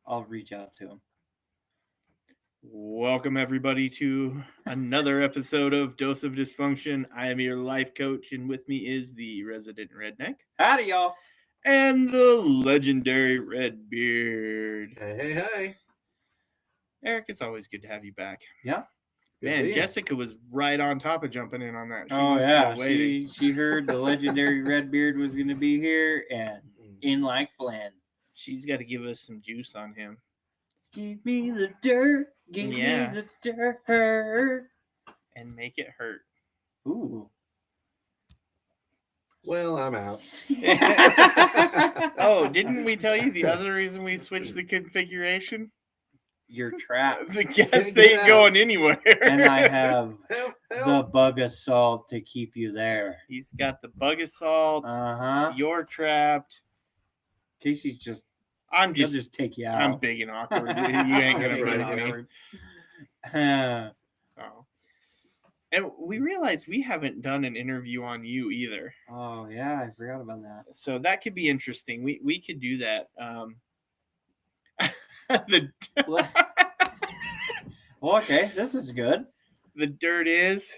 I'll reach out to him. Welcome, everybody, to another episode of Dose of Dysfunction. I am your life coach, and with me is the resident redneck. Howdy, y'all. And the legendary Redbeard. Hey. Eric, it's always good to have you back. Yeah. Man, Jessica was right on top of jumping in on that. She heard the legendary Redbeard was going to be here, and in like Flynn. She's got to give us some juice on him. Give me the dirt. Give me the dirt. And make it hurt. Ooh. Well, I'm out. Oh, didn't we tell you the other reason we switched the configuration? You're trapped. The guest ain't going anywhere. And I have the bug assault to keep you there. He's got the bug assault. Uh-huh. You're trapped. Casey's just... He'll just take you out. I'm big and awkward. You ain't gonna That's get right. me. Oh. And we realized we haven't done an interview on you either. Oh yeah, I forgot about that. So that could be interesting. We could do that. Okay, this is good. The dirt is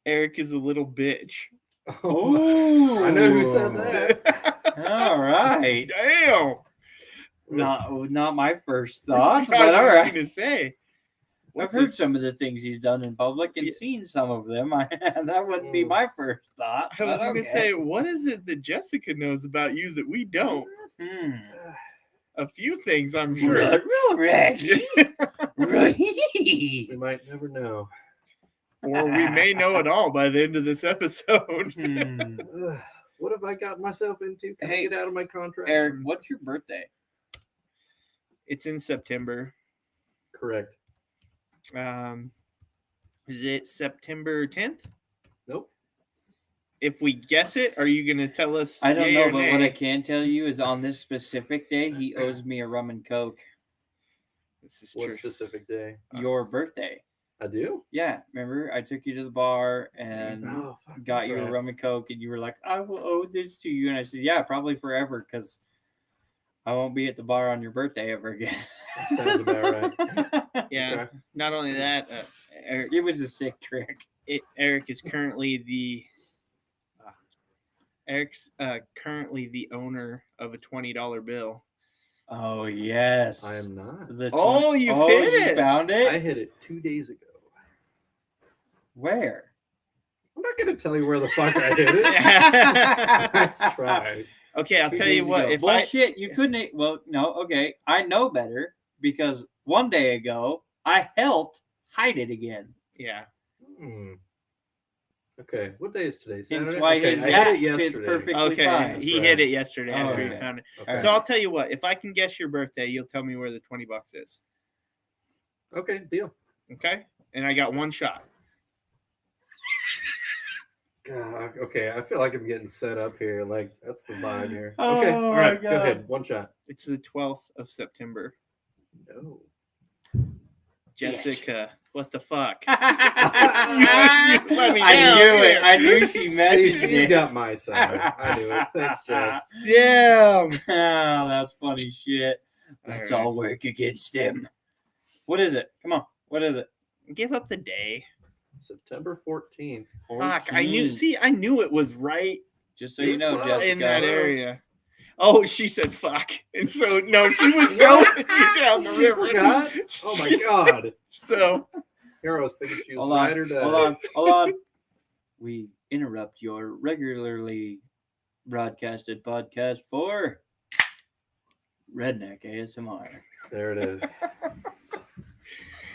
Eric is a little bitch. Oh, I know who said that. All right. Damn. Not my first thoughts, I but all was right. gonna say. I've heard some of the things he's done in public and seen some of them. That wouldn't be my first thought. I was going to say, what is it that Jessica knows about you that we don't? A few things, I'm sure. Right. We might never know. Or we may know it all by the end of this episode. What have I gotten myself into? Can I get out of my contract? Eric, what's your birthday? It's in September. Correct. Is it September 10th? Nope. If we guess it, are you going to tell us? I don't know, but nay? what I can tell you is on this specific day, he owes me a rum and coke. This is What true. specific day? Your birthday. I do? Yeah, remember? I took you to the bar and got you a rum and coke, and you were like, I will owe this to you. And I said, yeah, probably forever, because I won't be at the bar on your birthday ever again. That sounds about right. Yeah. Okay. Not only that, Eric, it was a sick trick. Eric is currently the currently the owner of a $20 bill. Oh yes, I am not. You hit it! Found it? I hit it 2 days ago. Where? I'm not going to tell you where the fuck I hit it. Let's try. Okay, I'll tell you what. Bullshit, you couldn't. Well, no, okay. I know better because 1 day ago I helped hide it again. Yeah. Okay, what day is today? Saturday? Why I hit it yesterday. Perfectly fine. He hit it yesterday after he found it. Okay. So I'll tell you what. If I can guess your birthday, you'll tell me where the $20 is. Okay, deal. Okay, and I got one shot. God, okay, I feel like I'm getting set up here. Like, that's the vibe here. Oh, okay, all right, God. Go ahead. One shot. It's the 12th of September. No. Jessica, what the fuck? I knew it. I knew she messaged me. She's got my side. I knew it. Thanks, Jess. Damn. Oh, that's funny shit. Let's All right. all work against him. What is it? Come on. What is it? Give up the day. September 14th. Fuck, I knew it was right Just so you know, Well, Jessica. in that area. Oh, she said fuck. And so, no, she was going down the She river. forgot? Oh my God. So, Here I was thinking she was Hold right or on. Hold on. We interrupt your regularly broadcasted podcast for Redneck ASMR. There it is.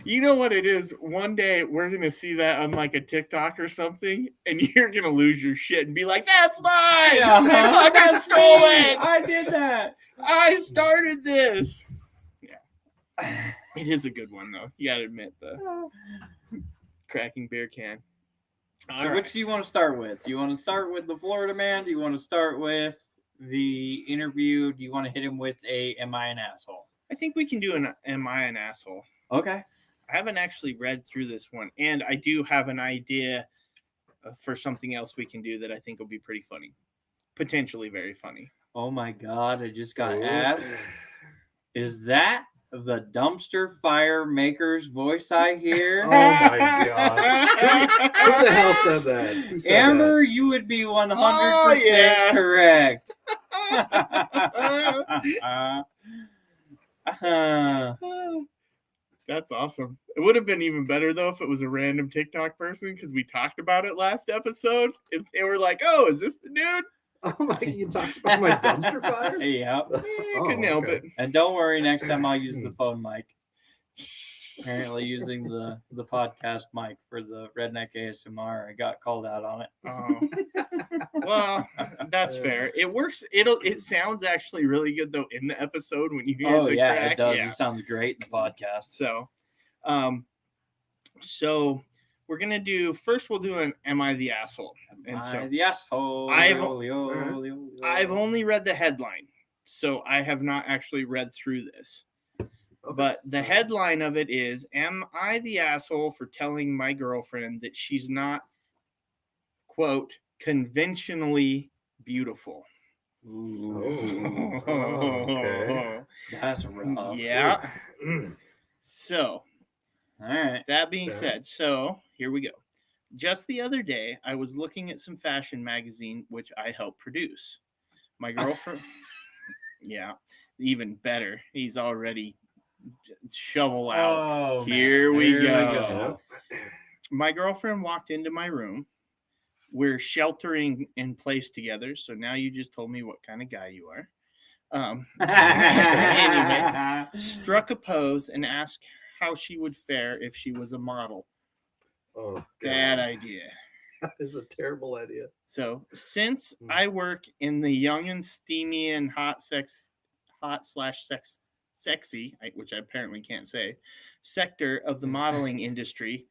you know what it is? One day we're going to see that on like a TikTok or something, and you're going to lose your shit and be like, that's mine! Yeah, I fucking stole it! I did that! I started this! Yeah. It is a good one, though. You got to admit, the cracking beer can. So which do you want to start with? Do you want to start with the Florida man? Do you want to start with the interview? Do you want to hit him with a am I an asshole? I think we can do an am I an asshole. Okay. I haven't actually read through this one, and I do have an idea for something else we can do that I think will be pretty funny. Potentially very funny. Oh my God, I just got asked Is that the dumpster fire maker's voice I hear? Oh my god! Who the hell said that? Who said Amber, you would be 100% yeah. correct. That's awesome. It would have been even better though if it was a random TikTok person because we talked about it last episode. And we're like, "Oh, is this the dude?" Oh my! You talked about my dumpster fire? Yeah. Couldn't help it. And don't worry, next time I'll use the phone mic. Apparently, using the podcast mic for the redneck ASMR, I got called out on it. Oh. Well, that's fair. It works. It sounds actually really good though in the episode when you hear the crack. It does. Yeah. It sounds great in the podcast. So we're gonna do first. We'll do an "Am I the Asshole?" And so the asshole. I've only read the headline, so I have not actually read through this. Okay. But the headline of it is, "Am I the asshole for telling my girlfriend that she's not, quote, conventionally beautiful?" Ooh. Okay. That's rough. Yeah. So, all right. That being said, so here we go. Just the other day, I was looking at some fashion magazine, which I helped produce. My girlfriend, yeah, even better. He's already shovel out. Oh, here we go. My girlfriend walked into my room. We're sheltering in place together. So now you just told me what kind of guy you are. Anyway, struck a pose and asked how she would fare if she was a model. Oh, God. Bad idea. That is a terrible idea. So, since I work in the young and steamy and sexy, which I apparently can't say, sector of the modeling industry,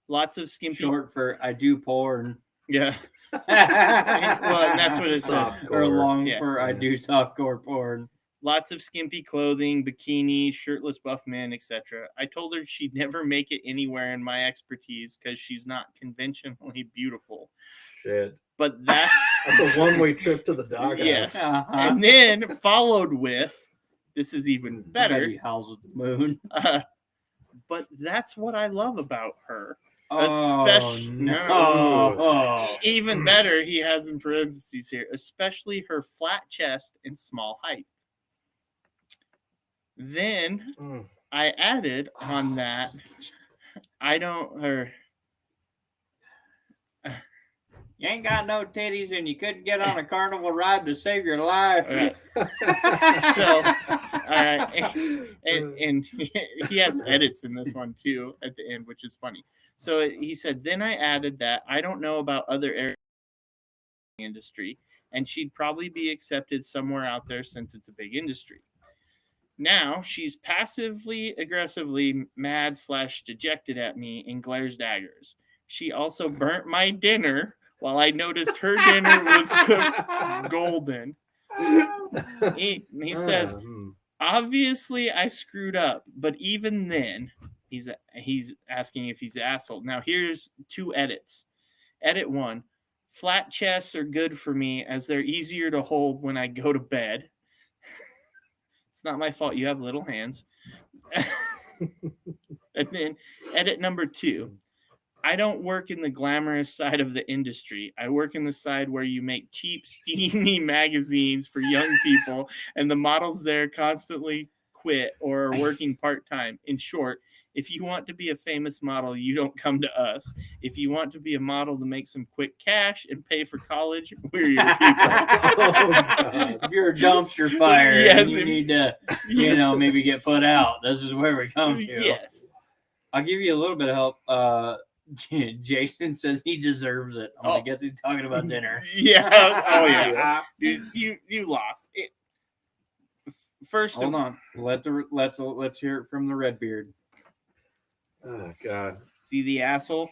lots of skimpy. Short for I do porn. Yeah. Well, and that's what it says. Or long for I do softcore porn. Lots of skimpy clothing, bikini, shirtless buff men, etc. I told her she'd never make it anywhere in my expertise because she's not conventionally beautiful. Shit. But that's a one-way trip to the doghouse. Yes. And then followed with, this is even better. He howls at the moon. But that's what I love about her. Even better, he has in parentheses here, especially her flat chest and small height. Then I added on that, you ain't got no titties and you couldn't get on a carnival ride to save your life. So, all right. And he has edits in this one too at the end, which is funny. So he said, then I added that I don't know about other areas of the industry, and she'd probably be accepted somewhere out there since it's a big industry. Now she's passively aggressively mad/dejected at me and glares daggers. She also burnt my dinner while I noticed her dinner was cooked golden. He says, obviously I screwed up, but even then, he's asking if he's an asshole. Now here's 2 edits. Edit 1, flat chests are good for me as they're easier to hold when I go to bed. It's not my fault you have little hands. And then edit number 2. I don't work in the glamorous side of the industry. I work in the side where you make cheap, steamy magazines for young people, and the models there constantly quit or are working part-time. In short, if you want to be a famous model, you don't come to us. If you want to be a model to make some quick cash and pay for college, we're your people. If you're a dumpster fire, yes, and you need to, maybe get put out. This is where we come to. Yes. I'll give you a little bit of help. Jason says he deserves it. I guess he's talking about dinner. Yeah. Oh yeah. Dude, you lost it. First, hold on. Let's hear it from the Redbeard. Oh God. See the asshole?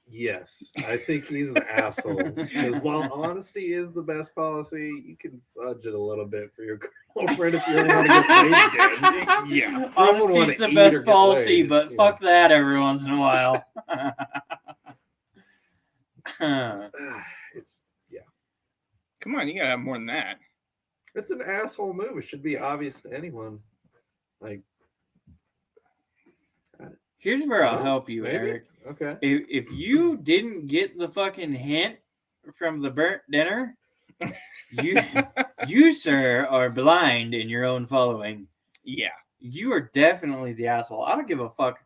Yes, I think he's an asshole. Because while honesty is the best policy, you can fudge it a little bit for your girlfriend if you don't want to get laid again. Yeah, honesty is the best policy, but fuck that every once in a while. Come on, you gotta have more than that. It's an asshole move. It should be obvious to anyone. Like, Here's where I'll no? help you, Maybe? Eric. Okay. If you didn't get the fucking hint from the burnt dinner, you sir are blind in your own following. Yeah. You are definitely the asshole. I don't give a fuck,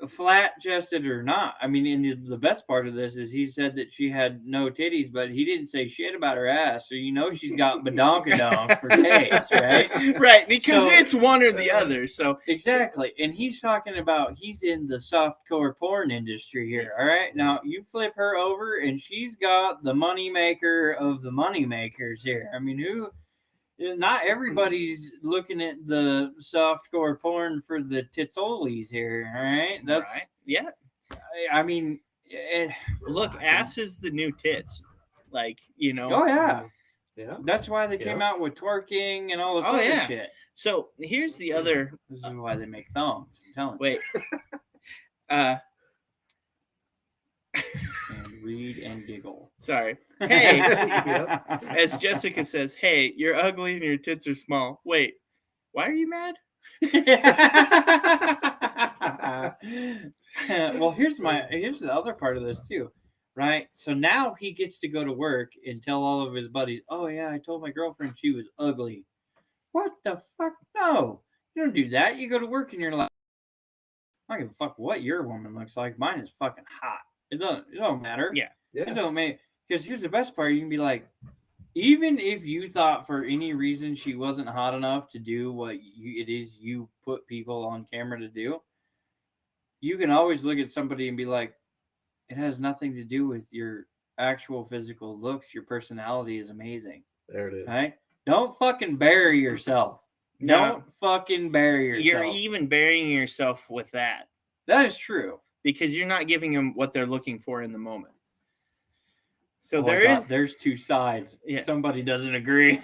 flat chested or not. I mean, and the best part of this is he said that she had no titties, but he didn't say shit about her ass. So you know she's got badonkadonk for days, right? Right, because So- it's one or the other. So Exactly. And he's talking about he's in the softcore porn industry here. All right. Now you flip her over and she's got the money maker of the money makers here. I mean, not everybody's looking at the softcore porn for the titsolis here. All right. That's right. Yeah. I mean, Look, ass is the new tits. Like, you know. oh yeah. Yeah. That's why they came out with twerking and all this Oh, other yeah. shit. So here's the other. This is why they make thongs. I'm telling you. Wait. And read and giggle. Sorry. Hey, Yep. as Jessica says, hey, you're ugly and your tits are small. Wait, why are you mad? Well, here's the other part of this too, right? So now he gets to go to work and tell all of his buddies, "Oh yeah, I told my girlfriend she was ugly." What the fuck? No, you don't do that. You go to work and you're like, "I don't give a fuck what your woman looks like. Mine is fucking hot." It don't matter. Yeah. It don't make, because here's the best part. You can be like, even if you thought for any reason she wasn't hot enough to do what it is you put people on camera to do, you can always look at somebody and be like, it has nothing to do with your actual physical looks. Your personality is amazing. There it is. Right? Don't fucking bury yourself. No. Don't fucking bury yourself. You're even burying yourself with that That is true. because you're not giving them what they're looking for in the moment. So Oh, there's two sides. Yeah. Somebody doesn't agree.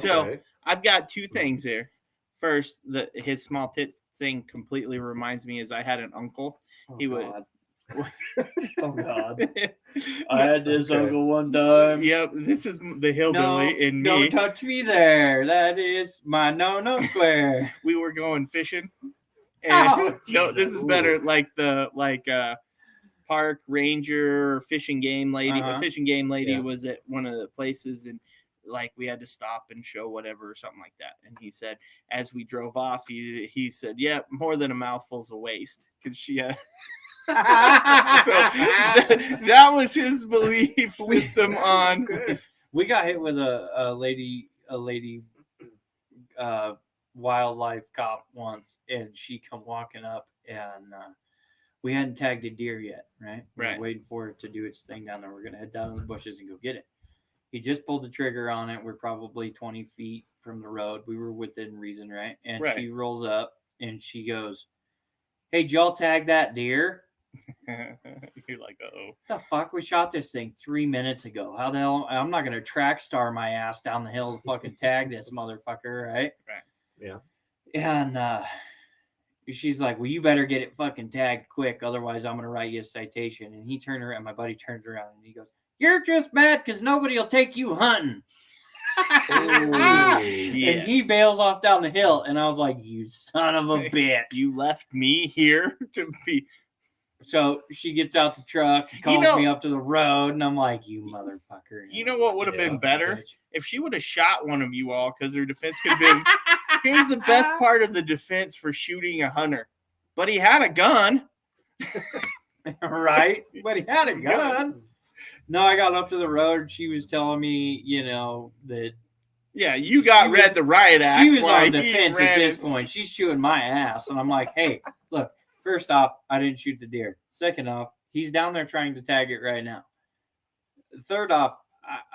So Okay. I've got two things here. First, his small tit thing completely reminds me is I had an uncle. He would. God. Oh God. I had this Okay. uncle one time. Yep, this is the hillbilly in me. Don't touch me there. That is my no square. We were going fishing. And Oh, no, this Jesus. is better. Like park ranger fishing game lady. Uh-huh. A fishing game lady Yeah. was at one of the places, and like we had to stop and show whatever or something like that. And he said, as we drove off, he said, "Yeah, more than a mouthful's of waste," because she had. So that was his belief system on. Good. We got hit with a lady wildlife cop once, and she come walking up, and we hadn't tagged a deer yet, right? We were Right. waiting for it to do its thing down there. We're gonna head down in the bushes and go get it. He just pulled the trigger on it. We're probably 20 feet from the road. We were within reason, right? And Right. she rolls up and she goes, "Hey, did y'all tag that deer?" You're like, uh-oh. The fuck? We shot this thing 3 minutes ago. How the hell? I'm not gonna track star my ass down the hill to fucking tag this motherfucker, right? Right. Yeah. And she's like, "Well, you better get it fucking tagged quick, otherwise I'm gonna write you a citation." And he turned around. My buddy turns around and he goes, "You're just mad because nobody will take you hunting." Oh, shit. And he bails off down the hill, and I was like, "You son of a bitch!" You left me here to be. So she gets out the truck, calls me up to the road, and I'm like, "You motherfucker!" You know what would have Yeah. been better? If she would have shot one of you all, because her defense could have been. Here's the best part of the defense for shooting a hunter. But he had a gun. Right? But he had a gun. No, I got up to the road. She was telling me, that Yeah, you got She read was- the riot act. she was while on he defense ran at this his- point. She's chewing my ass. And I'm like, "Hey, look, first off, I didn't shoot the deer. Second off, he's down there trying to tag it right now. Third off,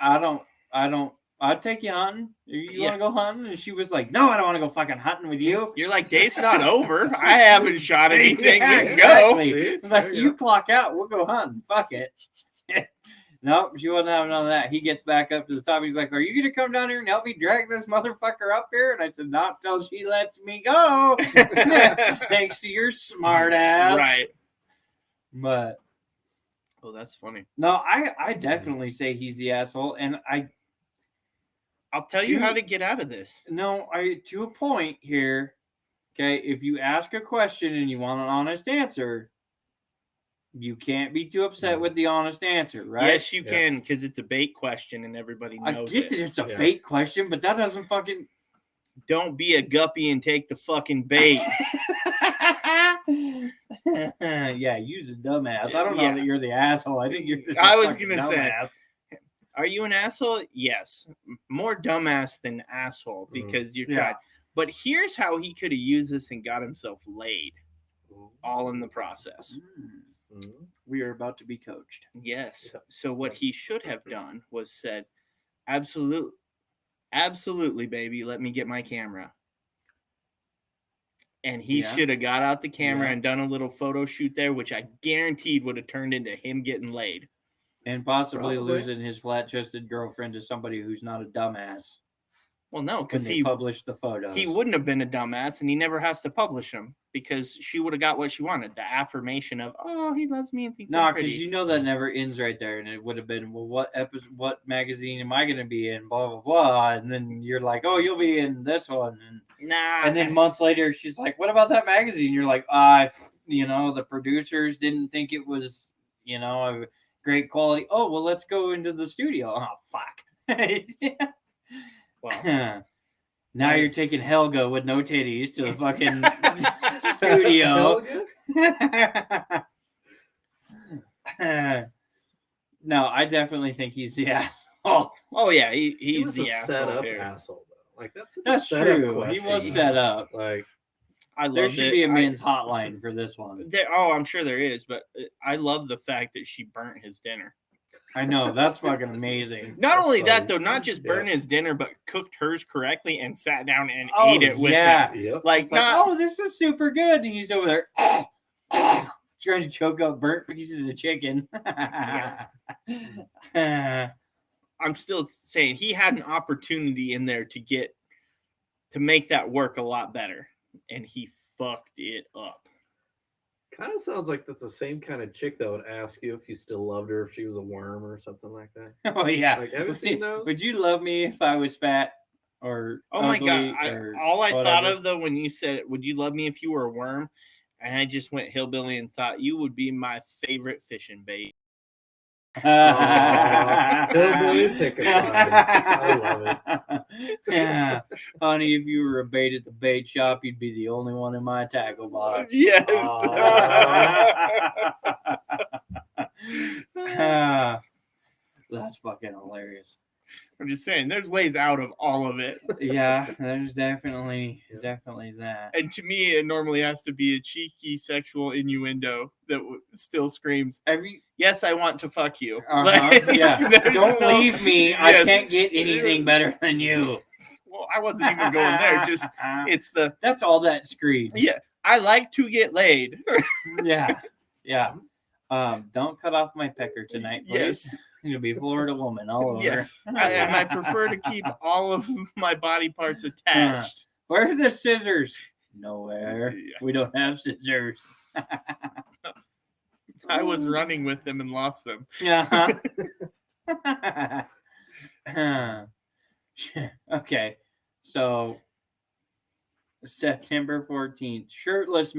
I'd take you hunting. You want to go hunting?" And she was like, "No, I don't want to go fucking hunting with you." You're like, day's not over. I haven't shot anything. Yeah, We can go. exactly. See? It's like, There you "You go. clock out, we'll go hunting. Fuck it." Nope, she wasn't having none of that. He gets back up to the top. He's like, "Are you gonna come down here and help me drag this motherfucker up here?" And I said, "Not till she lets me go." Thanks to your smart ass. Right. But Oh, that's funny. no, I definitely say he's the asshole. And I'll tell you how to get out of this. to a point here, Okay, if you ask a question and you want an honest answer, you can't be too upset with the honest answer, right? Yes, you can, because it's a bait question and everybody knows I get that it's a bait question, but that doesn't fucking. Don't be a guppy and take the fucking bait. Yeah, you're a dumbass. I don't know that you're the asshole. I think you're just I a was fucking gonna say, dumbass. Are you an asshole? Yes. More dumbass than asshole because you're trying. But here's how he could have used this and got himself laid. All in the process. We are about to be coached. Yes. So what he should have done was said, absolutely, baby, let me get my camera. And he should have got out the camera and done a little photo shoot there, which I guaranteed would have turned into him getting laid. And possibly losing his flat-chested girlfriend to somebody who's not a dumbass. Well, no, because he published the photos. He wouldn't have been a dumbass, and he never has to publish them because she would have got what she wanted, the affirmation of, oh, he loves me and thinks I'm pretty. No, because you know that never ends right there, and it would have been, well, what magazine am I going to be in, blah, blah, blah, and then you're like, oh, you'll be in this one, and then months later, she's like, what about that magazine? You're like, the producers didn't think it was, a great quality. Oh, well, let's go into the studio. Oh, fuck. Well, now you're taking Helga with no titties to the fucking studio. No, I definitely think he's the asshole. Oh yeah, he's the asshole. Asshole though. Like that's true. Question. He was set up. Like there should be a men's hotline for this one. I'm sure there is, but I love the fact that she burnt his dinner. I know, that's fucking amazing. Not only that, though, not just burn his dinner, but cooked hers correctly and sat down and ate it with him. Yep. Like, this is super good. And he's over there trying to choke up burnt pieces of chicken. I'm still saying he had an opportunity in there to make that work a lot better, and he fucked it up. Kind of sounds like that's the same kind of chick that would ask you if you still loved her if she was a worm or something like that. Oh yeah. Like, have you seen those? Would you love me if I was fat or my god? All I thought of though when you said, "Would you love me if you were a worm?" and I just went hillbilly and thought you would be my favorite fishing bait. Hillbilly pickup lines. I love it. Yeah, honey, if you were a bait at the bait shop, you'd be the only one in my tackle box. Yes. That's fucking hilarious. I'm just saying, there's ways out of all of it. Yeah, there's definitely that. And to me, it normally has to be a cheeky sexual innuendo that still screams, yes, I want to fuck you. Yeah. Don't leave me. Yes. I can't get anything better than you. Well, I wasn't even going there. Just that's all that screams. Yeah, I like to get laid. Yeah. Don't cut off my pecker tonight, please. Yes. You'll be Florida woman all over. Yes, and I prefer to keep all of my body parts attached. Where's the scissors? Nowhere. Yeah. We don't have scissors. I was running with them and lost them. Yeah. Okay. So September 14th, shirtless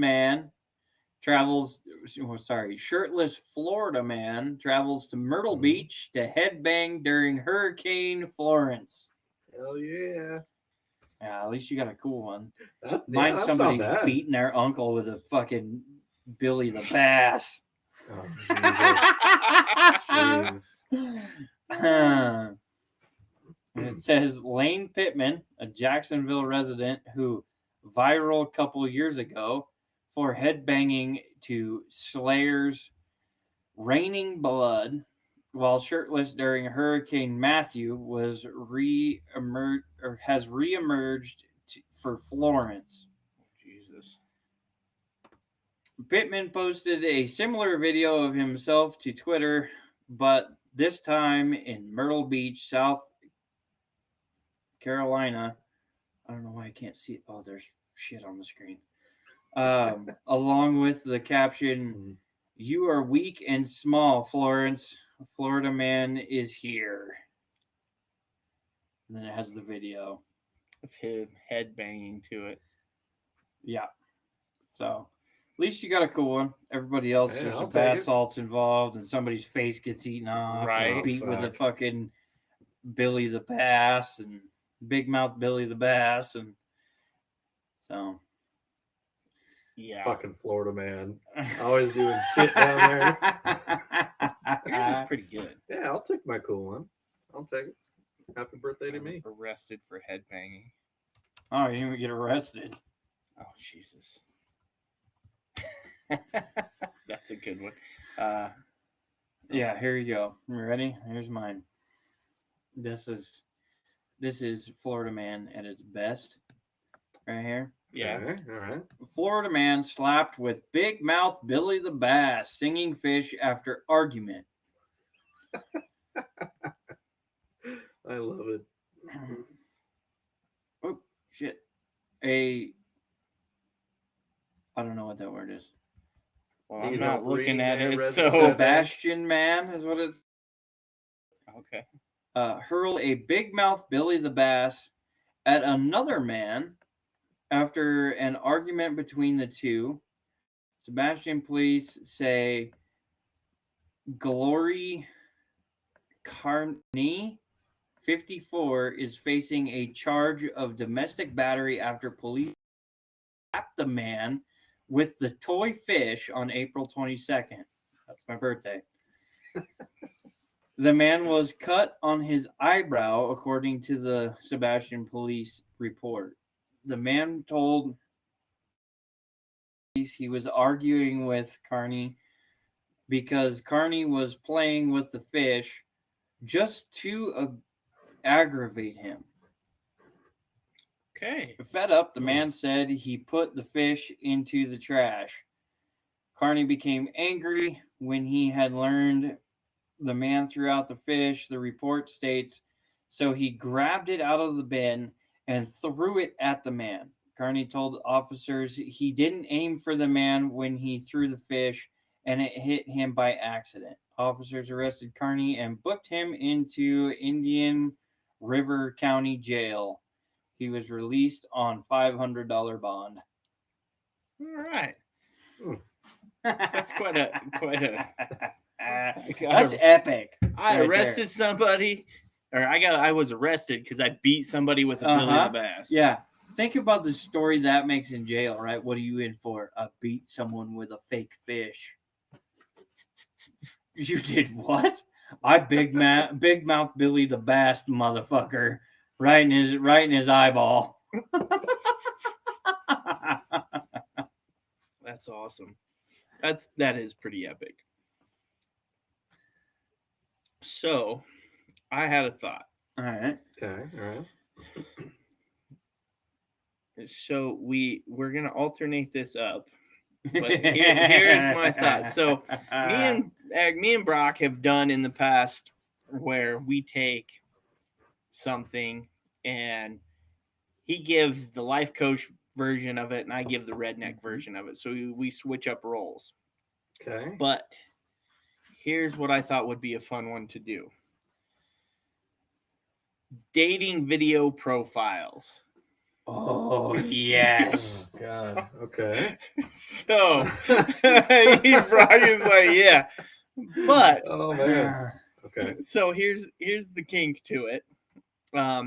Florida man travels to Myrtle Beach to headbang during Hurricane Florence. Hell yeah. Yeah, at least you got a cool one. Mine's somebody's beating their uncle with a fucking Billy the Bass. Oh, Jesus. It says Lane Pittman, a Jacksonville resident who viral a couple years ago for headbanging to Slayer's Raining Blood while shirtless during Hurricane Matthew has reemerged for Florence. Jesus. Pittman posted a similar video of himself to Twitter, but this time in Myrtle Beach, South Carolina. I don't know why I can't see it. Oh, there's shit on the screen. Along with the caption, "You are weak and small, Florence. Florida man is here." And then it has the video of him head banging to it. Yeah. So at least you got a cool one. Everybody else, Hey, there's I'll a take bath it. salts involved, and somebody's face gets eaten off, Right. and beat with a fuck. fucking Billy the Bass and Big Mouth Billy the Bass, and so Yeah. Fucking Florida man. Always doing shit down there. Yours is pretty good. Yeah, I'll take my cool one. I'll take it. Happy birthday to me. Arrested for headbanging. Oh, you didn't get arrested. Oh, Jesus. That's a good one. Yeah, here you go. You ready? Here's mine. This is Florida man at its best. Right here. Yeah. Okay, all right. Florida man slapped with Big Mouth Billy the Bass singing fish after argument. I love it. Oh shit! I don't know what that word is. Well, You I'm know, not looking at green it, red so Sebastian man is what it's. okay. Hurl a Big Mouth Billy the Bass at another man after an argument between the two. Sebastian police say Glory Carney, 54, is facing a charge of domestic battery after police slapped the man with the toy fish on April 22nd. That's my birthday. The man was cut on his eyebrow, according to the Sebastian police report. The man told police he was arguing with Carney because Carney was playing with the fish just to aggravate him. Okay. Fed up, the man said he put the fish into the trash. Carney became angry when he had learned the man threw out the fish, the report states, so he grabbed it out of the bin and threw it at the man. Carney told officers he didn't aim for the man when he threw the fish and it hit him by accident. Officers arrested Carney and booked him into Indian River County Jail. He was released on $500 bond. All right. That's quite a That's epic. I right arrested somebody, or I was arrested because I beat somebody with a Billy the Bass. Yeah. Think about the story that makes in jail, right? What are you in for? I beat someone with a fake fish. You did what? I big mouth Billy the Bass motherfucker right in his eyeball. That's awesome. That is pretty epic. So, I had a thought. All right. Okay, all right. So we're gonna alternate this up. But here's my thought. So me and Brock have done in the past where we take something and he gives the life coach version of it and I give the redneck version of it. So we switch up roles. Okay. But here's what I thought would be a fun one to do. Dating video profiles. Oh yes. Oh, God. Okay. So Brock is like, yeah. But Oh man. Okay. so here's the kink to it. Oh,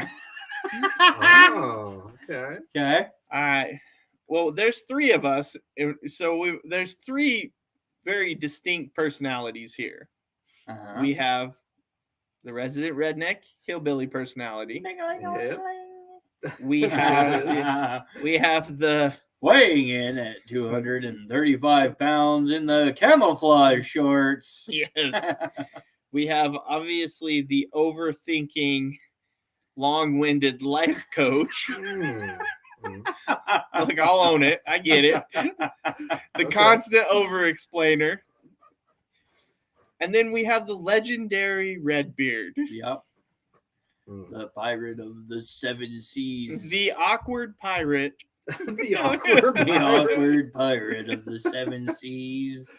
okay. Okay. All right. Well, there's three of us, so there's three very distinct personalities here. Uh-huh. We have the resident redneck hillbilly personality. Yep. We have the weighing in at 235 pounds in the camouflage shorts. yes. We have obviously the overthinking, long-winded life coach. Like, I'll own it. I get it. The constant over-explainer. And then we have the legendary Redbeard. Yep. The pirate of the seven seas. The awkward pirate. The awkward The awkward pirate of the seven seas.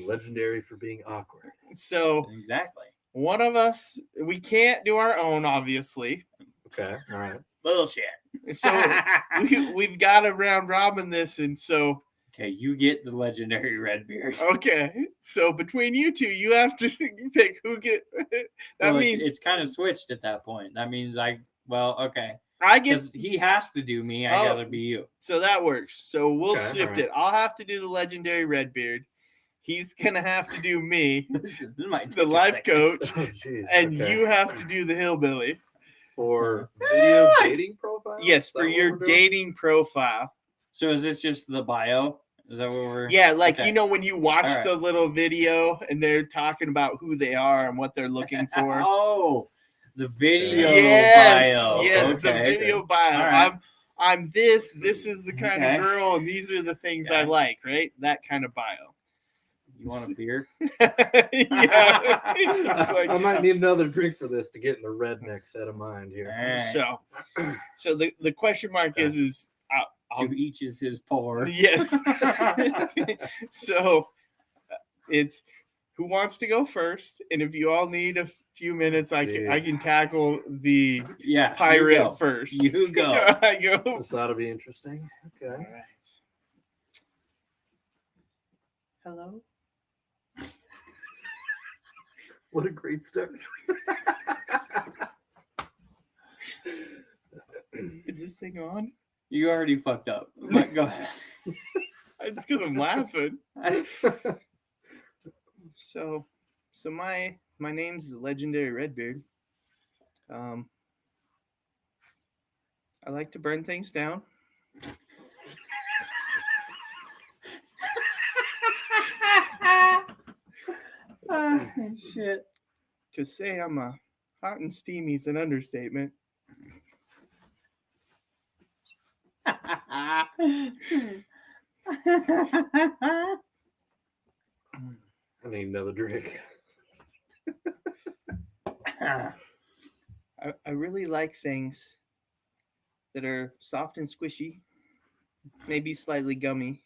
Legendary for being awkward. So Exactly. one of us, we can't do our own, obviously. Okay. All right. Bullshit. So we've got to round robin this, and so Okay, you get the legendary Redbeard. okay. So between you two, you have to pick who get. That Well, means it's kind of switched at that point. That means okay. I get. Because he has to do me. I Oh, gotta be you. So that works. So we'll Okay, shift alright. it. I'll have to do the legendary Redbeard. He's gonna have to do me, This might the take a life second. coach, Oh, jeez. and okay. you have to do the hillbilly. For video dating profile? Yes, Is for that what your we're doing? dating profile. So is this just the bio? Is that what we're? Yeah, like Okay. you know when you watch All right. the little video and they're talking about who they are and what they're looking for. Oh, the video Yes, bio. yes, Okay. the video bio. All right. I'm this. This is the kind Okay. of girl, and these are the things I Okay. like. Right, that kind of bio. You want a beer? Yeah. It's like- I might need another drink for this to get in the redneck set of mind here. All right. So the question mark is I'll To each is his pour. yes. So it's who wants to go first, and if you all need a few minutes, I can tackle the Yeah. pirate you go. first. You go. I go. This ought to be interesting. Okay. All right. Hello. What a great start. Is this thing on? You already fucked up. But go ahead. It's because I'm laughing. So my name's Legendary Redbeard. I like to burn things down. Shit. To say I'm a hot and steamy is an understatement. I need another drink. I really like things that are soft and squishy, maybe slightly gummy.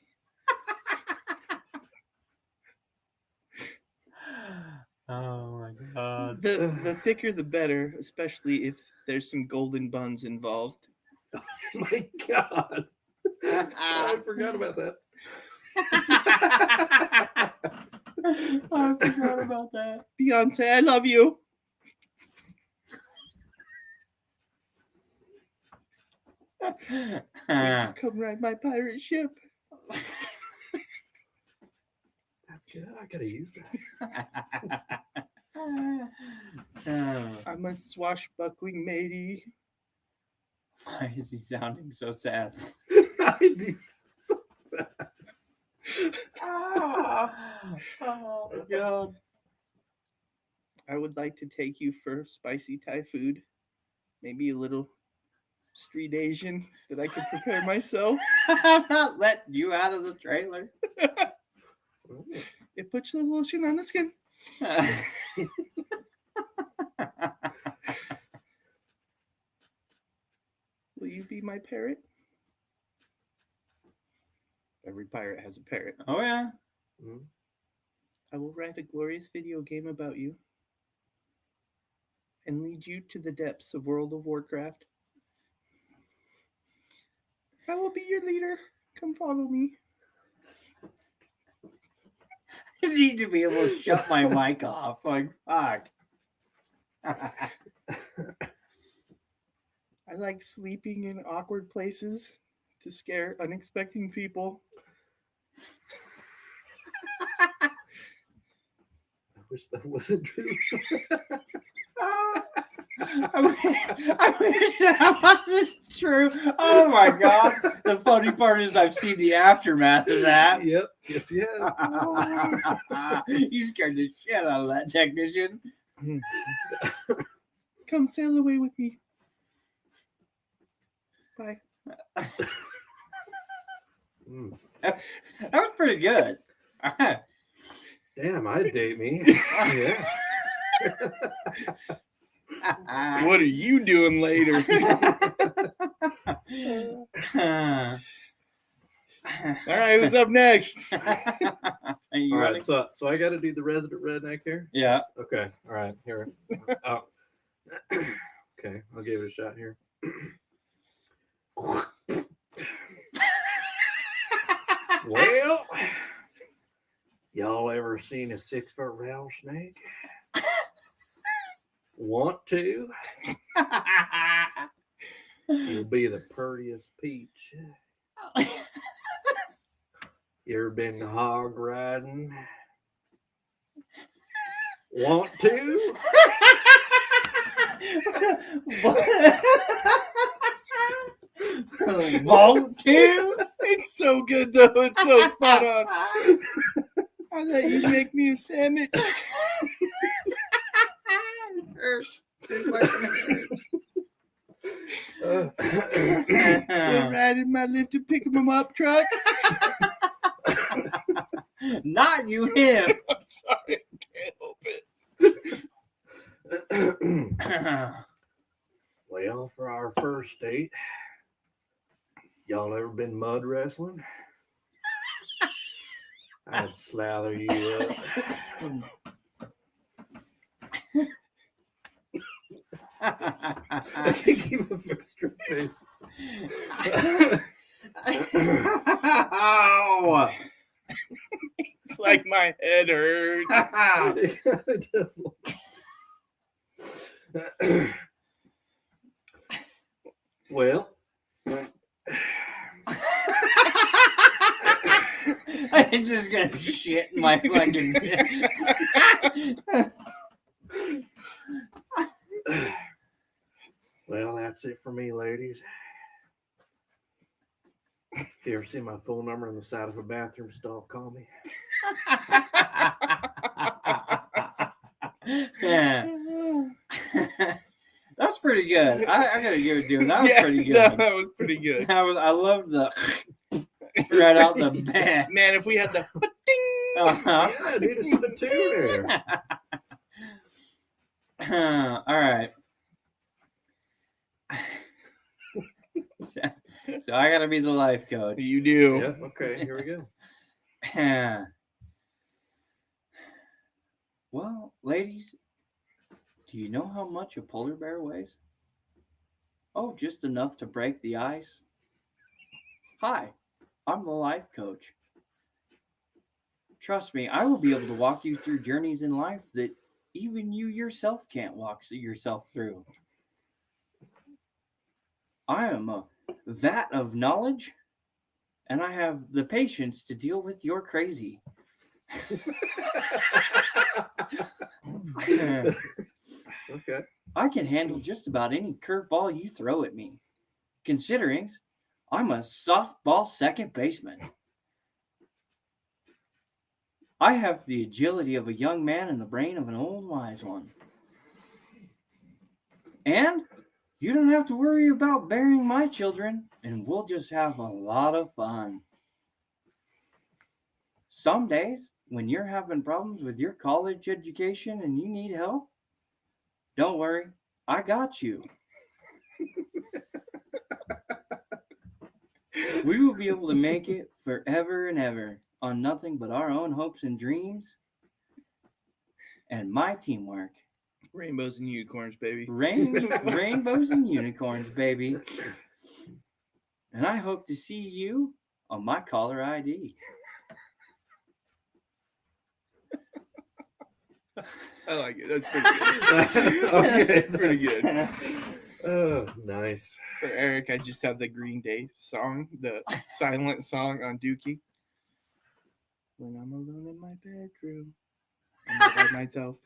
Oh my god. The thicker the better, especially if there's some golden buns involved. My God. I forgot about that. I forgot about that. Beyonce, I love you. Come ride my pirate ship. That's good. I gotta use that. I'm a swashbuckling matey. Why is he sounding so sad? I do so sad. Oh my god. I would like to take you for spicy Thai food. Maybe a little street Asian that I could prepare myself. Let you out of the trailer. It puts the lotion on the skin. Will you be my parrot? Every pirate has a parrot. Oh yeah. I will write a glorious video game about you and lead you to the depths of World of Warcraft. I will be your leader. Come follow me. I need to be able to shut my mic off. Like fuck. I like sleeping in awkward places to scare unexpected people. I wish that wasn't true. I wish that wasn't true. Oh my god. The funny part is I've seen the aftermath of that. Yep. Yes, you have. You scared the shit out of that technician. Come sail away with me. Bye. That was pretty good. Damn, I'd date me. Yeah. What are you doing later? All All right, who's up next? Are you All ready? right, so I got to do the resident redneck here. Yeah. Okay. All right. Here. Oh. Okay. I'll give it a shot here. Well, y'all ever seen a 6-foot rattlesnake? Want to? You'll be the prettiest peach. You ever been hog riding? Want to? Want to? It's so good though. It's so spot on. I let you make me a sandwich. We'll ride in my lift and pick him up truck. Not you, him. I'm sorry, I can't help it. Well, for our first date, y'all ever been mud wrestling? I'd slather you up. I can't keep a straight face. Ow. It's like my head hurts. Well, I'm just gonna shit in my fucking. well, that's it for me, ladies. If you ever see my phone number on the side of a bathroom stall, call me. Yeah. That's pretty good. I gotta give it to him. That was pretty good. No, that was pretty good. I love the right out the bat. Man, if we had the Uh-huh. Yeah, dude, a spittoon there. All right. So I gotta be the life coach. you do. Yeah, okay, here we go. Well, ladies, do you know how much a polar bear weighs? Oh, just enough to break the ice. Hi, I'm the life coach. Trust me, I will be able to walk you through journeys in life that even you yourself can't walk yourself through. I am a vat of knowledge, and I have the patience to deal with your crazy. Okay. I can handle just about any curveball you throw at me, considering I'm a softball second baseman. I have the agility of a young man and the brain of an old wise one. And you don't have to worry about bearing my children, and we'll just have a lot of fun. Some days, when you're having problems with your college education and you need help, don't worry, I got you. We will be able to make it forever and ever on nothing but our own hopes and dreams and my teamwork. Rainbows and unicorns, baby. Rainbows and unicorns, baby. And I hope to see you on my caller ID. I like it. That's pretty good. Okay, pretty good. Oh, nice. For Eric, I just have the Green Day song, the silent song on Dookie. When I'm alone in my bedroom, I'm not by myself.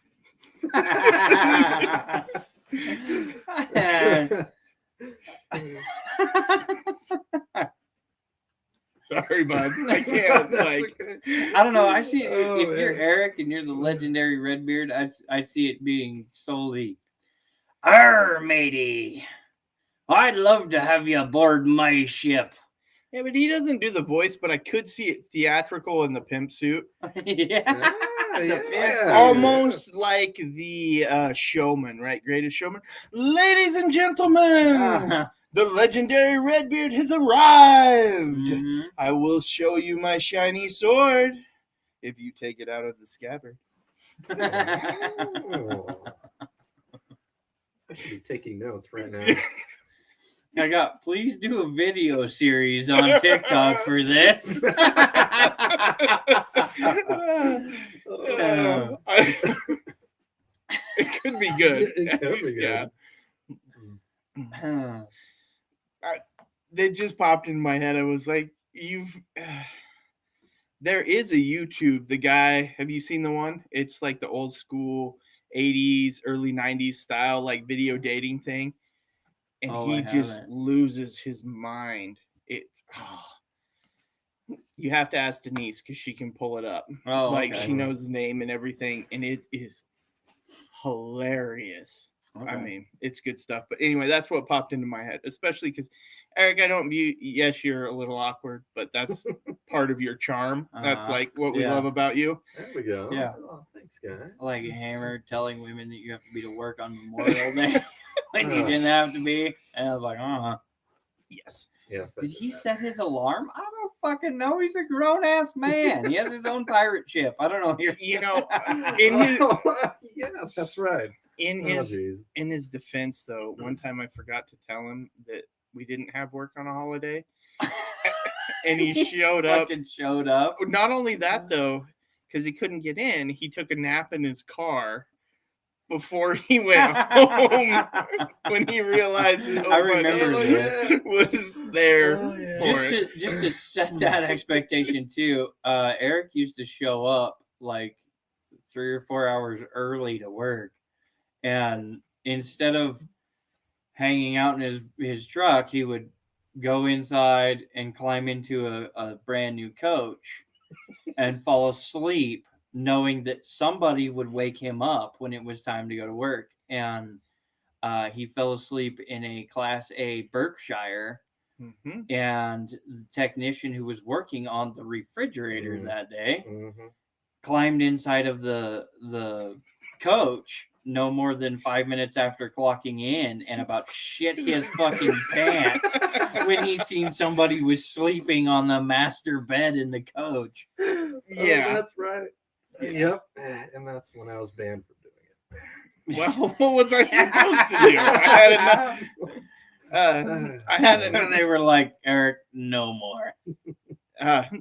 Sorry, bud. I can't. That's Like, okay. I don't know. I see Oh, if you're man. Eric and you're the legendary Redbeard, I see it being solely, "Arr, matey, I'd love to have you aboard my ship." yeah, but he doesn't do the voice, but I could see it theatrical in the pimp suit. Yeah. Yeah. Almost like the showman, right? Greatest Showman. Ladies and gentlemen, the legendary Redbeard has arrived. Mhm. I will show you my shiny sword if you take it out of the scabbard. Oh. I should be taking notes right now. I got, please do a video series on TikTok for this. It could be good. It could be Yeah. good. They just popped in my head. I was like, there is a YouTube, the guy, have you seen the one? It's like the old school 80s, early 90s style, like video dating thing. And he just loses his mind. You have to ask Denise because she can pull it up. Oh, like okay. she knows the name and everything, and it is hilarious. Okay. I mean, it's good stuff. But anyway, that's what popped into my head, especially because Eric, I don't view. Yes, you're a little awkward, but that's part of your charm. That's like what we love about you. There we go. Yeah. Oh, thanks, guys. Like Hammer telling women that you have to be to work on Memorial Day when you didn't have to be. And I was like, Yes. Yes. Did he set his alarm? I don't fucking know. He's a grown ass man. He has his own pirate ship. I don't know. You know, in his yeah, that's right. in his defense, though, one time I forgot to tell him that we didn't have work on a holiday, and he showed up. Not only that, though, because he couldn't get in, he took a nap in his car before he went home when he realized his I remember this was there. Just to set that expectation too. Eric used to show up like 3 or 4 hours early to work, and instead of hanging out in his truck, he would go inside and climb into a brand new coach and fall asleep, knowing that somebody would wake him up when it was time to go to work. And he fell asleep in a Class A Berkshire, and the technician who was working on the refrigerator that day climbed inside of the coach no more than 5 minutes after clocking in and about shit his fucking pants when he seen somebody was sleeping on the master bed in the coach. Yeah, that's right. Yep, and that's when I was banned from doing it. Well, what was I supposed to do? I had So they were like, Eric, no more.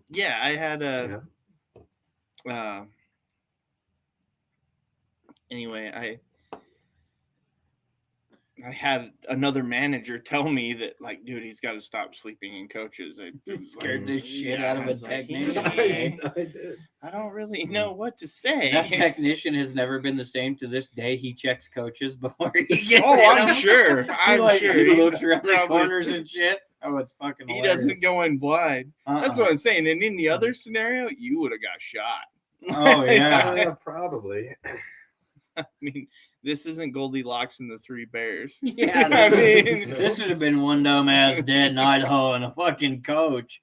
Yeah, I had a. Anyway, I had another manager tell me that, like, dude, he's got to stop sleeping in coaches. I scared the shit out of a technician. I did. I don't really know what to say. That technician has never been the same to this day. He checks coaches before he gets Oh, in I'm them. sure. I'm sure. He looks around the corners and shit. Oh, it's fucking He hilarious. doesn't go in blind. That's what I'm saying. And in the other scenario, you would have got shot. Oh, yeah. Yeah, probably. I mean, this isn't Goldilocks and the Three Bears. Yeah, I mean, this should have been one dumbass dead in Idaho and a fucking coach.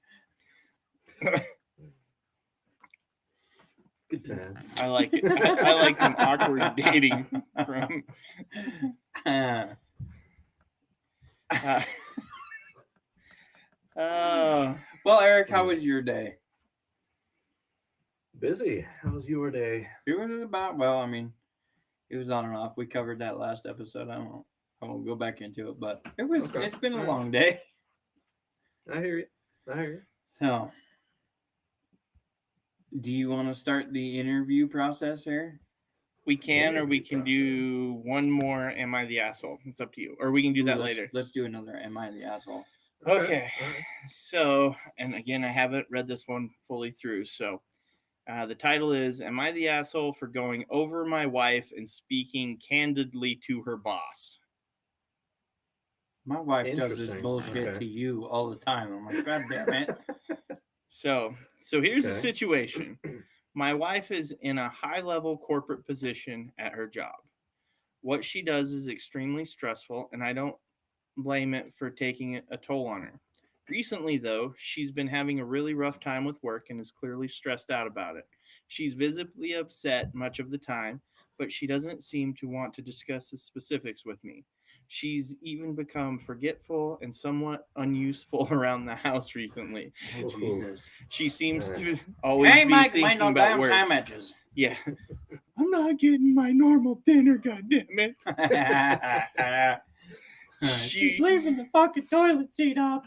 Good times. I like it. I like some awkward dating from. Well, Eric, how was your day? Busy. How was your day? It was about, well, I mean, it was on and off. We covered that last episode. I won't go back into it, but it's been a long day. I hear you. So, do you want to start the interview process here? We can, or we can do one more. Am I the asshole? It's up to you. Or we can do that later. Let's do another. Am I the asshole? Okay. So, and again, I haven't read this one fully through. So, the title is, Am I the asshole for going over my wife and speaking candidly to her boss? My wife does this bullshit to you all the time. I'm like, God damn it. So here's the situation. My wife is in a high-level corporate position at her job. What she does is extremely stressful, and I don't blame it for taking a toll on her. Recently, though, she's been having a really rough time with work and is clearly stressed out about it. She's visibly upset much of the time, but she doesn't seem to want to discuss the specifics with me. She's even become forgetful and somewhat unuseful around the house recently. Oh, Jesus. She seems to always be thinking about work. Time matches. Yeah. I'm not getting my normal dinner, goddammit. She's leaving the fucking toilet seat up.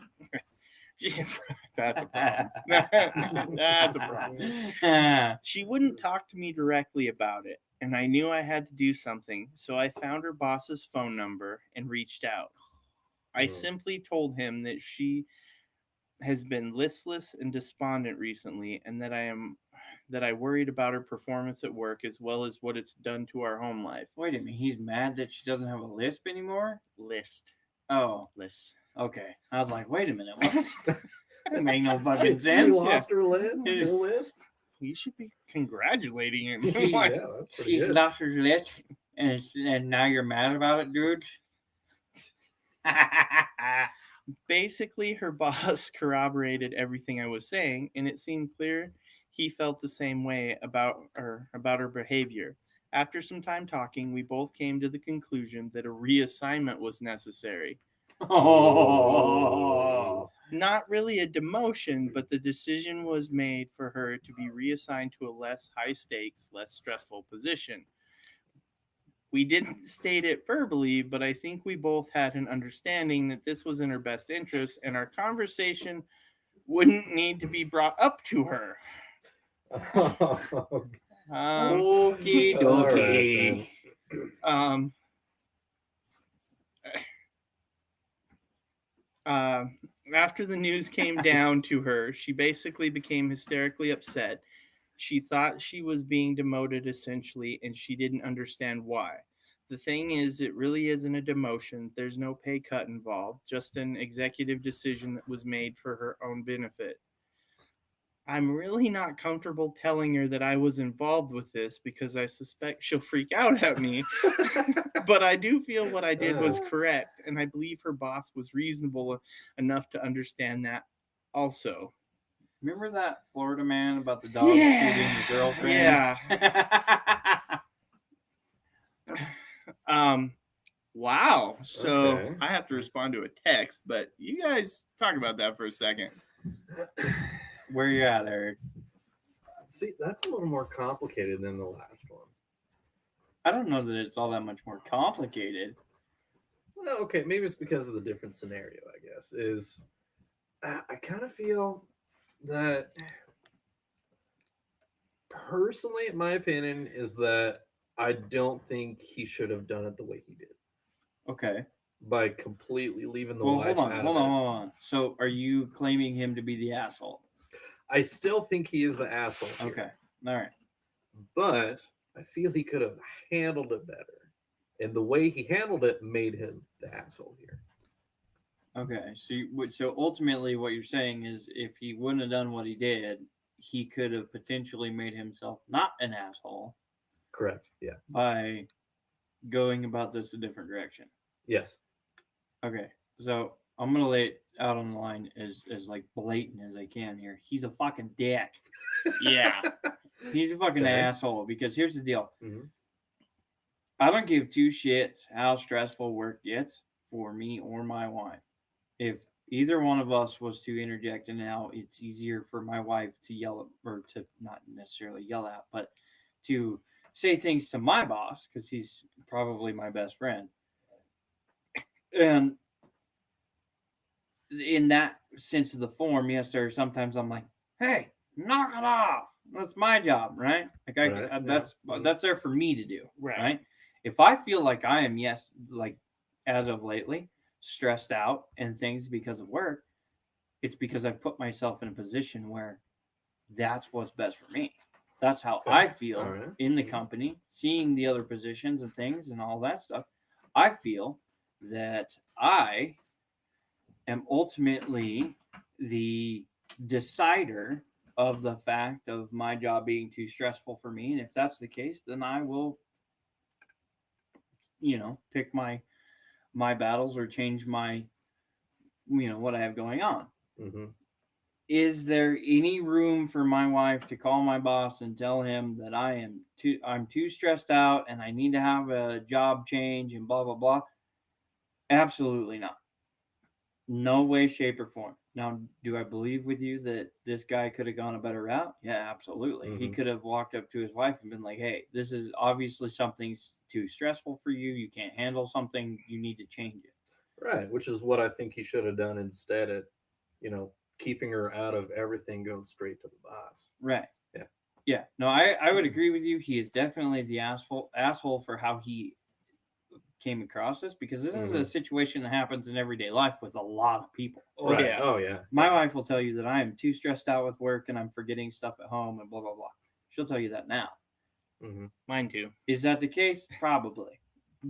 That's a problem. That's a problem. She wouldn't talk to me directly about it, and I knew I had to do something, so I found her boss's phone number and reached out. I simply told him that she has been listless and despondent recently, and that I worried about her performance at work as well as what it's done to our home life. Wait a minute, he's mad that she doesn't have a lisp anymore? List. Oh, Okay. I was like, wait a minute, what? That make no fucking sense. She lost her lisp? You should be congratulating him. Yeah, that's pretty She's good. lost her lisp, and now you're mad about it, dude? Basically, her boss corroborated everything I was saying, and it seemed clear he felt the same way about her behavior. After some time talking, we both came to the conclusion that a reassignment was necessary. Oh. Not really a demotion, but the decision was made for her to be reassigned to a less high stakes, less stressful position. We didn't state it verbally, but I think we both had an understanding that this was in her best interest, and our conversation wouldn't need to be brought up to her. Okie dokie. After the news came down to her, she basically became hysterically upset. She thought she was being demoted essentially, and she didn't understand why. The thing is, it really isn't a demotion. There's no pay cut involved, just an executive decision that was made for her own benefit. I'm really not comfortable telling her that I was involved with this because I suspect she'll freak out at me. But I do feel what I did was correct, and I believe her boss was reasonable enough to understand that also. Remember that Florida man about the dog shooting the girlfriend? Yeah. Wow. So Okay. I have to respond to a text, but you guys talk about that for a second. Where you at, Eric? See, that's a little more complicated than the last one. I don't know that it's all that much more complicated. Well, okay, maybe it's because of the different scenario, I guess. I kind of feel that personally, in my opinion, is that I don't think he should have done it the way he did. Okay. By completely leaving the Well, wife hold out of it. on. So are you claiming him to be the asshole? I still think he is the asshole. Here, Okay. All right. but I feel he could have handled it better. And the way he handled it made him the asshole here. Okay. So ultimately what you're saying is if he wouldn't have done what he did, he could have potentially made himself not an asshole. Correct. Yeah. By going about this a different direction. Yes. Okay. So I'm gonna lay it out on the line as like blatant as I can here. He's a fucking dick. Yeah. He's a fucking Okay. asshole because here's the deal. Mhm. I don't give two shits how stressful work gets for me or my wife. If either one of us was to interject, and now it's easier for my wife to yell at, or to not necessarily yell at, but to say things to my boss because he's probably my best friend. And in that sense of the form, yes, sir. Sometimes I'm like, hey, knock it off. That's my job, right? Like that's there for me to do, right? If I feel like I am, yes, like as of lately, stressed out and things because of work, it's because I've put myself in a position where that's what's best for me. That's how I feel in the company, seeing the other positions and things and all that stuff. I feel that I am ultimately the decider of the fact of my job being too stressful for me. And if that's the case, then I will, pick my battles or change my, what I have going on. Mm-hmm. Is there any room for my wife to call my boss and tell him that I'm too stressed out and I need to have a job change and blah, blah, blah? Absolutely not. No way, shape, or form. Now, do I believe with you that this guy could have gone a better route? Yeah, absolutely. Mm-hmm. He could have walked up to his wife and been like, hey, this is obviously something too stressful for you. You can't handle something. You need to change it. Right, which is what I think he should have done instead of, keeping her out of everything, going straight to the boss. Right. Yeah. Yeah. No, I would agree with you. He is definitely the asshole for how he came across this, because this is a situation that happens in everyday life with a lot of people. Oh, Right. yeah. Oh yeah. My wife will tell you that I am too stressed out with work and I'm forgetting stuff at home and blah blah blah. She'll tell you that now. Mm-hmm. Mine too. Is that the case? Probably.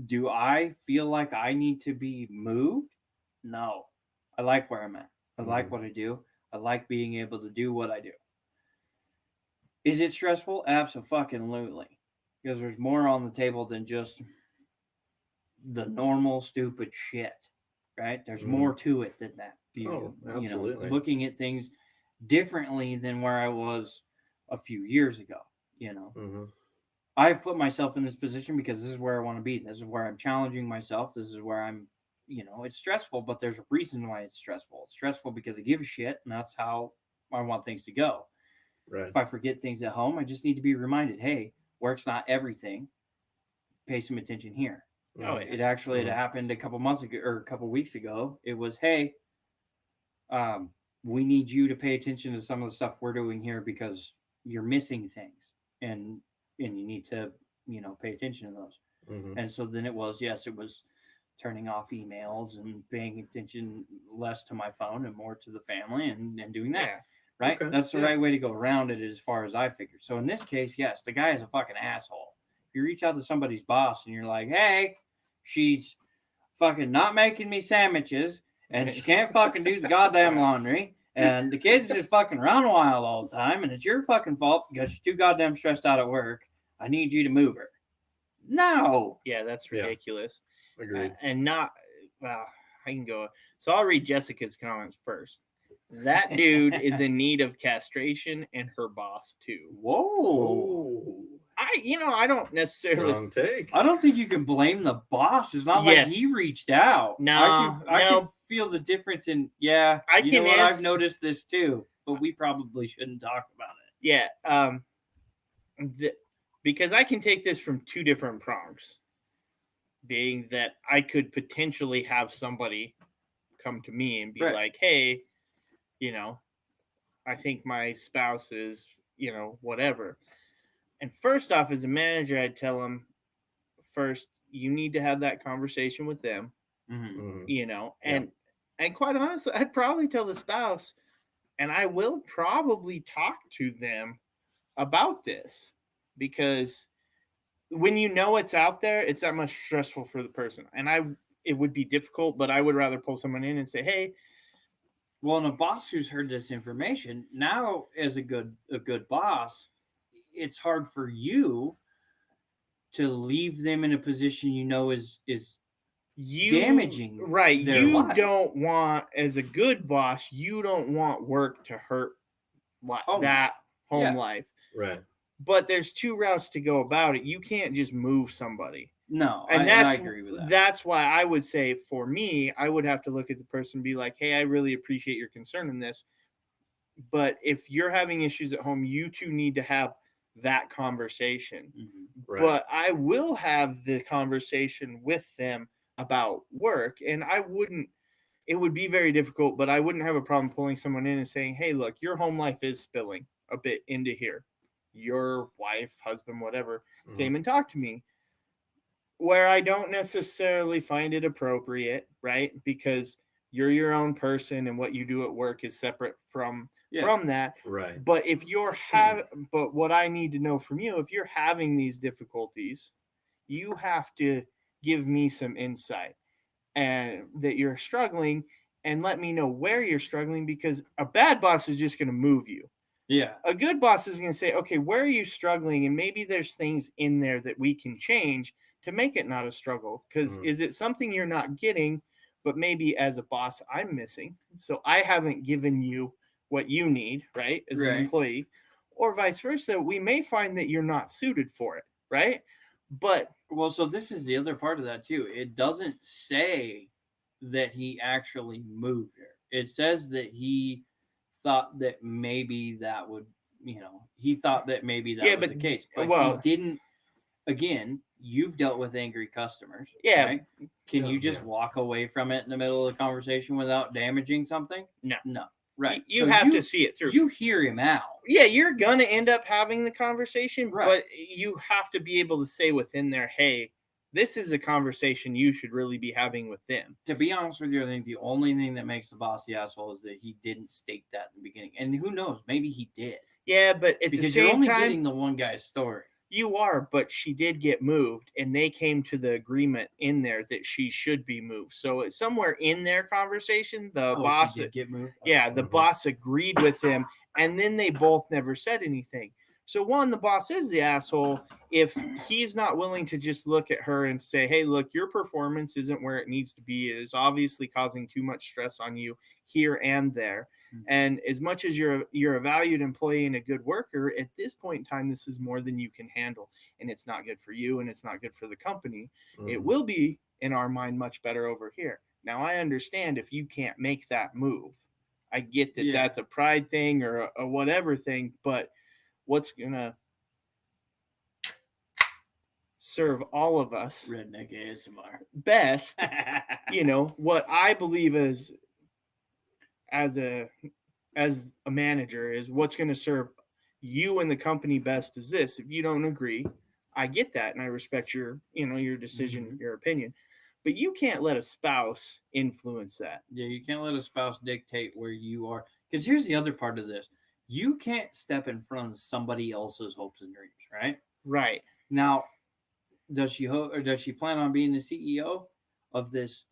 Do I feel like I need to be moved? No. I like where I'm at. I like what I do. I like being able to do what I do. Is it stressful? Absolutely. Because there's more on the table than just the normal stupid shit, right? There's more to it than that. Absolutely. Looking at things differently than where I was a few years ago. I've put myself in this position because this is where I want to be. This is where I'm challenging myself. This is where I'm, it's stressful, but there's a reason why it's stressful. It's stressful because I give a shit, and that's how I want things to go. Right. If I forget things at home, I just need to be reminded, hey, work's not everything. Pay some attention here. Oh, yeah. It actually had happened a couple months ago or a couple weeks ago. It was, hey, we need you to pay attention to some of the stuff we're doing here because you're missing things, and you need to, pay attention to those. And so then it was turning off emails and paying attention less to my phone and more to the family and doing that. Yeah. Right? Okay. That's the right way to go around it as far as I figured. So in this case, yes, the guy is a fucking asshole. If you reach out to somebody's boss and you're like, hey, she's fucking not making me sandwiches and she can't fucking do the goddamn laundry and the kids just fucking run wild all the time and it's your fucking fault because she's too goddamn stressed out at work. I need you to move her. No. Yeah, that's ridiculous. Agreed. And not, well, I can go. So I'll read Jessica's comments first. That dude is in need of castration, and her boss too. Whoa. I don't necessarily. Strong take. I don't think you can blame the boss. It's not like he reached out. No, I can feel the difference in. Yeah, I've noticed this too, but we probably shouldn't talk about it. Yeah, because I can take this from two different prongs. Being that I could potentially have somebody come to me and be like, hey, I think my spouse is, whatever. And first off, as a manager, I'd tell them, first, you need to have that conversation with them, and quite honestly, I'd probably tell the spouse, and I will probably talk to them about this, because when it's out there, it's that much stressful for the person. And it would be difficult, but I would rather pull someone in and say, hey. Well, and a boss who's heard this information, now as a good boss, it's hard for you to leave them in a position is damaging. Right. You life. Don't want, as a good boss, you don't want work to hurt that home life. Right. But there's two routes to go about it. You can't just move somebody. No, and I agree with that. That's why I would say, for me, I would have to look at the person and be like, hey, I really appreciate your concern in this. But if you're having issues at home, you two need to have that conversation. Right. But I will have the conversation with them about work. And it would be very difficult, but I wouldn't have a problem pulling someone in and saying, hey, look, your home life is spilling a bit into here. Your wife, husband, whatever, came and talked to me. Where I don't necessarily find it appropriate, right? Because you're your own person and what you do at work is separate from that. Right. But if but what I need to know from you, if you're having these difficulties, you have to give me some insight and that you're struggling and let me know where you're struggling, because a bad boss is just going to move you. Yeah. A good boss is going to say, okay, where are you struggling? And maybe there's things in there that we can change to make it not a struggle. Because is it something you're not getting, but maybe as a boss, I'm missing? So I haven't given you what you need, right? As an employee, or vice versa. We may find that you're not suited for it, right? But so this is the other part of that too. It doesn't say that he actually moved her. It says that he thought that maybe that would, he thought that maybe that was the case, but he didn't again, you've dealt with angry customers. Yeah. Right? Can Yeah, you just yeah. walk away from it in the middle of the conversation without damaging something? No. No. Right. You So have to see it through. You hear him out. Yeah, you're gonna end up having the conversation, Right. but you have to be able to say within there, hey, this is a conversation you should really be having with them. To be honest with you, I think the only thing that makes the boss the asshole is that he didn't state that in the beginning. And who knows? Maybe he did. Yeah, but at Because the you're same only time, getting the one guy's story. you are, but she did get moved, and they came to the agreement in there that she should be moved. So it's somewhere in their conversation, the boss, She did get moved. yeah, the Mhm. boss agreed with him, and then they both never said anything. So one, the boss is the asshole if he's not willing to just look at her and say, hey, look, your performance isn't where it needs to be. It is obviously causing too much stress on you here and there. Mhm. And as much as you're a valued employee and a good worker, at this point in time, this is more than you can handle. And it's not good for you, and it's not good for the company. It Mhm. will be, in our mind, much better over here. Now, I understand if you can't make that move. I get that Yeah. that's a pride thing or a whatever thing, but what's gonna serve all of us Redneck ASMR. best, what I believe as a manager is what's going to serve you and the company best is this. If you don't agree, I get that and I respect your decision, Mhm. your opinion, but you can't let a spouse influence that. Yeah, you can't let a spouse dictate where you are. Because here's the other part of this: you can't step in front of somebody else's hopes and dreams, right? Right. Now, does she plan on being the CEO of this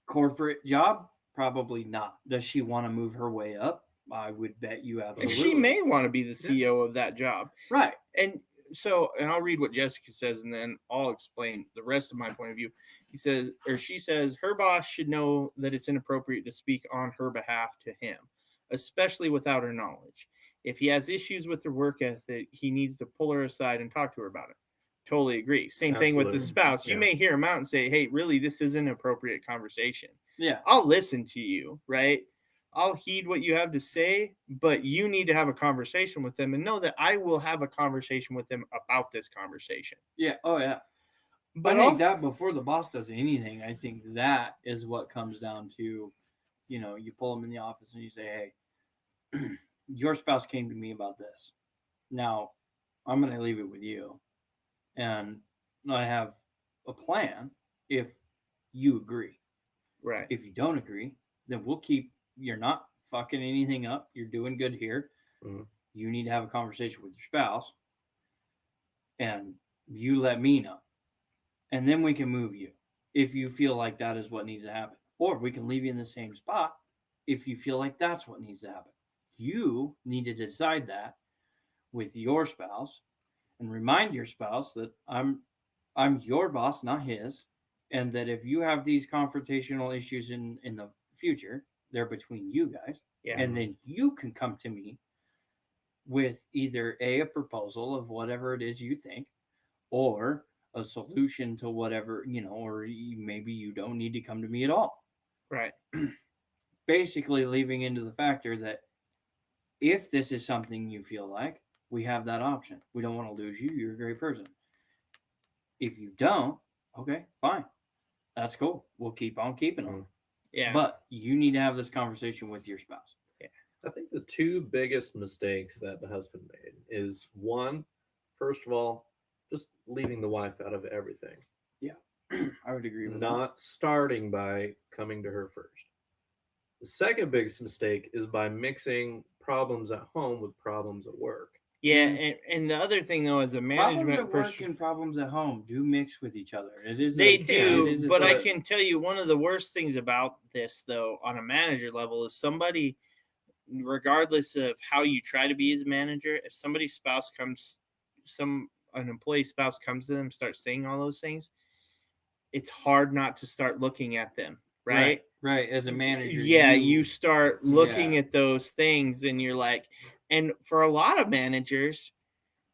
corporate job? Probably not. Does she want to move her way up? I would bet you absolutely. She may want to be the CEO of that job. Right. And I'll read what Jessica says and then I'll explain the rest of my point of view. She says, her boss should know that it's inappropriate to speak on her behalf to him, especially without her knowledge. If he has issues with her work ethic, he needs to pull her aside and talk to her about it. Totally agree. Same thing with the Absolutely. spouse. You Yeah. may hear him out and say, hey, really, this is an appropriate conversation. Yeah. I'll listen to you, right? I'll heed what you have to say, but you need to have a conversation with them and know that I will have a conversation with them about this conversation. Yeah. Oh, yeah. But I think that before the boss does anything, I think that is what comes down to, you pull them in the office and you say, hey, your spouse came to me about this. Now, I'm going to leave it with you. And I have a plan if you agree. right. If you don't agree, then you're not fucking anything up. You're doing good here. Mhm. You need to have a conversation with your spouse and you let me know. And then we can move you if you feel like that is what needs to happen. Or we can leave you in the same spot if you feel like that's what needs to happen. You need to decide that with your spouse and remind your spouse that I'm your boss, not his, and that if you have these confrontational issues in the future, they're between you guys. Yeah. And then you can come to me with either a proposal of whatever it is you think, or a solution to whatever, or maybe you don't need to come to me at all. Right. Basically, leaving into the factor that if this is something you feel like, we have that option. We don't want to lose you. You're a great person. If you don't, okay, fine. That's cool. We'll keep on keeping on. Yeah. But you need to have this conversation with your spouse. I think the two biggest mistakes that the husband made is one, first of all, just leaving the wife out of everything. I would agree with Not starting by coming to her first. The second biggest mistake is by mixing problems at home with problems at work. Yeah. And the other thing, though, as a that. Problems management at work person, and problems at home do mix with each other. It is they it do. is But I but can tell you one of the worst things about this, though, on a manager level is somebody, regardless of how you try to be as a manager, if somebody's spouse an employee's spouse comes to them, starts saying all those things, it's hard not to start looking at them, right? Right. As a manager, Yeah, you start looking Yeah. at those things and you're like, and for a lot of managers,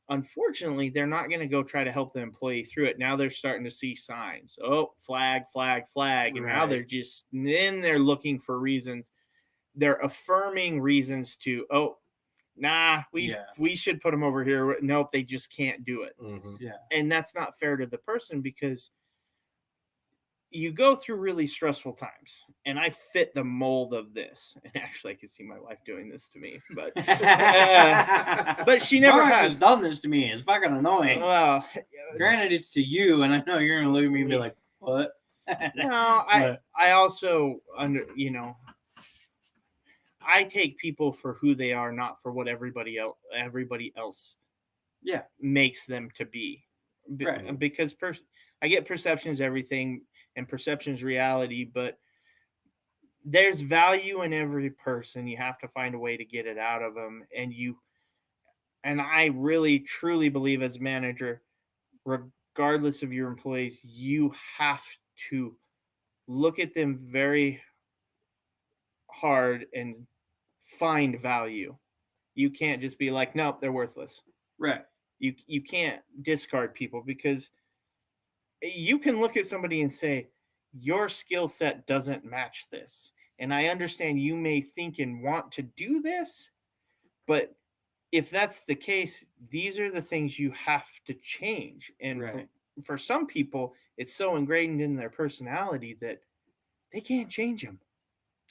unfortunately, they're not going to go try to help the employee through it. Now they're starting to see signs. Oh, flag, flag, flag. And now Right. they're looking for reasons. They're affirming reasons to, oh, nah, Yeah. we should put them over here. Nope, they just can't do it. Mhm. Yeah. And that's not fair to the person because you go through really stressful times, and I fit the mold of this. And actually, I can see my wife doing this to me, but she never My wife has. done this to me. It's fucking annoying. Well, Granted, it's to you, and I know you're gonna look at me and be like, "What?" no, I also I take people for who they are, not for what everybody else Yeah. makes them to be. Right. Because I get perception is everything, and perception is reality, but there's value in every person. You have to find a way to get it out of them, and I really truly believe as a manager, regardless of your employees, you have to look at them very hard and find value. You can't just be like, nope, they're worthless. Right. You can't discard people because you can look at somebody and say, your skill set doesn't match this. And I understand you may think and want to do this, but if that's the case, these are the things you have to change. And Right. for some people, it's so ingrained in their personality that they can't change them.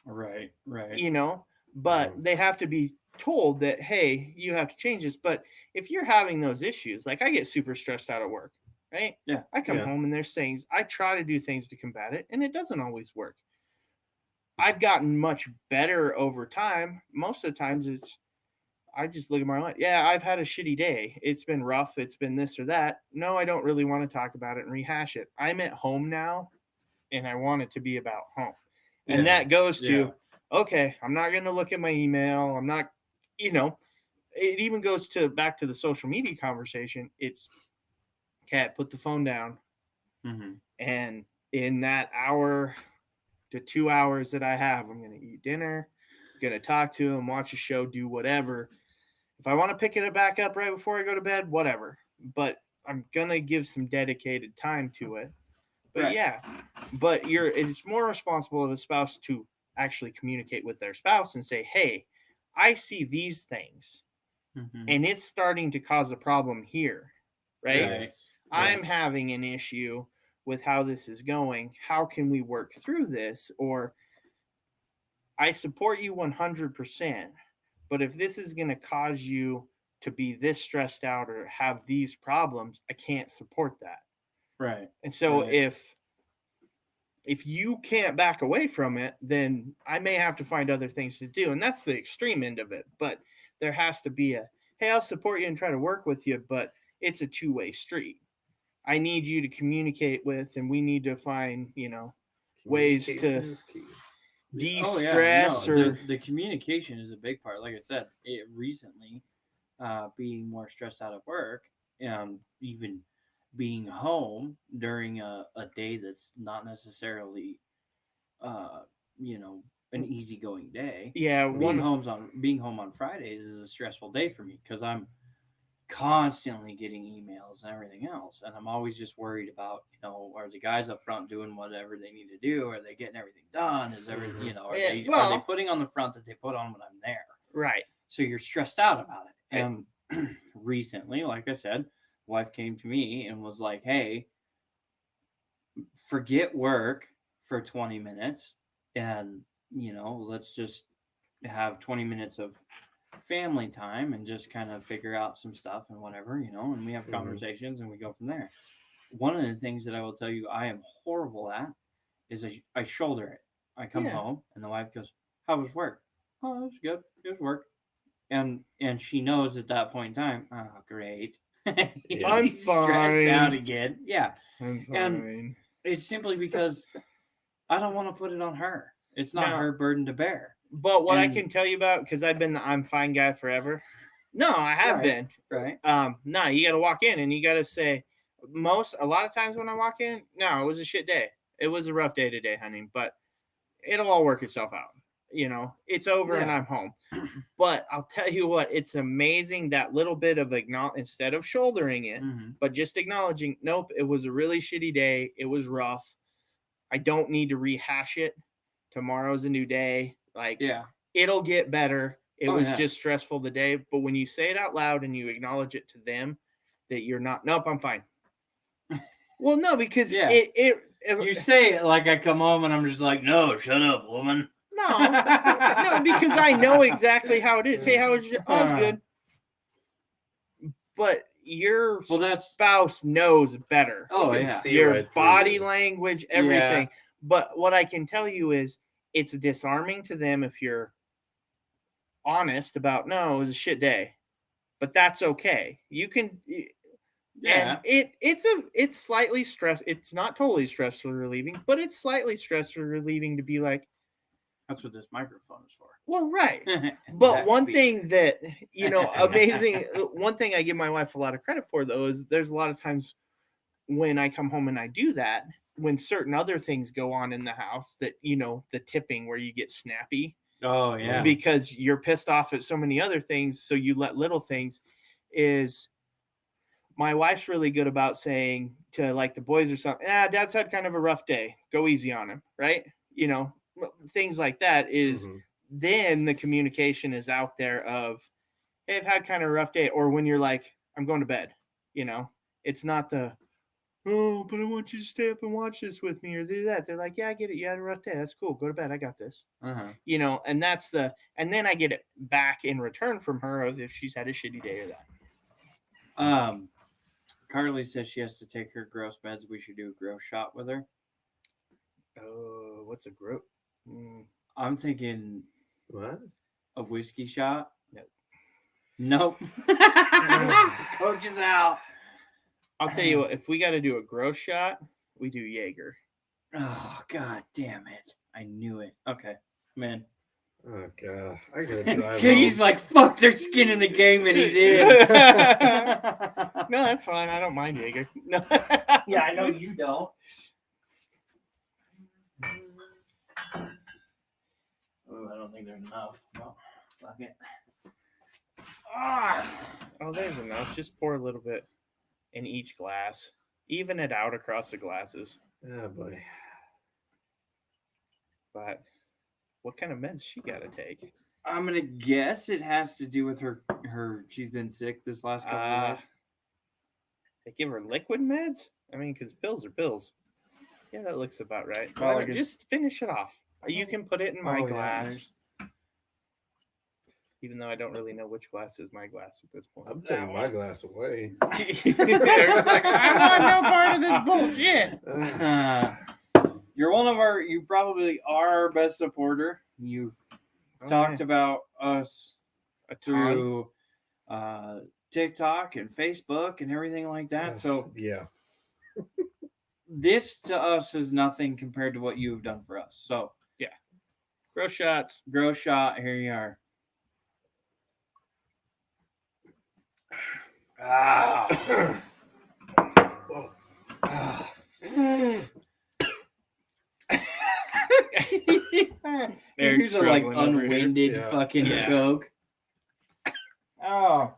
Right. Right. But Mhm. they have to be told that, hey, you have to change this. But if you're having those issues, like I get super stressed out at work, right? Yeah. I come Yeah. home and there's things, I try to do things to combat it, and it doesn't always work. I've gotten much better over time. Most of the times I just look at my life. Yeah, I've had a shitty day. It's been rough. It's been this or that. No, I don't really want to talk about it and rehash it. I'm at home now, and I want it to be about home. And Yeah. that goes to, Yeah. okay, I'm not going to look at my email. I'm not, it even goes to back to the social media conversation. It's, Kat, put the phone down. Mm-hmm. And in that hour to 2 hours that I have, I'm going to eat dinner, going to talk to him, watch a show, do whatever. If I want to pick it back up right before I go to bed, whatever. But I'm going to give some dedicated time to it. But Right. yeah, but it's more responsible of a spouse to actually communicate with their spouse and say, hey, I see these things, Mm-hmm. and it's starting to cause a problem here, right? Right. Yes. I'm Yes. having an issue with how this is going. How can we work through this? Or I support you 100%, but if this is going to cause you to be this stressed out or have these problems, I can't support that. Right. And so Right. if you can't back away from it, then I may have to find other things to do. And that's the extreme end of it. But there has to be hey, I'll support you and try to work with you, but it's a two-way street. I need you to communicate with, and we need to find, ways to Communication is key. de-stress or the communication is a big part. Like I said, it recently being more stressed out at work and even being home during a day that's not necessarily an easygoing day. yeah, Being home on Fridays is a stressful day for me because I'm constantly getting emails and everything else, and I'm always just worried about are the guys up front doing whatever they need to do? Are they getting everything done? Is everything are they putting on the front that they put on when I'm there? right. So you're stressed out about it. And recently, like I said, wife came to me and was like, hey, forget work for 20 minutes and let's just have 20 minutes of family time and just kind of figure out some stuff and whatever, and we have conversations and we go from there. One of the things that I will tell you I am horrible at is I shoulder it. I come home and the wife goes, how was work? Oh, it was good. It was work. And she knows at that point in time, oh, great. I'm He's stressed out fine. again. Yeah. I'm fine. And it's simply because I don't want to put it on her. It's not her burden to bear. But what I can tell you about, because I've been the I'm fine guy forever. No, I have been. Right. No, you got to walk in and you got to say, a lot of times when I walk in, no, it was a shit day. It was a rough day today, honey, but it'll all work itself out. It's over and I'm home. But I'll tell you what, it's amazing that little bit of instead of shouldering it, but just acknowledging, nope, it was a really shitty day. It was rough. I don't need to rehash it. Tomorrow's a new day. It'll get better. It Oh, was yeah. just stressful the day. But when you say it out loud and you acknowledge it to them, that you're not. Nope, I'm fine. Well, no, because Yeah. You say it like I come home and I'm just like, no, shut up, woman. no, because I know exactly how it is. Hey, how was your? Oh, it's good. But your spouse knows better. Oh, You can yeah. see Your right through body you. language, everything. But what I can tell you is it's disarming to them if you're honest about, no, it was a shit day. But that's okay. You can Yeah. and it's slightly stress. It's not totally stressful relieving, but it's slightly stressful relieving to be like, That's what this microphone is for. well, right. But one thing that, amazing, one thing I give my wife a lot of credit for, though, is there's a lot of times when I come home and I do that, when certain other things go on in the house that, the tipping where you get snappy. Oh, yeah. Because you're pissed off at so many other things, so you let little things, is my wife's really good about saying to like the boys or something, Dad's had kind of a rough day. Go easy on him, right? Things like that is then the communication is out there of, hey, I've had kind of a rough day. Or when you're like, I'm going to bed, it's not the, oh, but I want you to stay up and watch this with me or do that. They're like, yeah, I get it. You had a rough day. That's cool. Go to bed. I got this. And that's and then I get it back in return from her of if she's had a shitty day or that. Carly says she has to take her gross meds. We should do a gross shot with her. Oh, what's a gross? I'm thinking What? a whiskey shot. Nope. Coach is out. I'll tell you what, if we got to do a gross shot, we do Jaeger. Oh, God damn it. I knew it. Okay, man. Oh, God. I gotta drive He's like, fuck, their skin in the game and he's in. No, that's fine. I don't mind Jaeger. No. Yeah, I know you don't. Oh, I don't think there's enough. No, fuck it. Oh, there's enough. Just pour a little bit in each glass. Even it out across the glasses. Oh, boy. But what kind of meds she got to take? I'm going to guess it has to do with her. She's been sick this last couple of days. They give her liquid meds? I mean, because pills are pills. Yeah, that looks about right. Well, just finish it off. You can put it in my glass. Yeah, even though I don't really know which glass is my glass at this point. I'm taking my glass away. There's like, I want no part of this bullshit. You're one of you probably are our best supporter. You talked about us through TikTok and Facebook and everything like that. So yeah, this to us is nothing compared to what you've done for us. So yeah, gross shots, gross shot. Here you are. Here's a like unwinded fucking choke. Oh,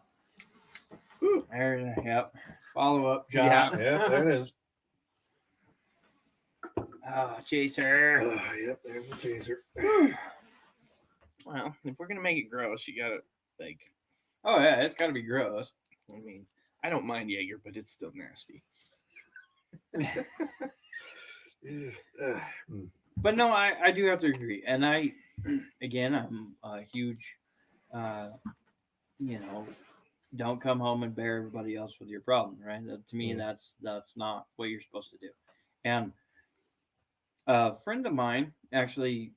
there, yep. Follow up job. Yeah, there it is. Oh, chaser. Yep, there's the chaser. Well, if we're gonna make it gross, you gotta like. Oh yeah, it's gotta be gross. I mean, I don't mind Jaeger, but it's still nasty. But no, I do have to agree, and I'm a huge, don't come home and bear everybody else with your problem, right? To me, that's not what you're supposed to do. And a friend of mine, actually,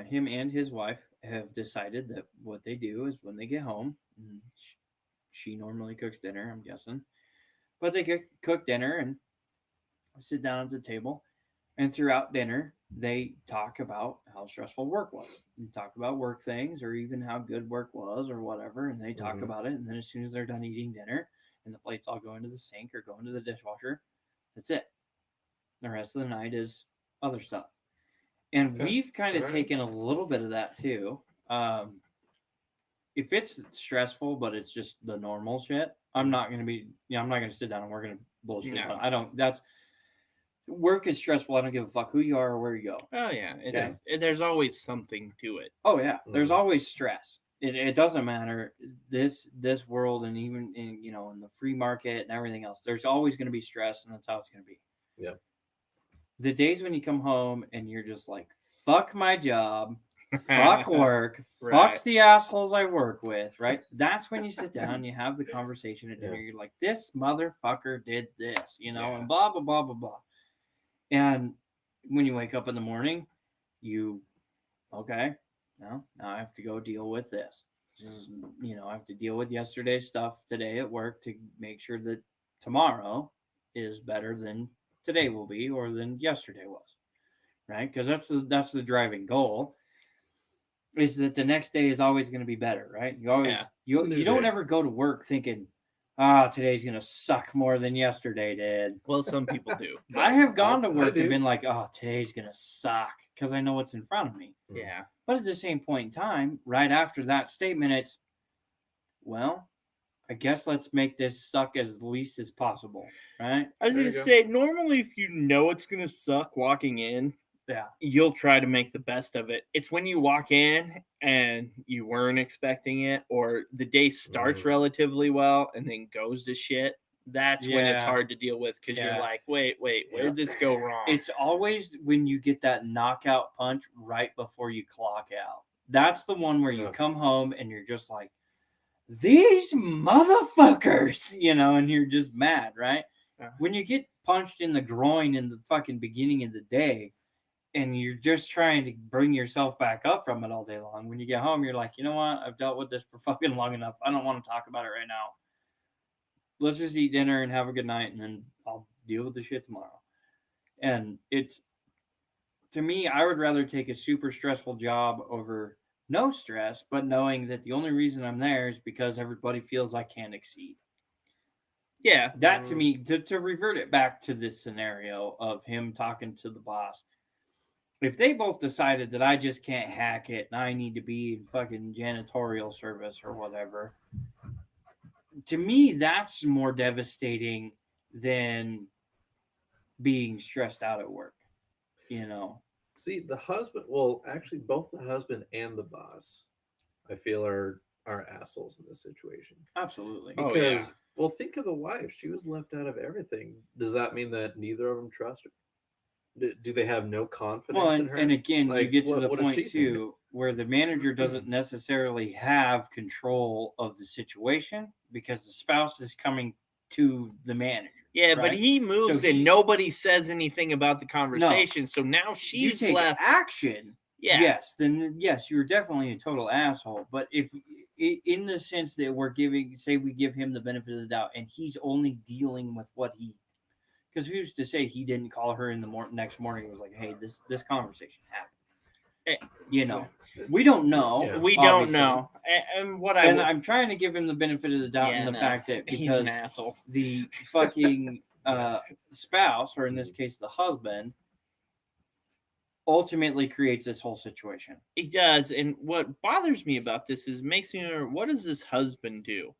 him and his wife have decided that what they do is when they get home, she normally cooks dinner, I'm guessing, but they cook dinner and sit down at the table, and throughout dinner, they talk about how stressful work was, and talk about work things, or even how good work was, or whatever, and they talk about it, and then as soon as they're done eating dinner, and the plates all go into the sink or go into the dishwasher, that's it. The rest of the night is other stuff. And we've kind of taken a little bit of that too. If it's stressful, but it's just the normal shit, I'm not going to sit down and we're going to bullshit. No. Work is stressful. I don't give a fuck who you are or where you go. Oh yeah. There's always something to it. Oh yeah. There's always stress. It doesn't matter. This world, and even in in the free market and everything else, there's always going to be stress, and that's how it's going to be. Yeah. The days when you come home and you're just like, fuck my job, fuck work, Right. fuck the assholes I work with, right? That's when you sit down, you have the conversation at dinner. Yeah. You're like, this motherfucker did this, Yeah. and blah blah blah blah blah. And when you wake up in the morning, okay, now I have to go deal with this. I have to deal with yesterday's stuff today at work to make sure that tomorrow is better than today will be, or than yesterday was, right? Because that's the driving goal, is that the next day is always going to be better, right? You always Yeah. you don't ever go to work thinking, today's going to suck more than yesterday did. Well, some people do. I have gone to I work do. and been like, today's going to suck, because I know what's in front of me. Yeah. But at the same point in time, right after that statement, it's, well, I guess let's make this suck as least as possible, right? I was There going to you go. say, normally if you know it's going to suck walking in, Yeah. you'll try to make the best of it. It's when you walk in and you weren't expecting it, or the day starts relatively well and then goes to shit. That's when it's Yeah. hard to deal with, because Yeah. you're like, wait, where'd this go wrong? It's always when you get that knockout punch right before you clock out. That's the one where you Yeah. come home and you're just like, these motherfuckers, and you're just mad, right? Yeah. When you get punched in the groin in the fucking beginning of the day, and you're just trying to bring yourself back up from it all day long, when you get home, you're like, you know what? I've dealt with this for fucking long enough. I don't want to talk about it right now. Let's just eat dinner and have a good night, and then I'll deal with the shit tomorrow. And it's, to me, I would rather take a super stressful job over no stress, but knowing that the only reason I'm there is because everybody feels I can't exceed. Yeah. That, to me, to revert it back to this scenario of him talking to the boss, if they both decided that I just can't hack it and I need to be in fucking janitorial service or whatever, to me, that's more devastating than being stressed out at work, See, the husband, well, actually, both the husband and the boss, I feel are assholes in this situation. Absolutely. Oh, Because, yeah. well, think of the wife. She was left out of everything. Does that mean that neither of them trust her? Do they have no confidence Well, in her? and again, you Like, get to the what does she point think? too where the manager doesn't necessarily have control of the situation because the spouse is coming to the manager. Yeah, but right? he moves So and he- nobody says anything about the conversation. So now You she's take left. action. Yeah. Yes, then yes, you're definitely a total asshole. But if in the sense that we give him the benefit of the doubt, and he's only dealing with what he, because who's to say he didn't call her in the next morning and was like, hey, this conversation happened. We don't know. Yeah. We don't obviously. know. And what I'm trying to give him the benefit of the doubt in the fact that he's because an asshole. the fucking Yes. spouse, or in this case the husband, ultimately creates this whole situation. He does. And what bothers me about this is makes me wonder, what does this husband do?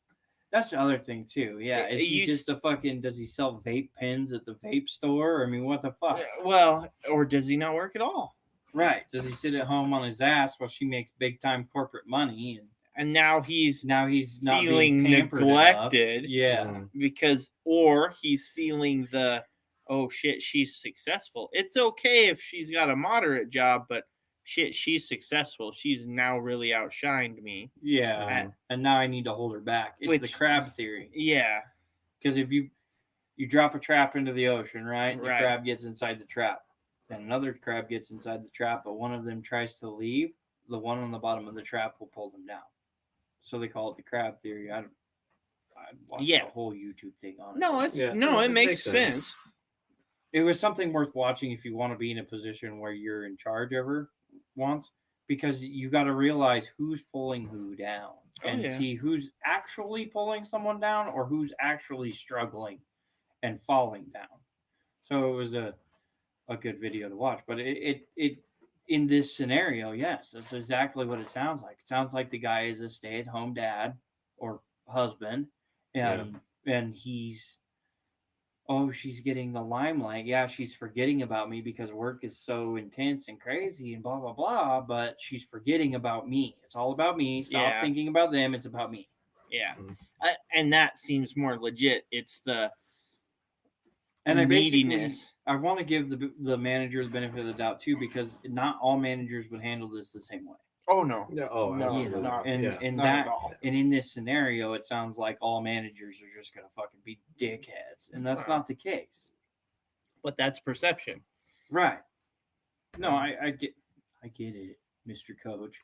That's the other thing too. Yeah, is he You- just a fucking? Does he sell vape pens at the vape store? I mean, what the fuck? Well, or does he not work at all? Right? Does he sit at home on his ass while she makes big time corporate money, And now he's and now he's not feeling being pampered neglected. enough? Yeah, Mm. Because, or he's feeling the, oh shit, she's successful. It's okay if she's got a moderate job, but shit, she's successful. She's now really outshined me. yeah. And now I need to hold her back. It's the Which- crab theory. Yeah. Because if you drop a trap into the ocean, right? The Right. crab gets inside the trap. Then another crab gets inside the trap, but one of them tries to leave. The one on the bottom of the trap will pull them down. So they call it the crab theory. I watched Yeah. the whole YouTube thing on it. No, it's Yeah, no, it it makes makes sense. sense. It was something worth watching if you want to be in a position where you're in charge of her once, because you got to realize who's pulling who down and yeah. see who's actually pulling someone down or who's actually struggling and falling down. So it was a good video to watch, but it in this scenario, yes, that's exactly what it sounds like. It sounds like the guy is a stay-at-home dad or husband, and he's oh, she's getting the limelight. Yeah, she's forgetting about me because work is so intense and crazy and blah blah blah. But she's forgetting about me. It's all about me. Stop Yeah. thinking about them. It's about me. Yeah. Mhm. And that seems more legit. It's the And I basically neediness. I want to give the manager the benefit of the doubt too, because not all managers would handle this the same way. Oh no. Yeah. Oh, No, absolutely. not- And yeah. and Not at that all. and in this scenario, it sounds like all managers are just gonna fucking be dickheads, and that's Wow. not the case. But that's perception. Right. No, I get it, Mr. Coach.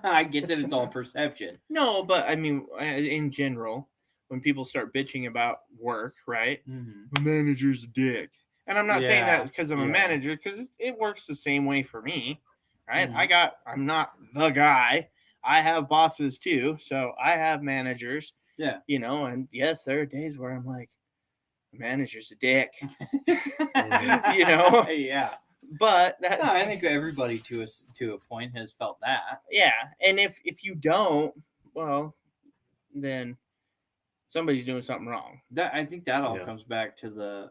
I get that it's all perception. No, but I mean, in general, when people start bitching about work, right? Mm-hmm. The manager's a dick. And I'm not saying Yeah, that because I'm a yeah. manager, because it works the same way for me, right? Mhm. I'm not the guy. I have bosses too, so I have managers. Yeah. You know, and yes, there are days where I'm like, the manager's a dick. You know? Yeah. But that, No, I think everybody to a point has felt that. yeah, and if you don't, well, then somebody's doing something wrong. That I think that all Yeah. comes back to the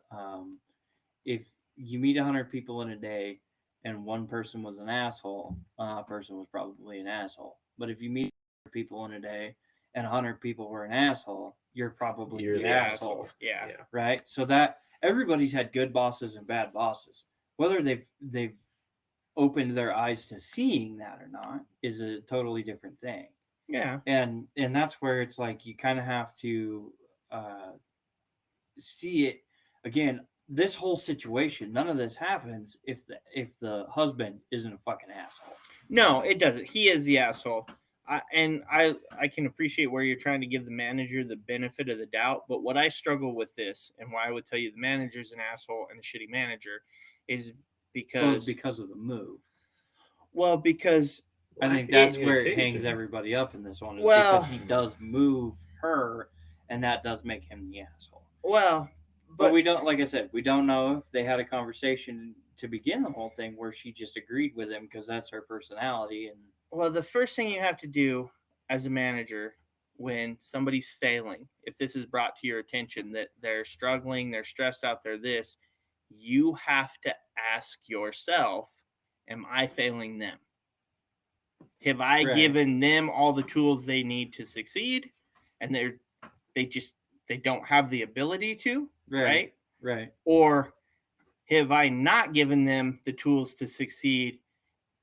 if you meet 100 people in a day and one person was an asshole, that person was probably an asshole. But if you meet 100 people in a day and 100 people were an asshole, you're probably You're the the asshole, Yeah. Yeah. right? So that everybody's had good bosses and bad bosses. Whether they've opened their eyes to seeing that or not is a totally different thing. Yeah. And that's where it's like you kind of have to see it again. This whole situation, none of this happens if the husband isn't a fucking asshole. No, it doesn't. He is the asshole. I can appreciate where you're trying to give the manager the benefit of the doubt, but what I struggle with this, and why I would tell you the manager's an asshole and a shitty manager, is because Because of the move. because I think Lack of that's where it hangs communication. everybody up in this one. Is Well- because he does move her, and that does make him the asshole. well, But we don't, like I said, we don't know if they had a conversation to begin the whole thing where she just agreed with him because that's her personality. And well, the first thing you have to do as a manager when somebody's failing, if this is brought to your attention that they're struggling, they're stressed out, they're this, you have to ask yourself, am I failing them? Have I Right. given them all the tools they need to succeed and they don't have the ability to, right? Right. Or have I not given them the tools to succeed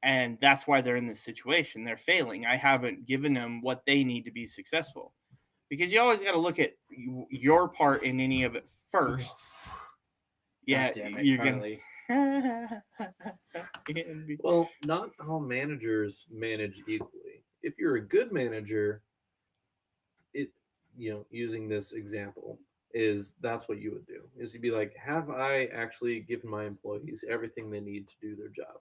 and that's why they're in this situation? They're failing. I haven't given them what they need to be successful. Because you always got to look at your part in any of it first. Yeah, God damn it, you're Carly. gonna. Well, not all managers manage equally. If you're a good manager, using this example, that's what you would do. Is you'd be like, have I actually given my employees everything they need to do their job?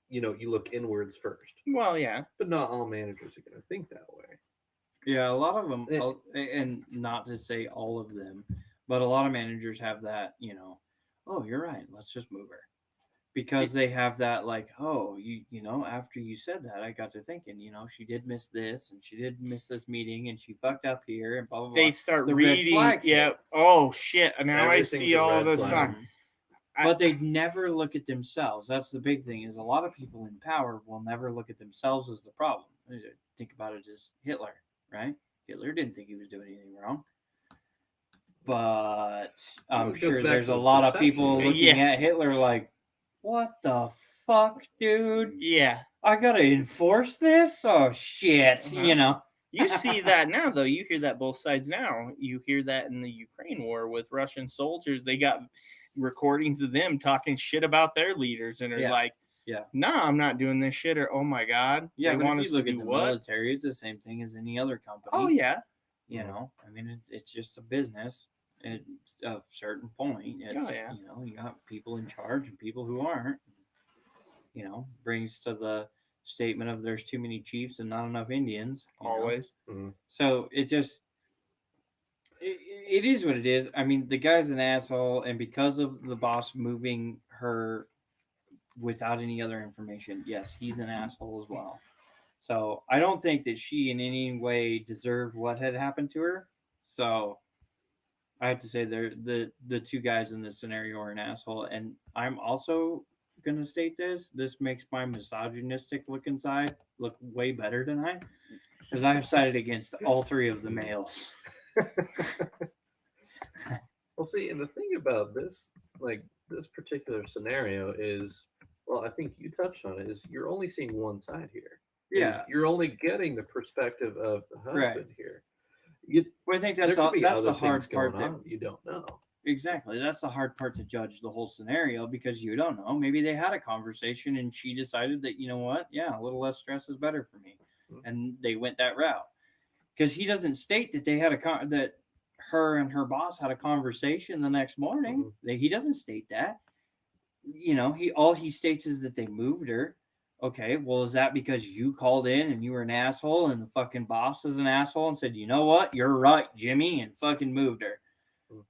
You look inwards first. Well, yeah. But not all managers are going to think that way. Yeah, a lot of them, and not to say all of them, but a lot of managers have that, oh, you're right, let's just move her. Because they have that, like, oh, after you said that, I got to thinking, she did miss this, and she did miss this meeting, and she fucked up here, and blah, blah, blah. They start The red reading. flag Yeah. thing. Oh, shit. And now Everything's I see a all red this. flag. But they never look at themselves. That's the big thing, is a lot of people in power will never look at themselves as the problem. Think about it as Hitler, right? Hitler didn't think he was doing anything wrong. But I'm Well, it goes sure back there's to a the lot of perception. people looking at Hitler like, what the fuck, dude? Yeah. I gotta enforce this? Oh, shit. Uh-huh. You see that now, though. You hear that both sides now. You hear that in the Ukraine war with Russian soldiers. They got recordings of them talking shit about their leaders and are like, nah, I'm not doing this shit. Or, oh my God. Yeah, they but want if us you look to at do the what? military, it's the same thing as any other company. Oh, yeah. I mean, it's just a business at a certain point. It's, yeah. You got people in charge and people who aren't. Brings to the statement of there's too many chiefs and not enough Indians. Always. So it just, it is what it is. I mean, the guy's an asshole, and because of the boss moving her without any other information, yes, he's an asshole as well. So I don't think that she in any way deserved what had happened to her. So I have to say the two guys in this scenario are an asshole, and I'm also gonna state this. This makes my misogynistic looking side look way better than I, because I have sided against all three of the males. Well, see, and the thing about this, like this particular scenario is, well, I think you touched on it, is you're only seeing one side here. Yeah, You're only getting the perspective of the husband here. You, well, I think there that's could all. be That's other the hard things part. going on you don't know. Exactly. That's the hard part to judge the whole scenario because you don't know. Maybe they had a conversation and she decided that, you know what? Yeah, a little less stress is better for me. And they went that route. Because he doesn't state that they had that her and her boss had a conversation the next morning. He doesn't state that. You know, all he states is that they moved her. Okay, well, is that because you called in and you were an asshole and the fucking boss is an asshole and said, you know what? You're right, Jimmy, and fucking moved her?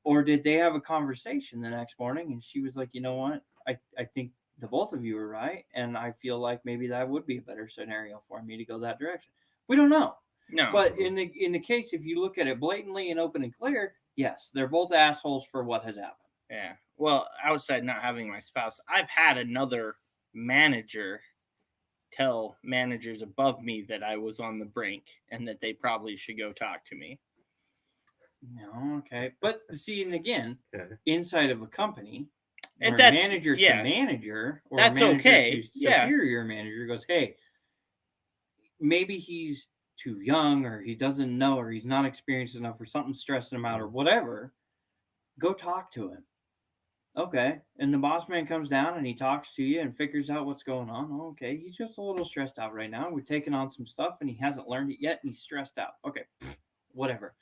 Or did they have a conversation the next morning and she was like, you know what? I think the both of you are right. And I feel like maybe that would be a better scenario for me to go that direction. We don't know. No. But in the case, if you look at it blatantly and open and clear, yes, they're both assholes for what has happened. Yeah. Well, outside not having my spouse, I've had another manager tell managers above me that I was on the brink and that they probably should go talk to me. No, okay. But see, and again, Okay. inside of a company, And where that's- manager yeah. to manager or That's manager okay. to Yeah. superior manager goes, hey, maybe he's too young or he doesn't know or he's not experienced enough or something's stressing him out or whatever. Go talk to him. Okay. And the boss man comes down and he talks to you and figures out what's going on. Oh, okay. He's just a little stressed out right now. We're taking on some stuff and he hasn't learned it yet and he's stressed out. Okay. Whatever.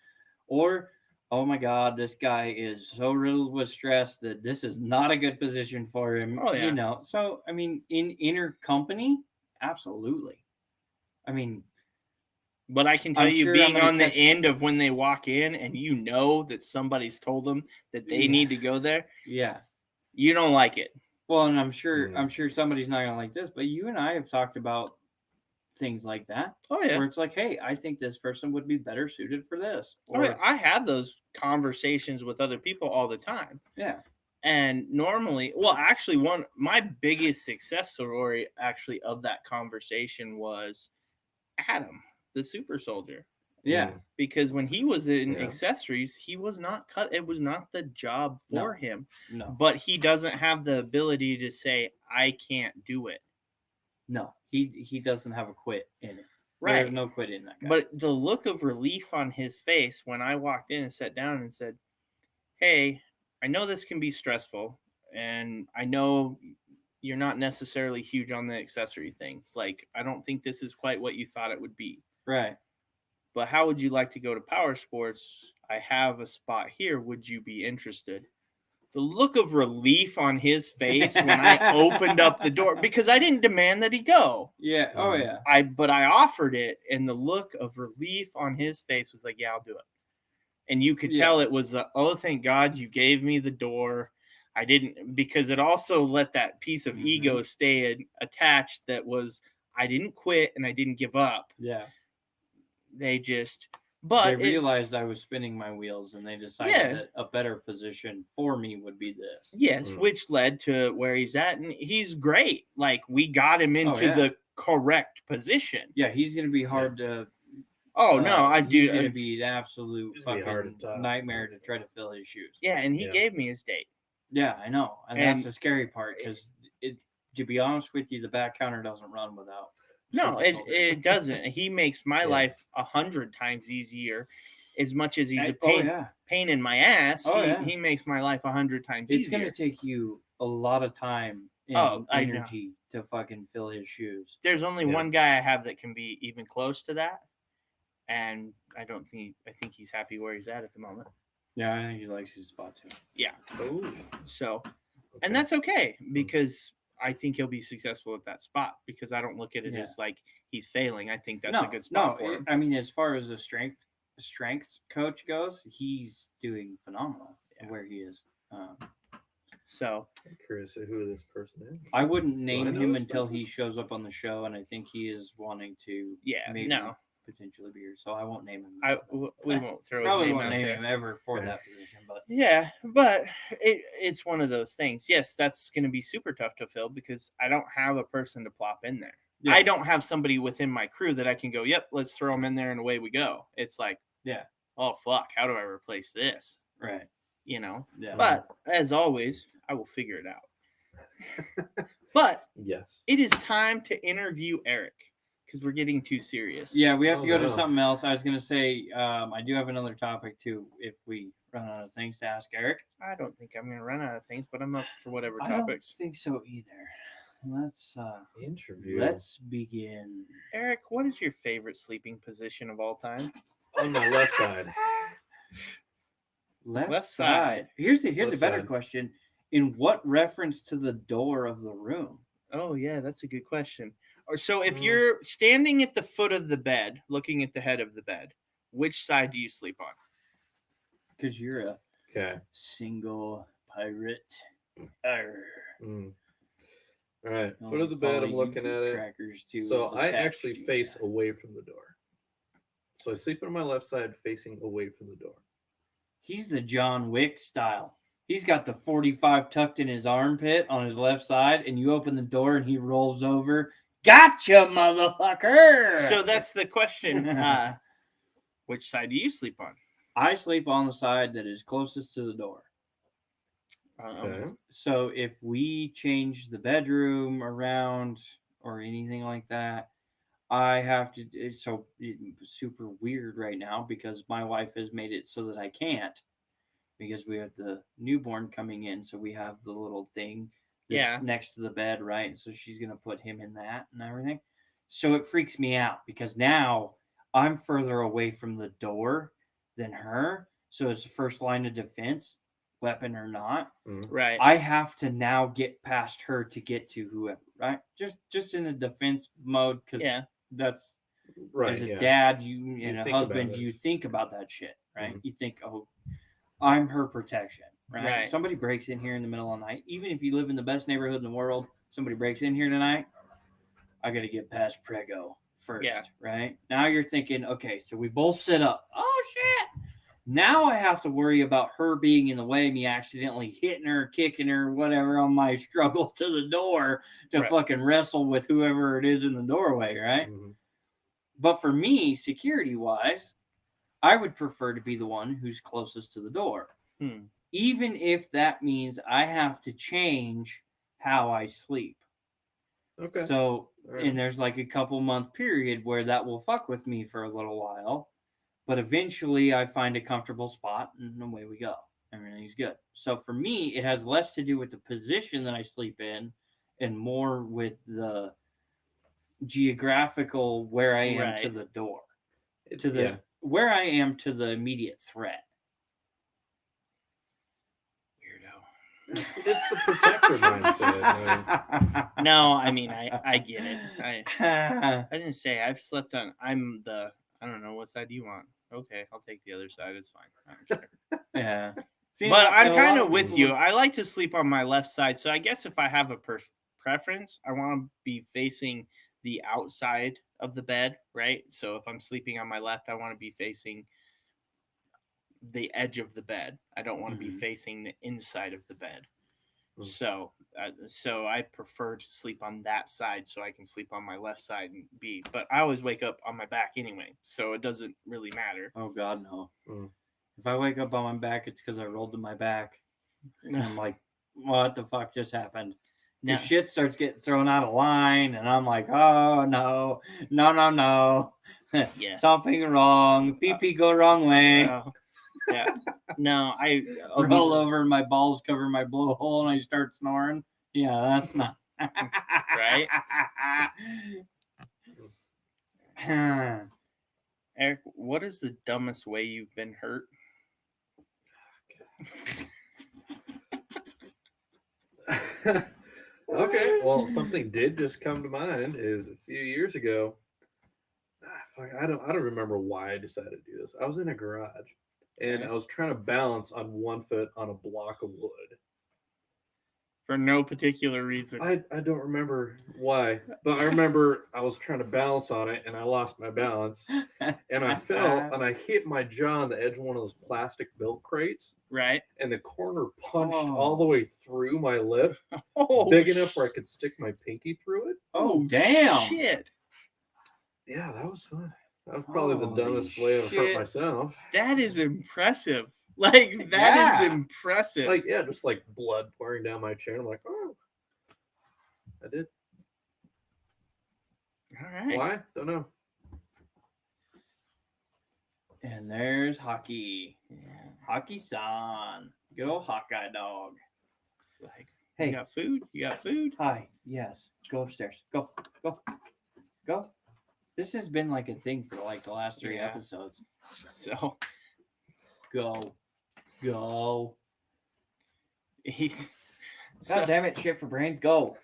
Or, oh my God, this guy is so riddled with stress that this is not a good position for him. Oh, yeah. You know, so, I mean, in inner company, absolutely. I mean, but I can tell I'm you, sure being I'm gonna on the catch- end of when they walk in and you know that somebody's told them that they Yeah. need to go there, yeah. you don't like it. Well, and I'm sure somebody's not gonna like this, but you and I have talked about things like that. Oh, yeah. Where it's like, hey, I think this person would be better suited for this. I have those conversations with other people all the time. Yeah. And normally, well, actually, my biggest success story actually of that conversation was Adam, the super soldier. Yeah. Because when he was in Yeah. accessories, he was not cut. It was not the job for him. No. But he doesn't have the ability to say, I can't do it. No. He doesn't have a quit in it. Right. There's no quit in that guy. But the look of relief on his face when I walked in and sat down and said, hey, I know this can be stressful, and I know you're not necessarily huge on the accessory thing. Like, I don't think this is quite what you thought it would be. Right. But how would you like to go to Power Sports? I have a spot here. Would you be interested? The look of relief on his face when I opened up the door, because I didn't demand that he go. Yeah. Oh yeah. But I offered it, and the look of relief on his face was like, yeah, I'll do it. And you could tell it was oh, thank God you gave me the door. I didn't, because it also let that piece of ego stay attached. That was, I didn't quit and I didn't give up. Yeah. They realized I was spinning my wheels and they decided that a better position for me would be this. Yes, which led to where he's at, and he's great. Like, we got him into the correct position. Yeah, he's going to be hard to. Oh no, I do. He's going to be an absolute fucking to nightmare to try to fill his shoes. Yeah, and he gave me his date. Yeah, I know, and that's the scary part because to be honest with you, the back counter doesn't run without. No, it doesn't. He makes my life 100 times easier. As much as he's a pain in my ass, he makes my life 100 times easier. It's going to take you a lot of time and energy to fucking fill his shoes. There's only one guy I have that can be even close to that, and I think he's happy where he's at the moment. Yeah, I think he likes his spot too. Yeah. Oh. So, and that's okay, because I think he'll be successful at that spot, because I don't look at it as like he's failing. I think that's a good spot for him. I mean, as far as the strengths coach goes, he's doing phenomenal where he is. So I'm curious who this person is. I wouldn't name him until he shows up on the show, and I think he is wanting to. Potentially be here, so I won't name him. We won't throw his probably name won't out name there. him ever for that position, but Yeah, but it's one of those things. Yes, that's going to be super tough to fill because I don't have a person to plop in there. Yeah. I don't have somebody within my crew that I can go, yep, let's throw them in there and away we go. It's like, Yeah. oh, fuck, how do I replace this? Right. You know? Yeah. But as always, I will figure it out. But Yes. it is time to interview Eric because we're getting too serious. Yeah, we have to go to no. something else. I was going to say, I do have another topic too if we run out of things to ask Eric. I don't think I'm going to run out of things, but I'm up for whatever I topics. don't think so either. Let's Interview. let's begin. Eric, what is your favorite sleeping position of all time? On my left side. Left side. side. Here's a Left better side. question. In what reference to the door of the room? Oh, yeah, that's a good question. Or so if Mm. you're standing at the foot of the bed, looking at the head of the bed, which side do you sleep on? Because you're a Okay. single pirate. Arr. Mm. All right. I'll Foot of the bed. follow I'm you looking for at it. Crackers too. So is I attached actually to face you. away from the door. So I sleep on my left side, facing away from the door. He's the John Wick style. He's got the 45 tucked in his armpit on his left side, and you open the door and he rolls over. Gotcha, motherfucker! So that's the question. Which side do you sleep on? I sleep on the side that is closest to the door. Okay. So if we change the bedroom around or anything like that, I have to. It's super weird right now because my wife has made it so that I can't because we have the newborn coming in. So we have the little thing that's Yeah. next to the bed, right? So she's gonna put him in that and everything. So it freaks me out because now I'm further away from the door than her. So it's the first line of defense, weapon or not. Right. I have to now get past her to get to whoever, right? Just in a defense mode because Yeah. that's Right. as a Yeah. dad, and You a think about husband, it. you think about that shit, right? Mhm. You think, oh, I'm her protection, right? Right. Somebody breaks in here in the middle of the night, even if you live in the best neighborhood in the world, somebody breaks in here tonight, I got to get past Prego first, Yeah. right? Now you're thinking, okay, so we both sit up. Oh shit! Now I have to worry about her being in the way, me accidentally hitting her, kicking her, whatever on my struggle to the door to Right. fucking wrestle with whoever it is in the doorway, right? Mhm. But for me, security wise, I would prefer to be the one who's closest to the door. Hmm. Even if that means I have to change how I sleep. Okay. So, All right. and there's like a couple month period where that will fuck with me for a little while. But eventually I find a comfortable spot and away we go. Everything's good. So for me, it has less to do with the position that I sleep in and more with the geographical where I am to Right. the door. It- To the yeah. where I am to the immediate threat. Weirdo. It's the protector mindset. Man. No, I mean I get it. I didn't say I've slept on. I'm the. I don't know what side do you want. Okay, I'll take the other side. It's fine. I don't care. Yeah. See, But a I'm lot kind of of with people- you. I like to sleep on my left side. So I guess if I have a preference, I want to be facing the outside of the bed, right? So if I'm sleeping on my left, I want to be facing the edge of the bed. I don't want to be Mhm. facing the inside of the bed. Mm. So I prefer to sleep on that side so I can sleep on my left side and be. But I always wake up on my back anyway, so it doesn't really matter. Oh God, no. Mm. If I wake up on my back, it's because I rolled to my back. And I'm like, what the fuck just happened? The No. shit starts getting thrown out of line, and I'm like, oh no, no. Yeah. Something wrong. Pee go wrong way. Yeah. No, I'll be- Roll over, and my balls cover my blowhole, and I start snoring. Yeah, that's not Right? Eric, what is the dumbest way you've been hurt? Okay. Well, something did just come to mind. Is a few years ago. I don't remember why I decided to do this. I was in a garage, and Okay. I was trying to balance on one foot on a block of wood. for no particular reason. I don't remember why, but I remember I was trying to balance on it and I lost my balance and I fell and I hit my jaw on the edge of one of those plastic milk crates Right? and the corner punched Oh. all the way through my lip, Oh, big enough where I could stick my pinky through it. Oh, damn. Shit. Yeah, that was fun. That was probably the Holy dumbest way I've hurt shit. myself. That is impressive. Like, that is Yeah. impressive. Like, yeah, just like blood pouring down my chin. I'm like, oh, I did. All right. Why? Don't know. And there's Hockey. Hockey-san. Good old Hawkeye dog. It's like, Hey. you got food? You got food? Hi. Yes. Go upstairs. Go. Go. This has been like a thing for like the last 3 Yeah. episodes. So Go. he's. God damn it, shit for brains. Go.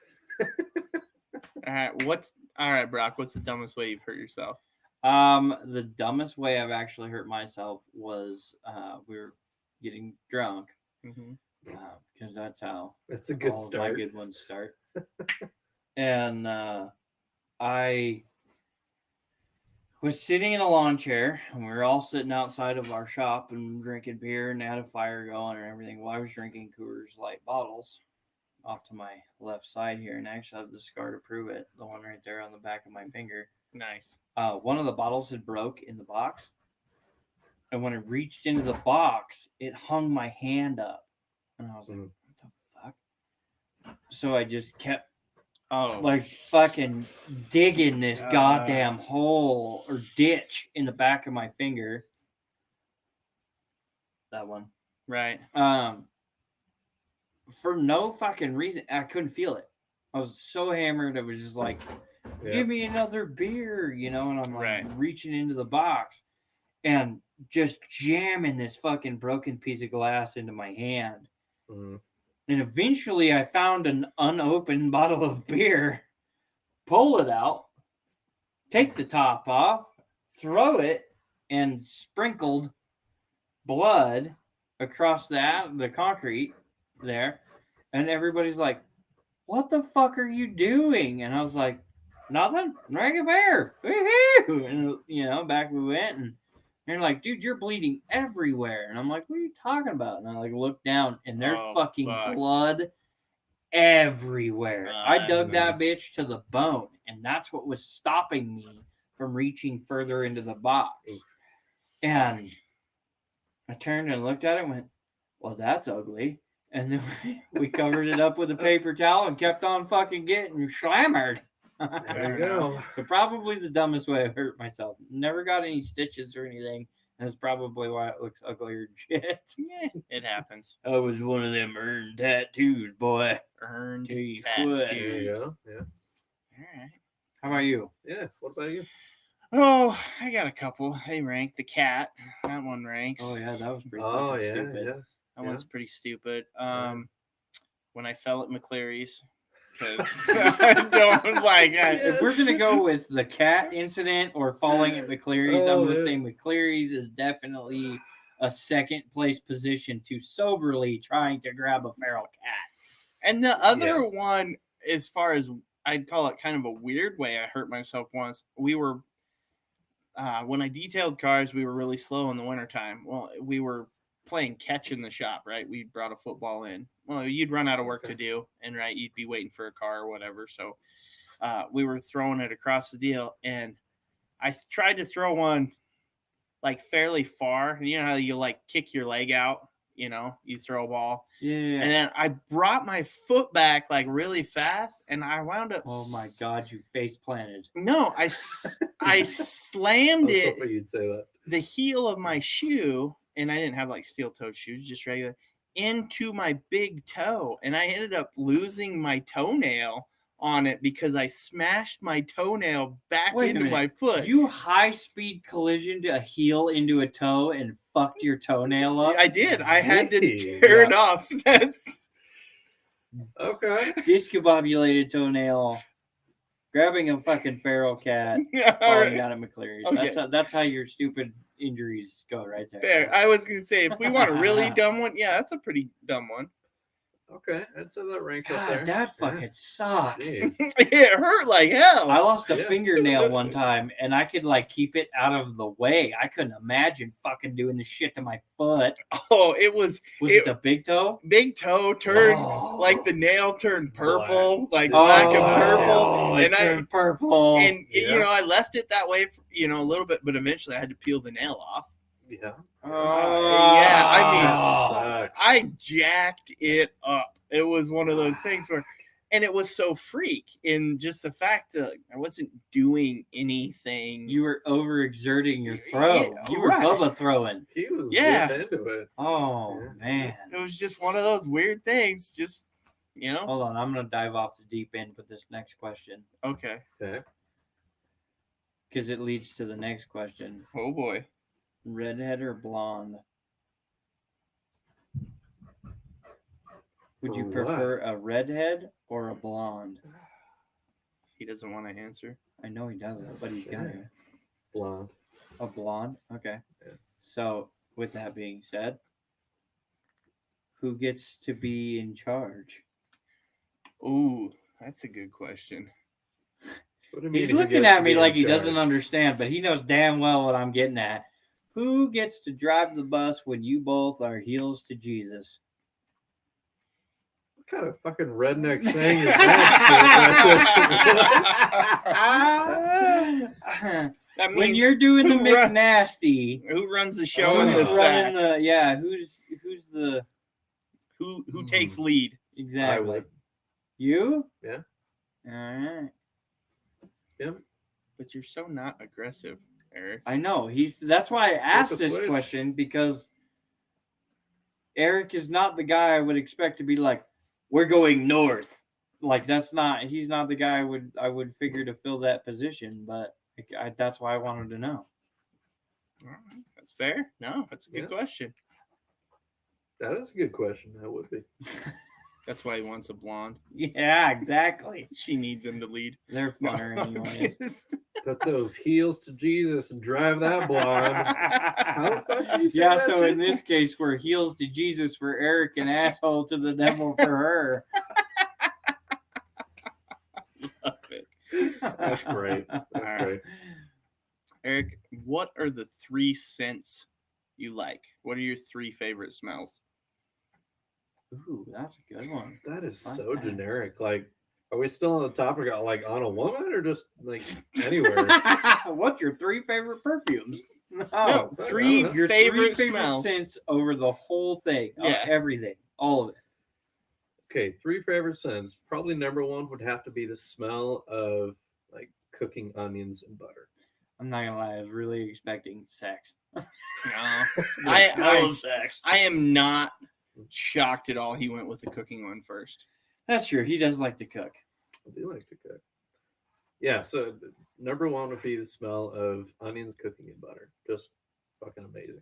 All right, Brock? What's the dumbest way you've hurt yourself? The dumbest way I've actually hurt myself was we were getting drunk Mm-hmm. because that's how It's a good all of start. my good ones start. And I was sitting in a lawn chair, and we were all sitting outside of our shop and drinking beer, and had a fire going and everything. Well, I was drinking Coors Light bottles off to my left side here, and I actually have the scar to prove it. The one right there on the back of my finger. Nice. One of the bottles had broke in the box, and when I reached into the box, it hung my hand up, and I was like, "What the fuck?" So I just kept Oh, like fucking digging this goddamn hole or ditch in the back of my finger. That one. right. For no fucking reason, I couldn't feel it. I was so hammered, it was just like, Yeah. give me another beer, and I'm like Right. reaching into the box and just jamming this fucking broken piece of glass into my hand. Mhm. And eventually I found an unopened bottle of beer, pull it out, take the top off, throw it, and sprinkled blood across the concrete there. And everybody's like, what the fuck are you doing? And I was like, nothing, drink a beer. Woo-hoo! And back we went, and they're like, dude, you're bleeding everywhere. And I'm like, what are you talking about? And I like look down, and there's Oh, fucking fuck. blood everywhere. I dug no. that bitch to the bone, and that's what was stopping me from reaching further into the box. Oof. And I turned and looked at it and went, well, that's ugly. And then we covered it up with a paper towel and kept on fucking getting slammered. There you go. So probably the dumbest way I hurt myself. Never got any stitches or anything. And that's probably why it looks uglier than shit. Yeah, it happens. I was one of them earned tattoos, boy. Earned Till you tattoos. quit. There you go. Yeah. All right. How about you? Yeah. What about you? Oh, I got a couple. They rank. The cat. That one ranks. Oh yeah, that was pretty Oh fucking yeah, stupid. yeah. That one's pretty stupid. Right. When I fell at McCleary's, because I don't like. If we're gonna go with the cat incident or falling at McCleary's, Oh, I'm gonna yeah. say McCleary's is definitely a second place position to soberly trying to grab a feral cat. And the other one, as far as I'd call it, kind of a weird way I hurt myself once. We were when I detailed cars, we were really slow in the wintertime. Well, we were playing catch in the shop, right? We brought a football in. Well, you'd run out of work to do, and right, you'd be waiting for a car or whatever. So we were throwing it across the deal, and I tried to throw one like fairly far. You know how you like kick your leg out, you throw a ball. Yeah. And then I brought my foot back like really fast, and I wound up. Oh my god, you face planted. No, I I slammed was it, hoping you'd say that. the heel of my shoe, and I didn't have like steel-toed shoes, just regular, into my big toe, and I ended up losing my toenail on it because I smashed my toenail back Wait a into minute. my foot. You high-speed collisioned a heel into a toe and fucked your toenail up? I did. I had to Jeez. tear it off. That's Okay. Discombobulated toenail. Grabbing a fucking feral cat. all Falling right. down at McCleary's. Okay. That's how your stupid injuries go right there. Fair. I was gonna say, if we want a really dumb one, yeah, that's a pretty dumb one. Okay, I'd say that ranks up God, there. that fucking sucked. Jeez. It hurt like hell. I lost a Yeah. fingernail one time, and I could like keep it out of the way. I couldn't imagine fucking doing the shit to my foot. Oh, it was Was it the big toe? big toe turned Oh. like the nail turned purple, like Oh, black and purple. it And turned purple. And Yeah. you know, I left it that way for, you know, a little bit, but eventually I had to peel the nail off. Yeah. Yeah, I mean, That sucks. I jacked it up. It was one of those things where, and it was so freak in just the fact that I wasn't doing anything. You were overexerting your throw. Yeah, You were right. Bubba throwing. He was Yeah. getting into it. Oh Yeah. man. It was just one of those weird things. Just, you know, Hold on, I'm gonna dive off the deep end with this next question okay. Okay. because it leads to the next question: Oh boy. redhead or blonde? Would you For what? prefer a redhead or a blonde? He doesn't want to answer. I know he doesn't, but he's gonna. Blonde. A blonde? Okay. Yeah. So, with that being said, who gets to be in charge? Ooh, that's a good question. What do you He's mean who looking gets at to me be like in he doesn't charge? understand, but he knows damn well what I'm getting at. Who gets to drive the bus when you both are heels to Jesus? What kind of fucking redneck saying is that? That When means you're doing the who run- McNasty, who runs the show in the who's running sack? the who's the Who takes lead? I exactly would. you? Yeah. All right. But you're so not aggressive, Eric. I know that's why I asked a this switch. question, because Eric is not the guy I would expect to be like, we're going north. Like he's not the guy I would figure to fill that position, but that's why I wanted to know. All right, that's fair. No, that's a good Yeah. question. That is a good question. That would be. That's why he wants a blonde. Yeah, exactly. She needs him to lead. They're funner anyways. Put those heels to Jesus and drive that blonde. How the fuck do you say Yeah, that so shit? in this case, we're heels to Jesus for Eric and asshole to the devil for her. Love it. That's great. That's Alright. great. Eric, what are the 3 scents you like? What are your 3 favorite smells? Ooh, that's a good one. That is Like so that. generic. Like, are we still on the topic of like on a woman or just like anywhere? What's your 3 favorite perfumes? No, Oh, 3 no. Your favorite 3 smells. scents over the whole thing. Yeah. Everything. All of it. Okay, 3 favorite scents. Probably number 1 would have to be the smell of like cooking onions and butter. I'm not gonna lie, I was really expecting sex. No. The I- smell I- of sex. I am not shocked at all he went with the cooking one first. That's true. He does like to cook. I do like to cook. Yeah, so number 1 would be the smell of onions, cooking, and butter. Just fucking amazing.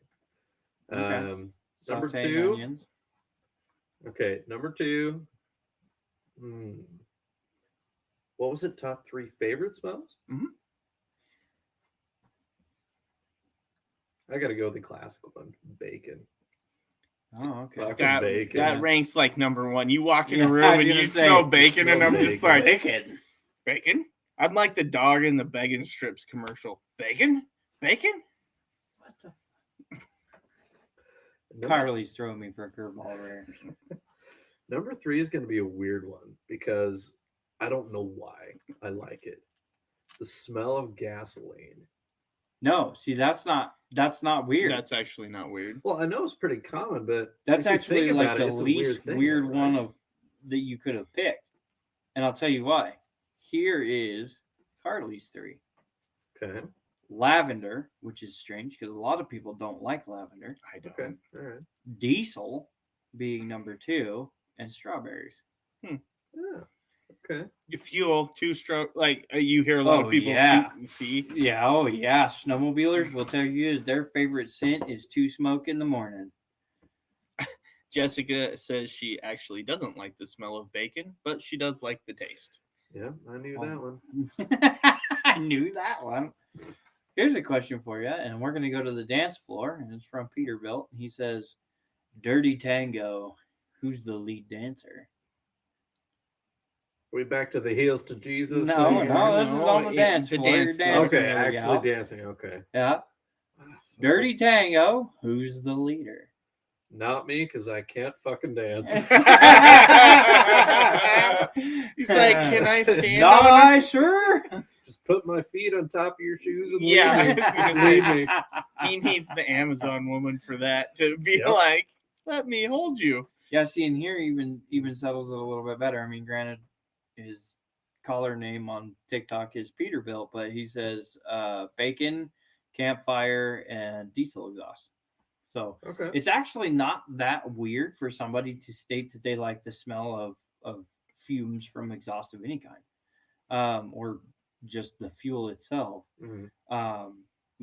Okay. Number Sauteing 2. onions. Okay, number 2. What was it? Top 3 favorite smells? Mhm. I gotta go with the classic one, bacon. Oh, okay. Fuck. That, Bacon. that ranks like number 1. You walk in Yeah, a I room was and gonna you say, smell you bacon, and smell I'm just bacon. like, Bacon. bacon? I'm like the dog in the bacon strips commercial. Bacon? Bacon? What the? Number, Carly's throwing me for a curveball over there. number 3 is gonna be a weird one because I don't know why I like it. The smell of gasoline. No, see, that's not weird. That's actually not weird. Well, I know it's pretty common, but That's if you actually think like about the it, it's a least thing, weird right? one of that you could have picked. And I'll tell you why. Here is Carly's 3. Okay. Lavender, which is strange because a lot of people don't like lavender. I don't. Okay. All right. Diesel being number 2, and strawberries. Yeah. Okay. You fuel 2-stroke, like you hear a lot Oh, of people yeah. see. Yeah, oh yeah. Snowmobilers will tell you their favorite scent is 2 smoke in the morning. Jessica says she actually doesn't like the smell of bacon, but she does like the taste. Yeah, I knew that one. I knew that one. Here's a question for you, and we're going to go to the dance floor, and it's from Peterbilt. He says, Dirty Tango, who's the lead dancer? We back to the heels to Jesus. No, thing? no, this is on the dance the floor. You're dance floor. dancing, Okay, little actually gal. dancing. Okay. Yeah. Dirty Tango. Who's the leader? Not me, because I can't fucking dance. He's like, can I stand Not on I, it? sir. Just put my feet on top of your shoes and Yeah, leave me. I was gonna Just say, leave me. He needs the Amazon woman for that to be Yep. like, let me hold you. Yeah, see, and here even settles it a little bit better. I mean, granted, his caller name on TikTok is Peterbilt, but he says bacon, campfire, and diesel exhaust. So Okay. it's actually not that weird for somebody to state that they like the smell of fumes from exhaust of any kind, or just the fuel itself. Mhm.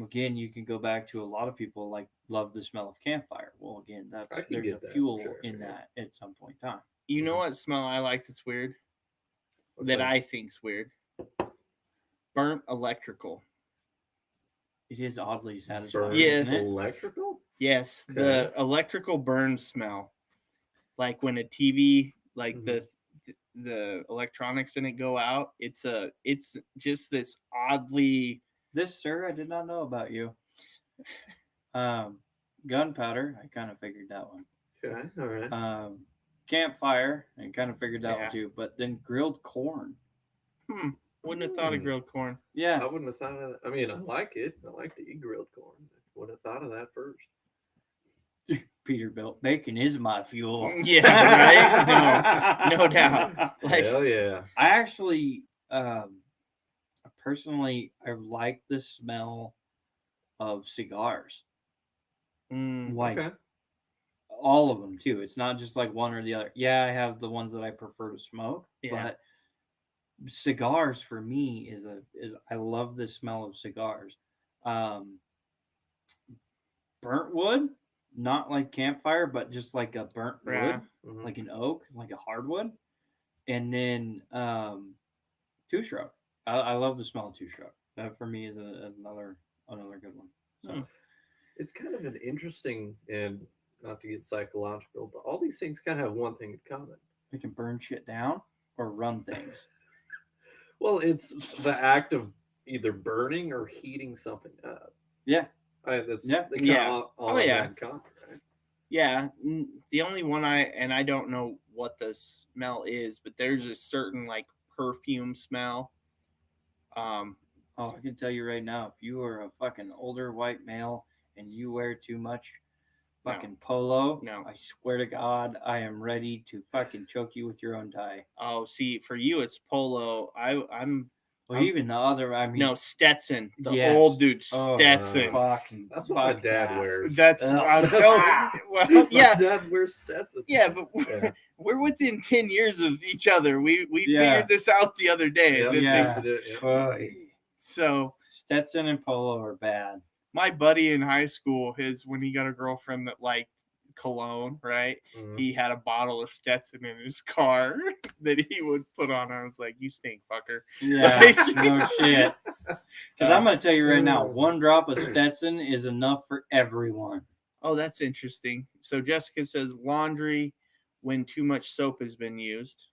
Again, you can go back to a lot of people like love the smell of campfire. Well, again, I that's can there's get a that for fuel sure, in yeah. that at some point in time. You know what smell I like that's weird? What's that I think's weird? Burnt electrical. It is oddly satisfying. Burnt Yes. Isn't it? electrical? Yes, the electrical burn smell. Like when a TV, like the electronics in it go out, it's just this oddly. This, sir, I did not know about you. Gunpowder, I kind of figured that one. Okay, all right. Campfire, I kind of figured that Yeah. one too. But then grilled corn. Wouldn't have thought of grilled corn. Yeah. I wouldn't have thought of that. I mean, I like it. I like to eat grilled corn. Wouldn't have thought of that first. Peterbilt. Bacon is my fuel. Yeah, right? No doubt. Like, Hell yeah. I actually, personally, I like the smell of cigars. Like Okay. all of them too. It's not just like one or the other. Yeah, I have the ones that I prefer to smoke, Yeah. but cigars for me is I love the smell of cigars. Burnt wood, not like campfire, but just like a burnt Yeah. wood, Mhm. like an oak, like a hardwood. And then two stroke. I love the smell of two stroke. That for me is another good one. So It's kind of an interesting, and not to get psychological, but all these things kind of have one thing in common. they can burn shit down or run things. Well, it's the act of either burning or heating something up. Yeah. That's Yeah. they kind Yeah. of all Oh, have yeah. that in common, right? Yeah, the only one I don't know what the smell is, but there's a certain like perfume smell. Oh, I can tell you right now, if you are a fucking older white male and you wear too much fucking polo, No. I swear to God, I am ready to fucking choke you with your own tie. Oh, see, for you it's polo. I'm Even the other, I mean, no Stetson, the yes. old dude Oh, Stetson. fucking That's what my fuck dad that. wears. That's Ugh. I'm telling you. Well, yeah, My dad wears Stetson. yeah, but Yeah. we're within 10 years of each other. We Yeah. figured this out the other day. Yeah, didn't we? Yeah. we did, yeah. Fuck. So Stetson and polo are bad. my buddy in high school, when he got a girlfriend that liked cologne, right? Mhm. He had a bottle of Stetson in his car that he would put on. I was like, "You stink, fucker." Yeah, Like- no shit. Because I'm going to tell you right now, one drop of Stetson is enough for everyone. Oh, that's interesting. So Jessica says laundry when too much soap has been used.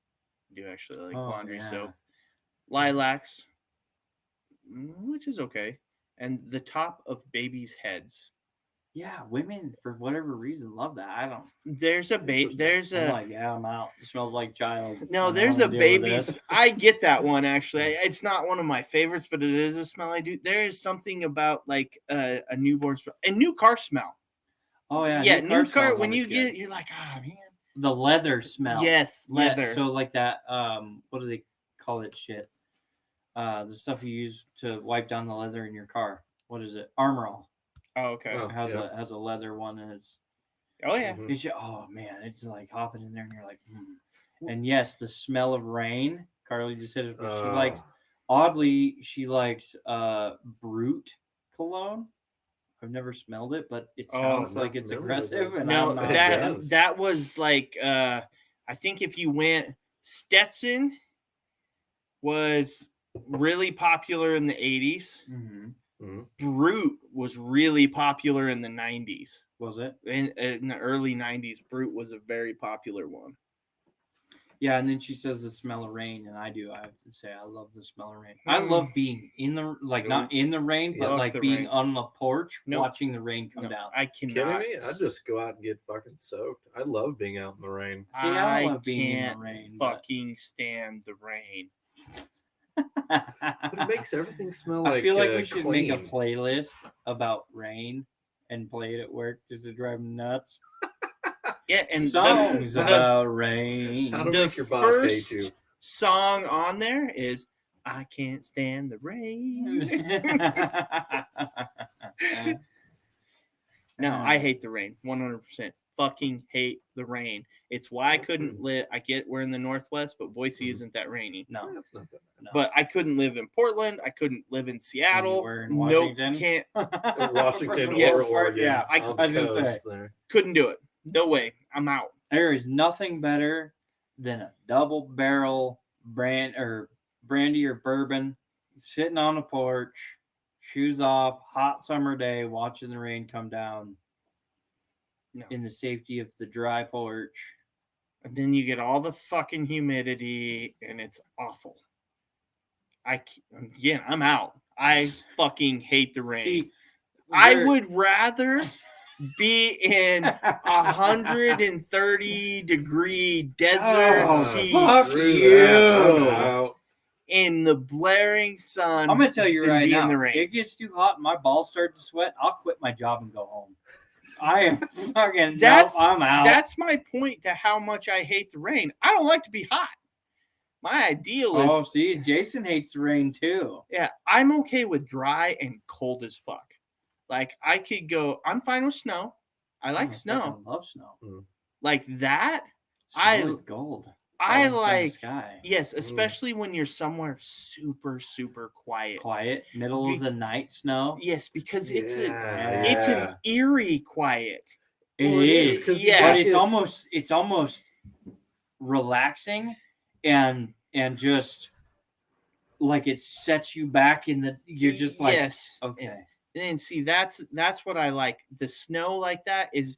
I do actually like Oh, laundry yeah. soap. Lilacs, which is okay. And the top of babies' heads. Yeah, women, for whatever reason, love that. I don't. There's a there's I'm a like, yeah, I'm out. It smells like child. I no, don't there's wanna a deal with baby's. this. I get that one actually. It's not one of my favorites, but it is a smell I do. There is something about like a newborn smell, a new car smell. Oh, yeah. Yeah, new car. smells When you always get good. it, you're like, ah, man. The leather smell. Yes, Yeah, leather. so, like that, what do they call it shit? The stuff you use to wipe down the leather in your car. What is it? Armor All. Oh, okay. Oh. It has yeah. has a leather one, and it's Oh yeah. Mhm. it's just, oh man, it's like hopping in there, and you're like, And yes, the smell of rain. Carly just said it, but she likes. Oddly, she likes Brute cologne. I've never smelled it, but it sounds not like it's familiar with aggressive. it. And No, I'm not that- a fan. does. that was like I think if you went Stetson was really popular in the 80s. Mhm. Mhm. Brute was really popular in the 90s. Was it? In the early 90s, Brute was a very popular one. Yeah, and then she says the smell of rain, and I have to say, I love the smell of rain. I love being in the not in the rain, but Fuck like the being rain. on the porch Nope. watching the rain come No, down. I Kidding cannot. me? I'd just go out and get fucking soaked. I love being out in the rain. See, I I love being in the can't rain. but- fucking stand the rain. But it makes everything smell like I feel like we should clean. make a playlist about rain and play it at work just to drive them nuts. Yeah, and Songs the about rain. How to the make your boss hate first you. song on there is "I Can't Stand the Rain." No, I hate the rain. 100%. Fucking hate the rain. It's why I couldn't live. I get we're in the Northwest, but Boise isn't that rainy. No, That's not that no. But I couldn't live in Portland. I couldn't live in Seattle. Anywhere in Nope, Washington? can't. bad. Washington Yes. or Oregon. Yeah, I on was the gonna say. coast there. Couldn't do it. No way. I'm out. There is nothing better than a double barrel brandy or bourbon sitting on the porch, shoes off, hot summer day, watching the rain come down No. in the safety of the dry porch. And then you get all the fucking humidity, and it's awful. Again, I'm out. I fucking hate the rain. See, I there- would rather be in 130-degree desert Oh, heat fuck Screw you. that. I'm out. in the blaring sun. I'm gonna tell you than right be now. in the rain. It gets too hot, and my balls start to sweat. I'll quit my job and go home. I am fucking. That's- I'm out. That's my point to how much I hate the rain. I don't like to be hot. My ideal is, Oh, see, Jason hates the rain too. yeah, I'm okay with dry and cold as fuck. Like I could go. I'm fine with snow. I like Oh, snow. fucking love snow. Like that. Snow I- is gold. I Falling from the like. sky. Yes, especially when you're somewhere super, super quiet. Quiet, middle of the night snow. Yes, because it's Yeah. an eerie quiet. It Well, it is, is, 'cause yeah. but it's almost relaxing and just like it sets you back in the. You're just like, yes, okay, And see, that's what I like. The snow like that is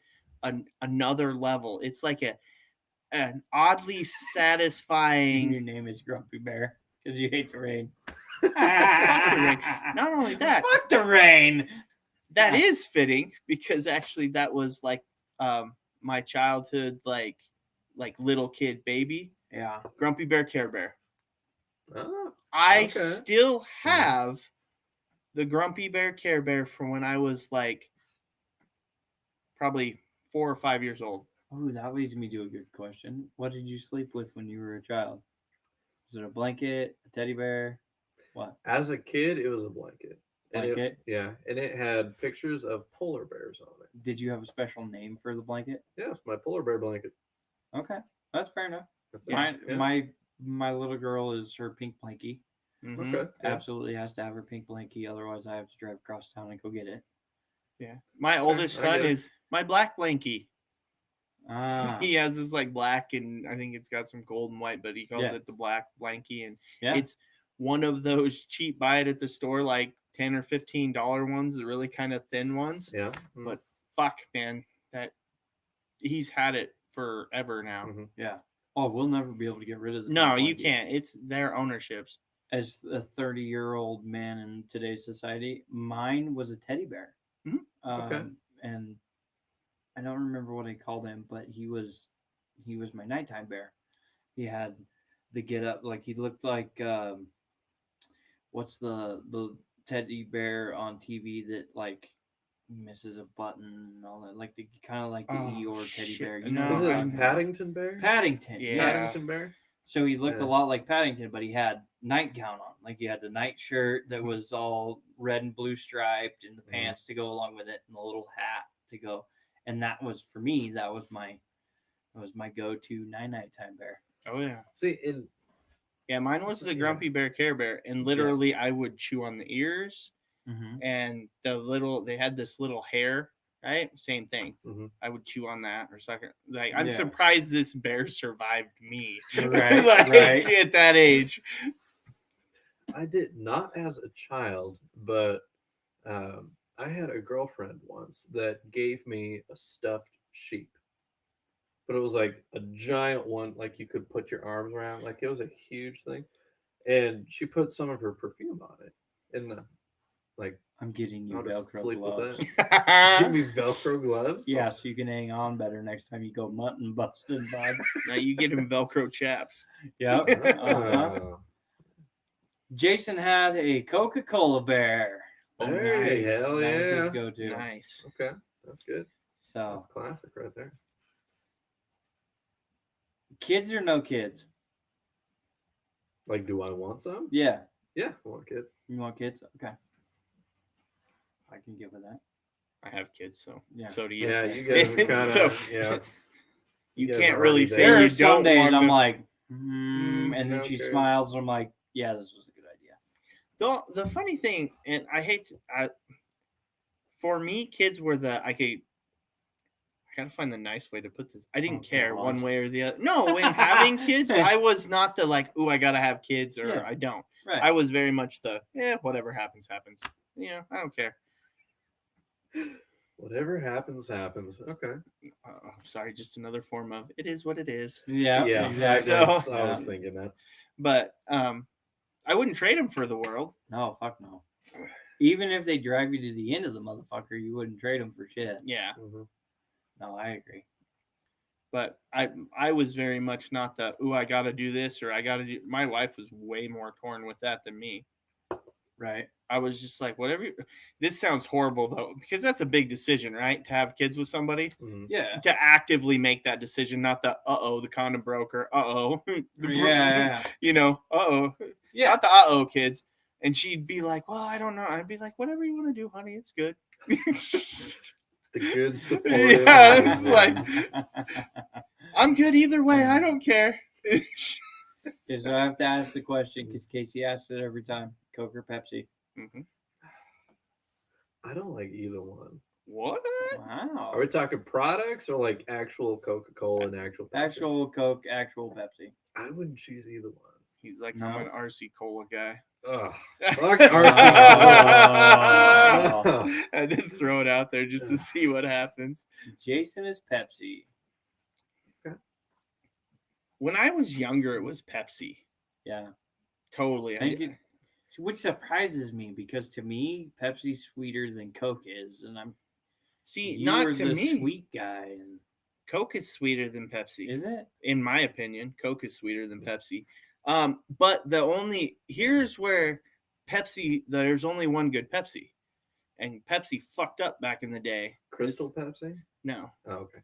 another level. It's like an oddly your satisfying. name is Grumpy Bear because you hate the rain. Fuck the rain. Not only that, Fuck the rain. that is fitting because actually that was like my childhood like little kid baby. Yeah. Grumpy Bear, Care Bear. Oh, I Okay. still have the Grumpy Bear, Care Bear from when I was like probably 4 or 5 years old. Oh, that leads me to a good question. What did you sleep with when you were a child? Was it a blanket, a teddy bear? What? as a kid, it was a blanket. And Blanket? yeah, and it had pictures of polar bears on it. Did you have a special name for the blanket? Yeah, it's my polar bear blanket. Okay, that's fair enough. That's it. My my little girl is her pink blankie. Mhm. Okay. Yeah. Absolutely has to have her pink blankie, otherwise I have to drive across town and go get it. Yeah. My oldest I son get it. is my black blankie. Ah, He has this like black and I think it's got some gold and white, but he calls Yeah. it the black blankie. And yeah. it's one of those cheap buy it at the store, like $10 or $15 ones, the really kind of thin ones. Yeah. But fuck, man, that he's had it forever now. Mhm. Yeah. Oh, we'll never be able to get rid of the No, pink you blankie. can't. It's their ownerships. As a 30-year-old man in today's society, mine was a teddy bear. Mhm. Okay. And I don't remember what I called him, but he was my nighttime bear. He had the get up, like he looked like what's the teddy bear on TV that like misses a button and all that, like the kind of like the Oh, Eeyore teddy shit. bear. You No, know, Was what I'm it talking about? Paddington Bear? Paddington. Yeah. Yes. Paddington Bear? So he looked Yeah. a lot like Paddington, but he had nightgown on. Like he had the night shirt that was all red and blue striped, and the Mhm. pants to go along with it, and the little hat to go. And that was for me. That was my go-to nighttime bear. Oh yeah. See, in Yeah, mine was the Yeah. Grumpy Bear Care Bear, and literally I would chew on the ears, Mm-hmm. and they had this little hair, right? Same thing. Mhm. I would chew on that or suck it. Like I'm Yeah. surprised this bear survived me. Right, like right. at that age. I did not as a child, but I had a girlfriend once that gave me a stuffed sheep, but it was like a giant one, like you could put your arms around. Like it was a huge thing, and she put some of her perfume on it, and like I'm getting you I'll just Velcro sleep with gloves. that. Give me Velcro gloves. Yeah, so you can hang on better next time you go mutton busting, bud. Now you get him Velcro chaps. Yep. Uh-huh. Oh, Jason had a Coca-Cola bear. Oh, hey, nice. hell That was yeah. his go-to. Nice. Okay, that's good. So, That's classic right there. kids or no kids? Like, do I want some? Yeah. Yeah, I want kids. You want kids? Okay. I can get with that. I have kids, so Yeah. so do you. Yeah, you guys are kind of So- yeah. You guys can't are really already say there. There you are some don't days want I'm them. like, and then no she kids. smiles. I'm like, yeah, this was a good idea. The funny thing, and I hate to, for me, kids were I gotta find the nice way to put this. I didn't Oh, care God. one way or the other. No, when having kids, I was not the like, ooh, I gotta have kids or Yeah. I don't. Right. I was very much the, whatever happens, happens. Yeah, I don't care. Whatever happens, happens. Okay. Sorry, just another form of it is what it is. Yeah, Yeah, exactly. So- I was thinking that. But I wouldn't trade them for the world. No, fuck no. Even if they drive you to the end of the motherfucker, you wouldn't trade them for shit. Yeah, Mhm. No, I agree. but I was very much not the, ooh, I gotta do this or I gotta do. My wife was way more torn with that than me. Right. I was just like, whatever. This sounds horrible though, because that's a big decision, right? To have kids with somebody, Mhm. Yeah. to actively make that decision, not the the condom broker, Yeah. you know, Yeah. not the kids. And she'd be like, well, I don't know. I'd be like, whatever you want to do, honey, it's good. The good supportive. Yeah, it's husband. I'm good either way. I don't care. Okay, so I have to ask the question because Casey asks it every time: Coke or Pepsi? Mhm. I don't like either one. What? Wow. Are we talking products or like actual Coca-Cola and actual Pepsi? Actual Coke, actual Pepsi. I wouldn't choose either one. He's like, No. I'm an RC Cola guy. Ugh. Oh. Fuck RC Cola. Oh. I did throw it out there just to see what happens. Jason is Pepsi. When I was younger, it was Pepsi. Yeah. Totally. Which surprises me because to me, Pepsi's sweeter than Coke is, and I'm See, you not were to the me. sweet guy, and Coke is sweeter than Pepsi. is it? In my opinion, Coke is sweeter than Pepsi. But here's where Pepsi, there's only one good Pepsi. And Pepsi fucked up back in the day. Crystal Pepsi? No. Oh, okay.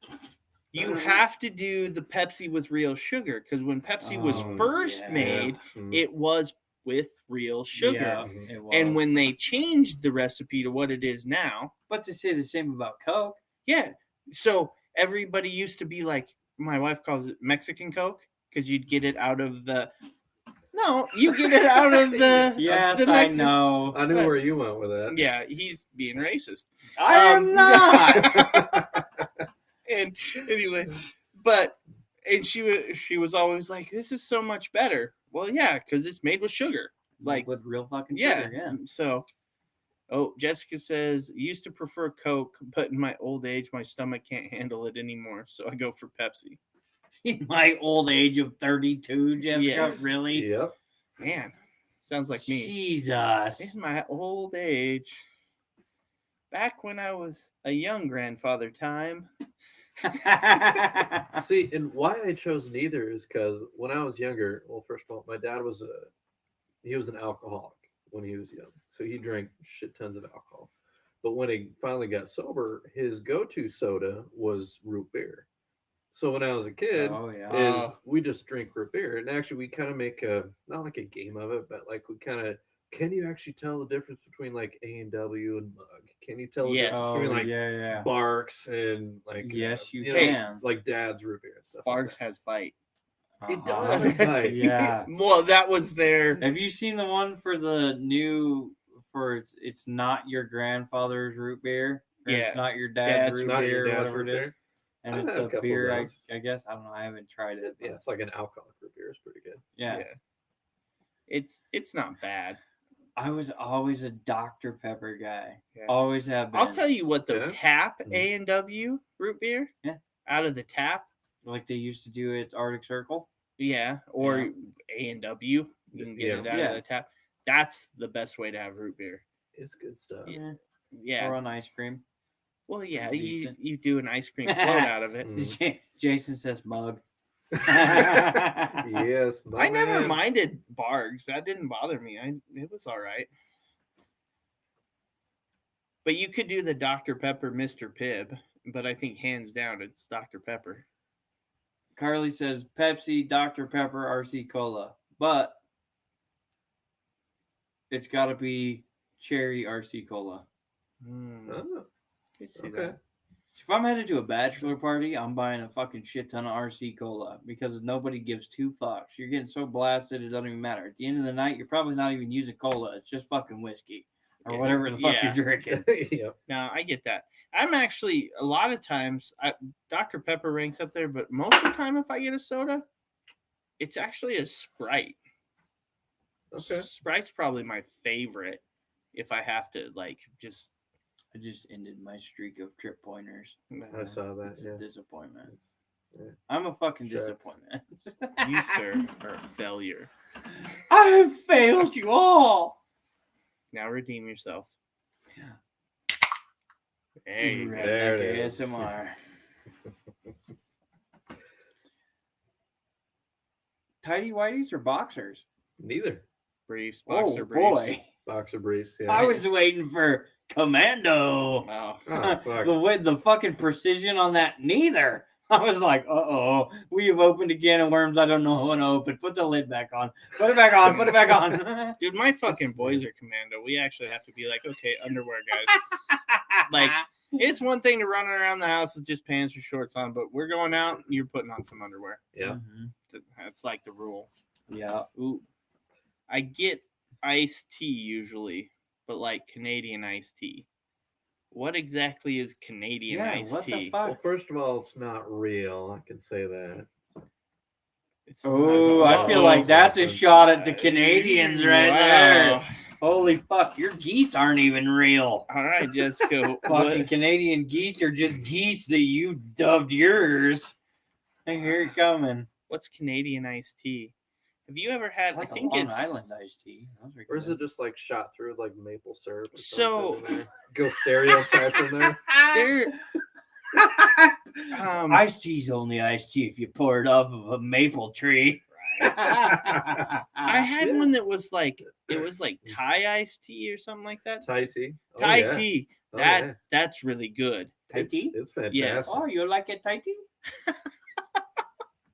You have to do the Pepsi with real sugar because when Pepsi was Oh, first yeah. made, Mhm. it was with real sugar. Yeah, Mhm. it was. And when they changed the recipe to what it is now, but to say the same about Coke, yeah. So everybody used to be like, my wife calls it Mexican Coke because you'd get it out of the. No, you get it out of the. yes, the I know. I knew but- where you went with that. Yeah, he's being racist. I am not. And anyway, and she was always like, "This is so much better." Well, yeah, because it's made with sugar. Like, with real fucking yeah. sugar, yeah. So, Jessica says, used to prefer Coke, but in my old age, my stomach can't handle it anymore, so I go for Pepsi. In my old age of 32, Jessica, Yes. really? Yep. Man, sounds like me. Jesus. In my old age, back when I was a young grandfather time. See, and why I chose neither is because when I was younger, well, first of all, my dad was an alcoholic when he was young, so he drank shit tons of alcohol. But when he finally got sober, his go-to soda was root beer. So when I was a kid, Oh, yeah. is we just drink root beer, and actually we kind of make not like a game of it, but like we kind of. Can you actually tell the difference between like A&W and Mug? Can you tell the Yes. difference Oh, between like yeah. Barks and like Yes, you know, can. like Dad's root beer and stuff. Barks Like has bite. It Uh-huh. does. Bite. Yeah. Well, that was their. Have you seen the one for the new it's not your grandfather's root beer? Or Yeah. It's not your Dad's dad's root not your beer or dad's whatever root it is. beer. And I've it's had a a couple of beer, those. I guess. I don't know. I haven't tried it. Yeah, it's like an alcoholic root beer. It's pretty good. Yeah. It's not bad. I was always a Dr. Pepper guy. Yeah. Always have been. I'll tell you what, though, Yeah? tap Mhm. A&W root beer, Yeah. out of the tap, Like they used to do at Arctic Circle. yeah, or Yeah. A&W, you can get Yeah. it out Yeah. of the tap. That's the best way to have root beer. It's good stuff. Yeah. Or Yeah. on ice cream. Well, yeah, Decent. you do an ice cream float out of it. Mm. Jason says mug. Yes, my I never man. minded Bargs. That didn't bother me. It was all right. But you could do the Dr. Pepper Mr. Pibb, but I think hands down it's Dr. Pepper. Carly says Pepsi, Dr. Pepper, RC Cola. But it's got to be cherry RC Cola. Oh, I see okay. that. So if I'm headed to a bachelor party, I'm buying a fucking shit ton of RC Cola because nobody gives two fucks. You're getting so blasted, it doesn't even matter. At the end of the night, you're probably not even using cola. It's just fucking whiskey or Yeah. whatever the fuck Yeah. you're drinking. Yep. No, I get that. I'm actually, a lot of times, Dr. Pepper ranks up there, but most of the time if I get a soda, it's actually a Sprite. Okay. Sprite's probably my favorite if I have to, like, just... I just ended my streak of trip pointers. I saw that. It's Yeah. a disappointment. Yeah. I'm a fucking Shucks. disappointment. You, sir, are a failure. I have failed you all. Now redeem yourself. There you go. There it Redneck is. ASMR. Tidy whities or boxers? Neither. Briefs, Oh boxer briefs. boy, Boxer briefs. Yeah. I was waiting for commando. Oh, Oh, fuck. The fucking precision on that. Neither. I was like, uh-oh, we have opened a can of worms I don't know how to open. Put the lid back on. Put it back on. Put it back on. dude, my fucking boys are commando. We actually have to be like, okay, underwear, guys. Like, it's one thing to run around the house with just pants or shorts on, but we're going out, you're putting on some underwear. Yeah. Mhm. That's like the rule. Yeah. Ooh, I get iced tea usually, but like Canadian iced tea. What exactly is Canadian Yeah, iced what the tea? fuck? Well, first of all, it's not real. I can say that. It's Oh, not- I feel Uh-oh. like that's a Reference. shot at the Canadians right Wow. there. Holy fuck, your geese aren't even real. All right, Jessica. Fucking what, Canadian geese are just geese that you dubbed yours. I hear it coming. what's Canadian iced tea? Have you ever had? Like I think a Long it's Island iced tea. Those are Or is good. it just like shot through like maple syrup? Or So- something in there? Go stereotype in there. there. Iced tea's only iced tea if you pour it off of a maple tree. I had Yeah. one that was like Thai iced tea or something like that. Thai tea. Oh, Thai yeah. tea. Oh, That yeah. that's really good. Thai tea? It's fantastic. Yes. Oh, you like it, Thai tea?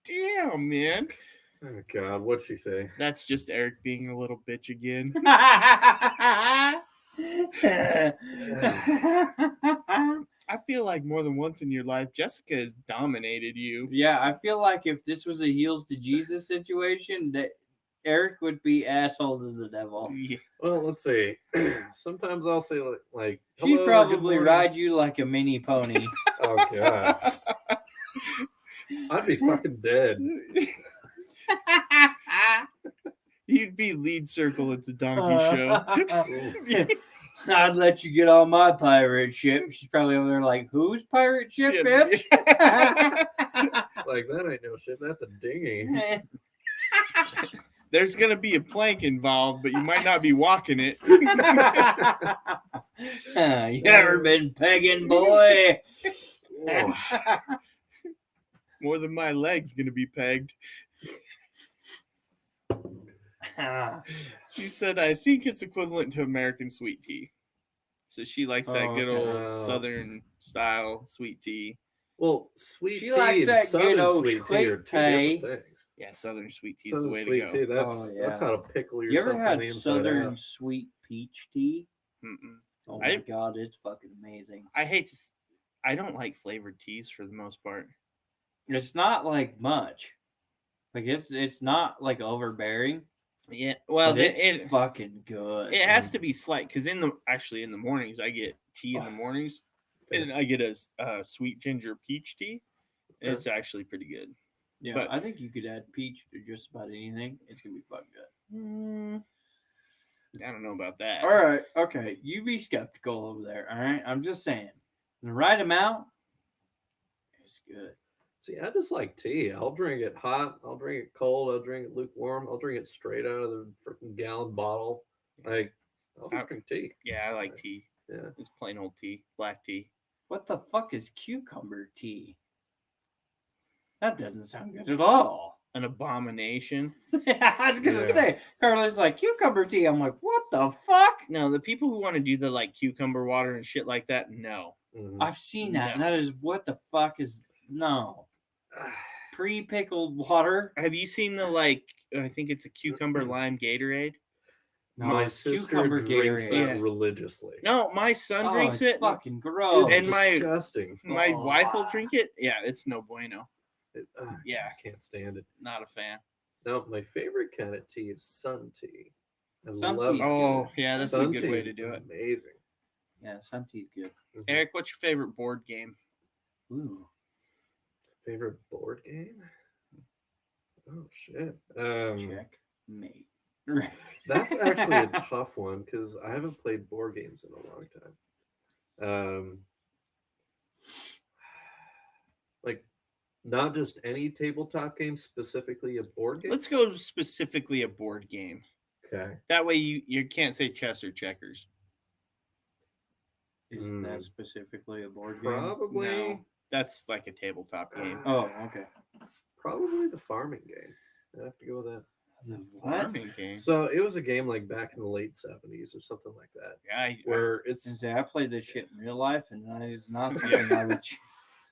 Damn, man. Oh God, what'd she say? That's just Eric being a little bitch again. I feel like more than once in your life, Jessica has dominated you. Yeah, I feel like if this was a heels to Jesus situation, that Eric would be asshole to the devil. Yeah. Well, let's see. Sometimes I'll say like She'd hello, good probably morning. ride you like a mini pony. Oh God, I'd be fucking dead. You'd be lead circle at the donkey show. I'd let you get on my pirate ship. She's probably over there like, whose pirate ship, Ship. bitch? It's like that ain't no shit. That's a dinghy. There's gonna be a plank involved, but you might not be walking it. You ever been pegging, boy? Oh, More than my leg's gonna be pegged. She said, I think it's equivalent to American sweet tea. So she likes that Oh, good old okay. Southern style sweet tea. well, sweet She tea likes and that good Southern old sweet tea are two sweet different things. Yeah, Southern sweet tea is the Southern way sweet to go. tea. That's Oh, that's yeah. how to pickle You yourself ever from had the inside Southern out. sweet peach tea? Mm-mm. Oh my god, it's fucking amazing. I don't like flavored teas for the most part. It's not like much. Like it's not like overbearing. Yeah, well, But it's it fucking good. has to be slight because in the mornings I get tea in the mornings, Okay. and I get a sweet ginger peach tea. And Okay. it's actually pretty good. Yeah, but- I think you could add peach to just about anything. It's gonna be fucking good. I don't know about that. All right, okay. You be skeptical over there. All right, I'm just saying. The right amount is good. See, I just like tea. I'll drink it hot. I'll drink it cold. I'll drink it lukewarm. I'll drink it straight out of the freaking gallon bottle. Like, I'll just drink tea. Yeah, I like tea. Yeah. It's plain old tea, black tea. What the fuck is cucumber tea? That doesn't sound good at all. An abomination. I was gonna Yeah. say, Carla's like cucumber tea. I'm like, what the fuck? No, the people who want to do the like cucumber water and shit like that, no. Mhm. I've seen that, and No. that is what the fuck is no pre-pickled water. Have you seen the like? I think it's a cucumber lime Gatorade. No, My it's sister cucumber drinks Gatorade. that Yeah. religiously. No, my son Oh, drinks it's it. fucking gross. And my- disgusting. My Oh. wife will drink it. Yeah, it's no bueno. Yeah. I can't stand it. Not a fan. No, my favorite kind of tea is sun tea. I Sun love tea's it. Oh, yeah, that's a Sun good tea, way to do it. Amazing. Yeah, sun tea's good. Mhm. Eric, what's your favorite board game? Ooh. Favorite board game? Oh shit. Check mate. That's actually a tough one because I haven't played board games in a long time. Like not just any tabletop game, specifically a board game. Let's go specifically a board game. Okay. That way you can't say chess or checkers. Isn't that Mm. specifically a board game? Probably. No, that's like a tabletop game. Oh, okay. Probably the farming game. I have to go with that. The what? Farming game. So it was a game like back in the late 70s or something like that, Yeah, where it's And say I played this shit in real life, and that is not something I would.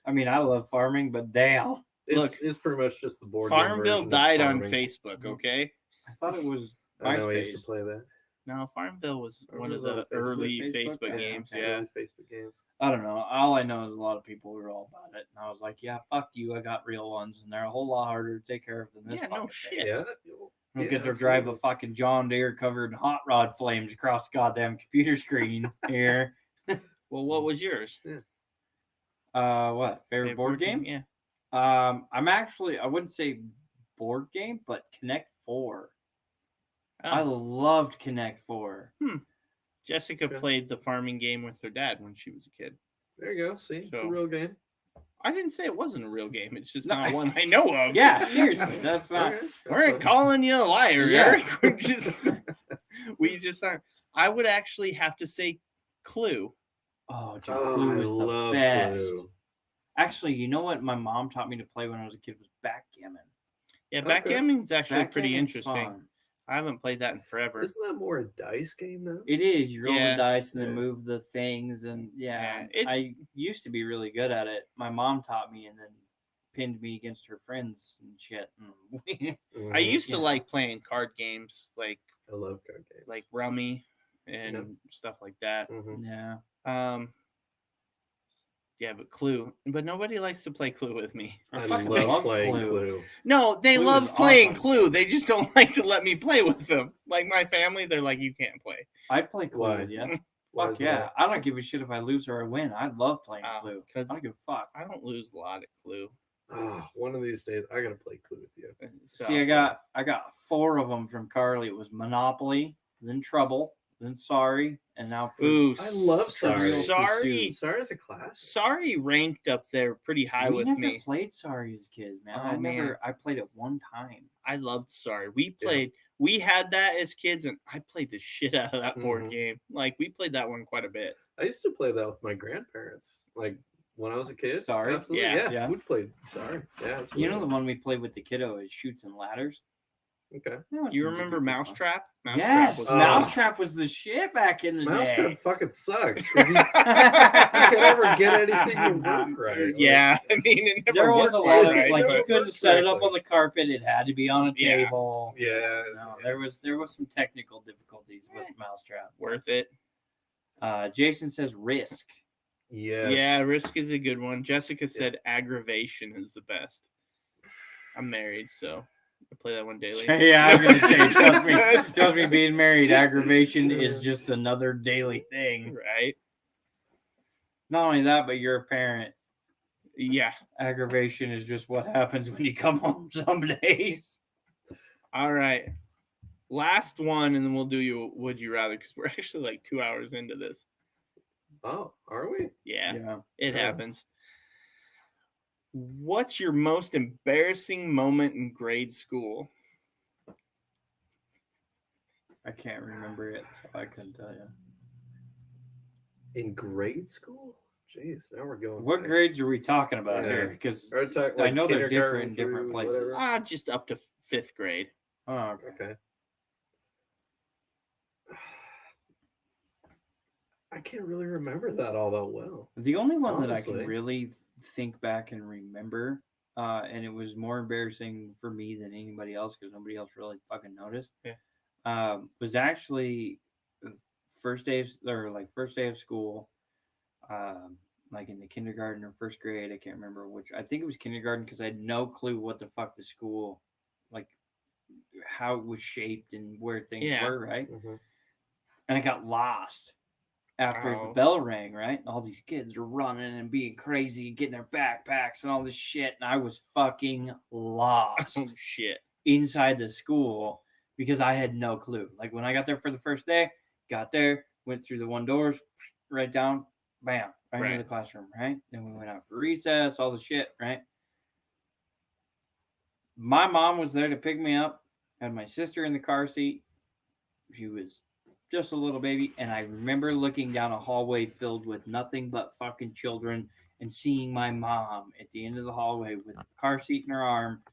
I mean, I love farming, but damn, Look, it's pretty much just the board game Farmville version of died on farming. Facebook. Okay. I thought it was I know I used MySpace. to play that. No, Farmville was Or one was of it on the Facebook? early Facebook? Facebook Yeah, games. okay. Yeah. Early Facebook games. I don't know. All I know is a lot of people were all about it, and I was like, "Yeah, fuck you. I got real ones, and they're a whole lot harder to take care of than this." Yeah, no fucking shit. thing. Yeah. Don't Yeah, get to drive a absolutely. fucking John Deere covered in hot rod flames across the goddamn computer screen here. Well, what was yours? What favorite board game? Yeah. I'm actually I wouldn't say board game, but Connect 4. I Oh, loved Connect 4. Jessica Okay. played the farming game with her dad when she was a kid. There you go. See, it's a So- real game. I didn't say it wasn't a real game. It's just No. not one I know of. Yeah, seriously, that's not. Okay, We aren't that's calling you a liar, Yeah. Eric. We just aren't. I would actually have to say Clue. Oh, dude, fine. Oh, Clue I is the love best. Clue. Actually, you know what my mom taught me to play when I was a kid was backgammon. Yeah, Okay. backgammon's actually pretty Backgammon's interesting. fun. I haven't played that in forever. Isn't that more a dice game though? It is. You roll Yeah. the dice and then Yeah. move the things, and yeah, Yeah, I used to be really good at it. My mom taught me, and then pinned me against her friends and shit. I Mhm. used to Yeah. like playing card games I love card games. like Rummy and Yep. stuff like that. Mhm. yeah. Yeah, but Clue. But nobody likes to play Clue with me. I fucking love playing Clue. No, they Clue love is playing awesome. Clue. They just don't like to let me play with them. Like my family, they're like, you can't play. I'd play Clue Why? with you. Why Fuck is yeah. that? I don't give a shit if I lose or I win. I love playing Clue. I 'cause don't give a fuck. I don't lose a lot at Clue. Ah, one of these days I gotta play Clue with you. So, See, I got 4 of them from Carly. It was Monopoly, then Trouble, then Sorry, and now Ooh, I love Sorry. Trivial Sorry. Pursuit. Sorry is a class. Sorry ranked up there pretty high we with never me. played Sorry as kids, man. Oh, man. I played it one time. I loved Sorry. We Yeah. played. We had that as kids, and I played the shit out of that board Mhm. game. Like we played that one quite a bit. I used to play that with my grandparents. Like when I was a kid. Sorry? Absolutely. Yeah. Yeah. Yeah. We'd play Sorry. Yeah, absolutely. You know the one we played with the kiddo is Shoots and Ladders. Okay. You remember Mousetrap? Yes, was Oh. Mousetrap was the shit back in the Mousetrap day. fucking sucks. 'Cause you can't ever get anything to work right. Like, Yeah, I mean, it never There was worked a lot of right, like Never you couldn't worked set it up correctly. on the carpet. It had to be on a Yeah. table. Yeah. No, there was some technical difficulties with Mousetrap. worth it. Jason says Risk. Yes. Yeah, Risk is a good one. Jessica said Aggravation is the best. I'm married, so I play that one daily. Yeah, I was gonna say, trust me, being married, aggravation is just another daily thing. Right? Not only that, but you're a parent. Yeah. Aggravation is just what happens when you come home some days. All right. Last one, and then we'll do you would you rather because we're actually like 2 hours into this. Oh, are we? Yeah, it Yeah. happens. What's your most embarrassing moment in grade school? I can't remember it, so I couldn't tell you. In grade school? Jeez, now we're going. What back. grades are we talking about Yeah. here? Because Are we talking, I like, know they're different in kindergarten different through places. whatever? Just up to 5th grade. Oh, okay. Okay. I can't really remember that all that well. The only one that I Honestly. can really think back and remember, and it was more embarrassing for me than anybody else because nobody else really fucking noticed. Yeah. Was actually first day of school, like in the kindergarten or first grade. I can't remember which. I think it was kindergarten because I had no clue what the fuck the school, like how it was shaped and where things Yeah. were, right? Mhm. And I got lost after the Oh. bell rang, right? And all these kids are running and being crazy and getting their backpacks and all this shit. And I was fucking lost Oh shit. inside the school because I had no clue. Like when I got there for the first day, got there, went through the one doors, right down, bam, right into Right. the classroom, right? Then we went out for recess, all the shit, right? My mom was there to pick me up, had my sister in the car seat. She was just a little baby, and I remember looking down a hallway filled with nothing but fucking children and seeing my mom at the end of the hallway with the car seat in her arm,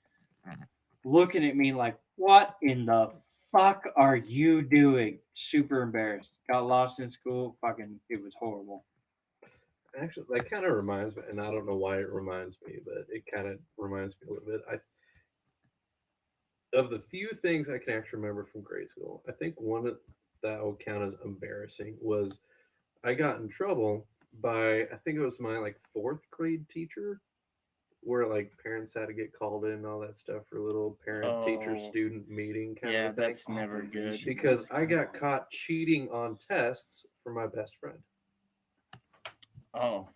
looking at me like, what in the fuck are you doing? Super embarrassed. Got lost in school. Fucking, it was horrible. Actually, that kind of reminds me, and I don't know why it reminds me, but it kind of reminds me a little bit. Of the few things I can actually remember from grade school, I think one that would count as embarrassing was I got in trouble by, I think it was my like 4th grade teacher, where like parents had to get called in and all that stuff for a little parent teacher Oh. student meeting kind Yeah, of thing. that's never good. Because I got caught cheating on tests for my best friend. Oh.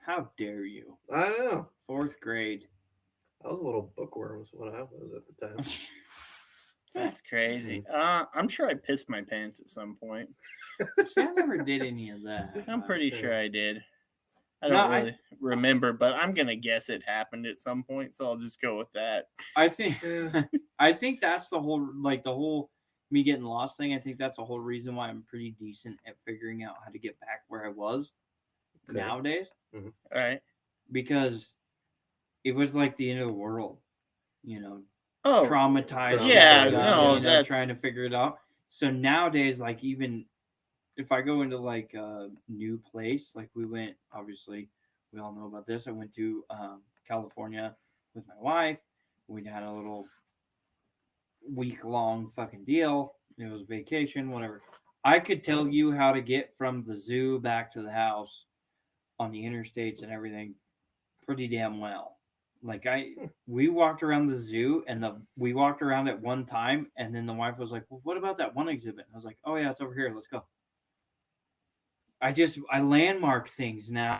How dare you? I know. 4th grade. I was a little bookworm was what I was at the time. That's crazy. I'm sure I pissed my pants at some point. See, I never did any of that. I'm pretty sure I did. I No, don't really remember, but I'm gonna guess it happened at some point, so I'll just go with that. I think Yeah. I think that's the whole me getting lost thing. I think that's the whole reason why I'm pretty decent at figuring out how to get back where I was Okay. nowadays, All right. because it was like the end of the world, you know, Oh, traumatized. yeah, no, that's- trying to figure it out. So nowadays, like even if I go into like a new place, like we went, obviously we all know about this. I went to California with my wife. We had a little week-long fucking deal. It was vacation, whatever. I could tell you how to get from the zoo back to the house on the interstates and everything pretty damn well. Like we walked around the zoo and we walked around at one time, and then the wife was like, well, what about that one exhibit? I was like, oh yeah, it's over here. Let's go. I landmark things now.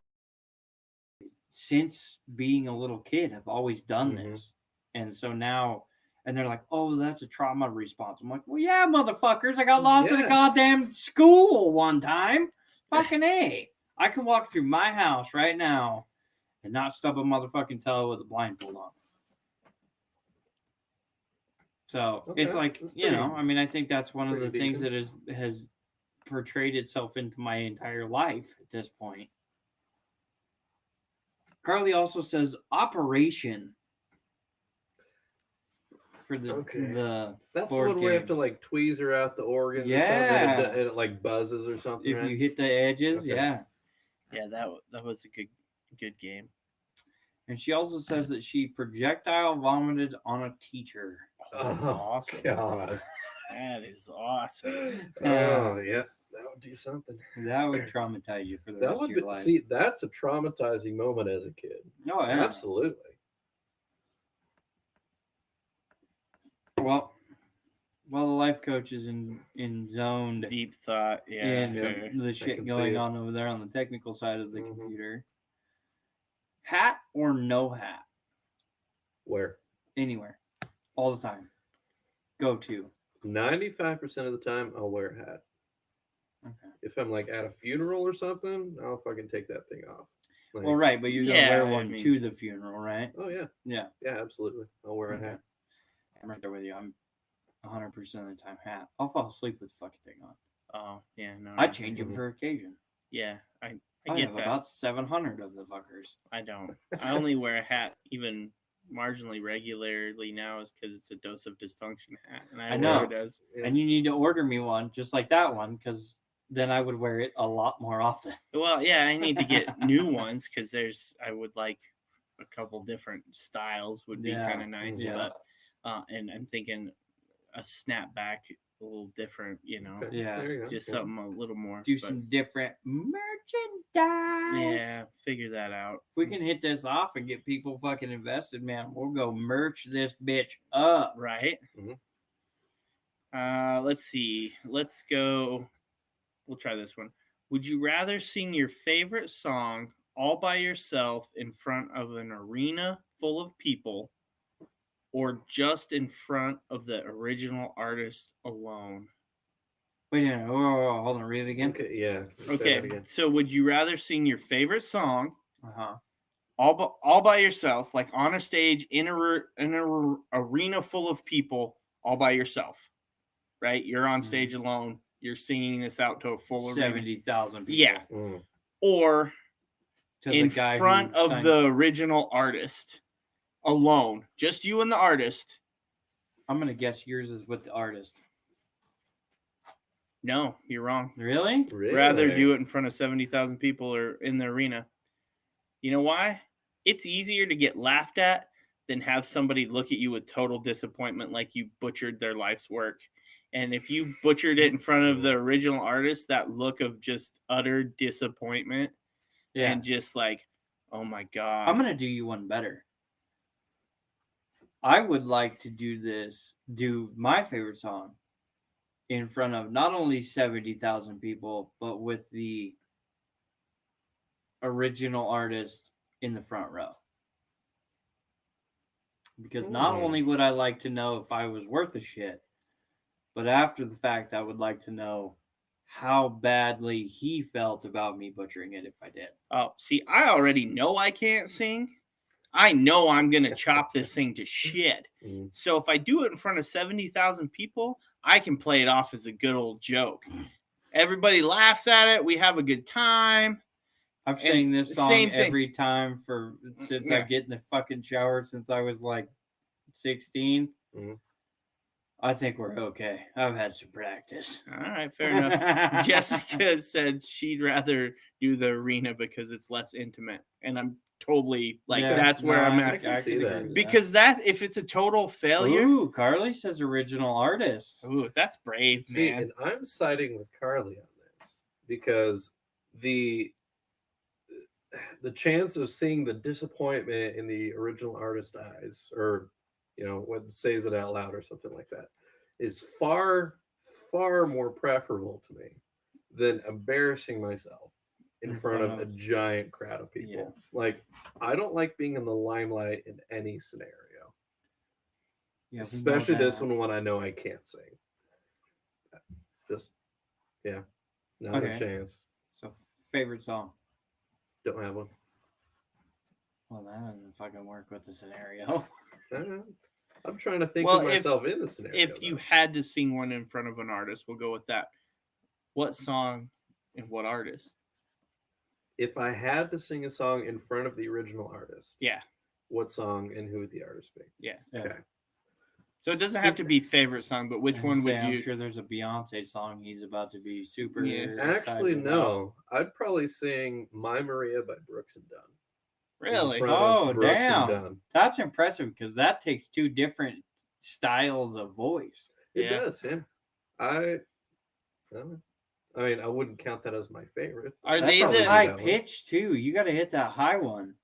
Since being a little kid, I've always done this. And so now, and they're like, oh, that's a trauma response. I'm like, well, yeah, motherfuckers. I got lost in a goddamn school one time. Fucking A. I can walk through my house right now and not stub a motherfucking toe with a blindfold on. So it's like, you know, I mean, I think that's one of the things that has portrayed itself into my entire life at this point. Carly also says Operation for the that's board one where you have to games. like tweezer out the organs or something, and it like buzzes or something. If you hit the edges, yeah, that was a good game. And she also says that she projectile vomited on a teacher. Oh, that's awesome. God, that is awesome. Oh yeah, that would do something. That would traumatize you for the rest of your life. See, that's a traumatizing moment as a kid. No, yeah. Absolutely. Well, the life coach is in zoned deep thought, and the shit going on over there on the technical side of the computer. Hat or no hat? Where? Anywhere. all the time. Go to. 95% of the time, I'll wear a hat. Okay. If I'm like at a funeral or something, I'll fucking take that thing off. Like, Well, right, but you're gonna Yeah, wear I one mean- to the funeral, right? oh yeah, Yeah, yeah, absolutely. I'll wear a Okay. hat. I'm right there with you. I'm 100% of the time hat. I'll fall asleep with the fucking thing on. Oh, yeah, no. I no. change them Mhm. for occasion. Yeah, I I get have that. about 700 of the fuckers. I don't. I only wear a hat even marginally regularly now is because it's a dose of dysfunction hat, and I I wear know. it as Yeah. And you need to order me one just like that one, because then I would wear it a lot more often. well. Yeah, I need to get new ones because I would like a couple different styles would be Yeah, kind of nice, yeah. but and I'm thinking a snapback a little different, Okay, Yeah, there you go. just Yeah. something a little more. Do but, some different merchandise. yeah, figure that out. If we can hit this off and get people fucking invested, man, we'll go merch this bitch up. Right. Mhm. Let's see. Let's go. We'll try this one. Would you rather sing your favorite song all by yourself in front of an arena full of people, or just in front of the original artist alone? Wait a minute. Whoa, hold on. Read it again. Okay, yeah. say that Okay. again. So, would you rather sing your favorite song Uh-huh. all by yourself, like on a stage in an arena full of people, all by yourself? Right? You're on stage alone. You're singing this out to a full arena. 70,000 people. Yeah. Mm. Or To in the guy front who of signed- the original artist alone, just you and the artist. I'm going to guess yours is with the artist. No, you're wrong. Really? Really? Rather do it in front of 70,000 people or in the arena. You know why? It's easier to get laughed at than have somebody look at you with total disappointment like you butchered their life's work. And if you butchered it in front of the original artist, that look of just utter disappointment Yeah. and just like, oh my God. I'm going to do you one better. I would like to do my favorite song in front of not only 70,000 people, but with the original artist in the front row. Because not Ooh. only would I like to know if I was worth a shit, but after the fact, I would like to know how badly he felt about me butchering it if I did. Oh, see, I already know I can't sing. I know I'm going to chop this thing to shit. Mm. So if I do it in front of 70,000 people, I can play it off as a good old joke. Everybody laughs at it. We have a good time. I've And sang this song same thing. every time since I Yeah. get in the fucking shower since I was like 16. Mhm. I think we're okay. I've had some practice. All right, fair enough. Jessica said she'd rather do the arena because it's less intimate. And I'm totally like, Yeah, that's where no, I'm I at. can see agree that. with Because that, if it's a total failure, Ooh, Carly says original artist. ooh, that's brave, See, man. and I'm siding with Carly on this because the chance of seeing the disappointment in the original artist's eyes, or what says it out loud or something like that, is far more preferable to me than embarrassing myself in front of a giant crowd of people. Yeah. Like, I don't like being in the limelight in any scenario, Yeah, we know especially this that. one when I know I can't sing. Just, yeah, not Okay. a chance. So, favorite song? Don't have one. Well, that doesn't fucking work with the scenario. I'm trying to think Well, of if- myself in the scenario. If you though. had to sing one in front of an artist, we'll go with that. What song and what artist? If I had to sing a song in front of the original artist, Yeah. what song and who would the artist be? Yeah. Yeah. Okay. So it doesn't have to be favorite song, but which And one would say, I'm you? sure there's a Beyonce song he's about to be super. Yeah. Actually, excited about. no. I'd probably sing "My Maria" by Brooks and Dunn. in Really? front of Oh, Brooks and damn. Dunn. That's impressive because that takes two different styles of voice. It Yeah. does, yeah. I mean, I wouldn't count that as my favorite. Are That's they a the- high that one. pitch too? You got to hit that high one.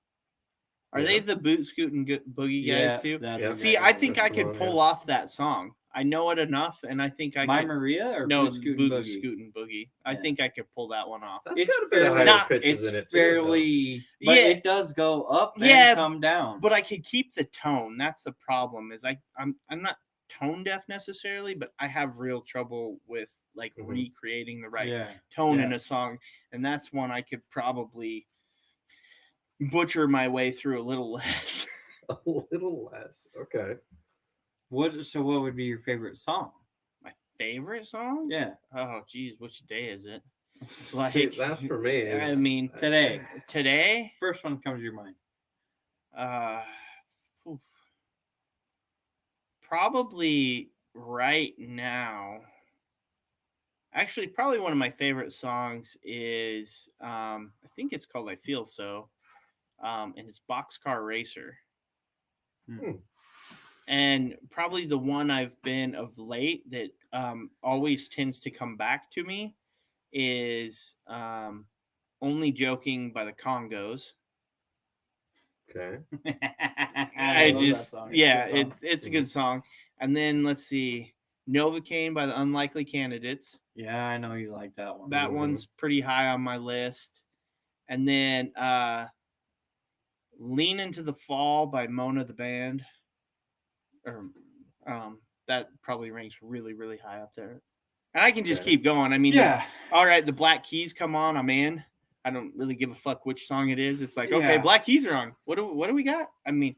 Are they the boot scooting boogie guys too? that's Yeah. what See, that I is. think I That's the could one, pull yeah. off that song. I know it enough, and I think I My could. Maria or No, Blue Scoot and Boogie? Scoot and Boogie. I Yeah. think I could pull that one off. That's It's got a bit of fairly- higher pitches It's in it. fairly, but Yeah. it does go up Yeah, and come down. But I could keep the tone. That's the problem. Is I'm not tone deaf necessarily, but I have real trouble with like Mhm. recreating the right yeah, tone yeah. in a song, and that's one I could probably butcher my way through a little less. A little less. Okay. So what would be your favorite song? My favorite song? Yeah, Oh, geez, which day is it? See, that's for me. I mean, today. today, First one comes to your mind. oof. Probably right now. Actually, probably one of my favorite songs is I think it's called "I Feel So," and it's "Boxcar Racer." Hmm. And probably the one I've been of late that always tends to come back to me is "Only Joking" by the Congos. Okay. I love that just song. yeah, a good song. it's a good song. And then let's see, "Novocaine" by the Unlikely Candidates. Yeah, I know you like that one. That Mhm. one's pretty high on my list. And then "Lean Into the Fall" by Mona the Band. Or that probably ranks really, really high up there. And I can just Okay. keep going. I mean, Yeah, all right, the Black Keys come on, I'm in. I don't really give a fuck which song it is. It's like, okay, Yeah. Black Keys are on. What do we got? I mean,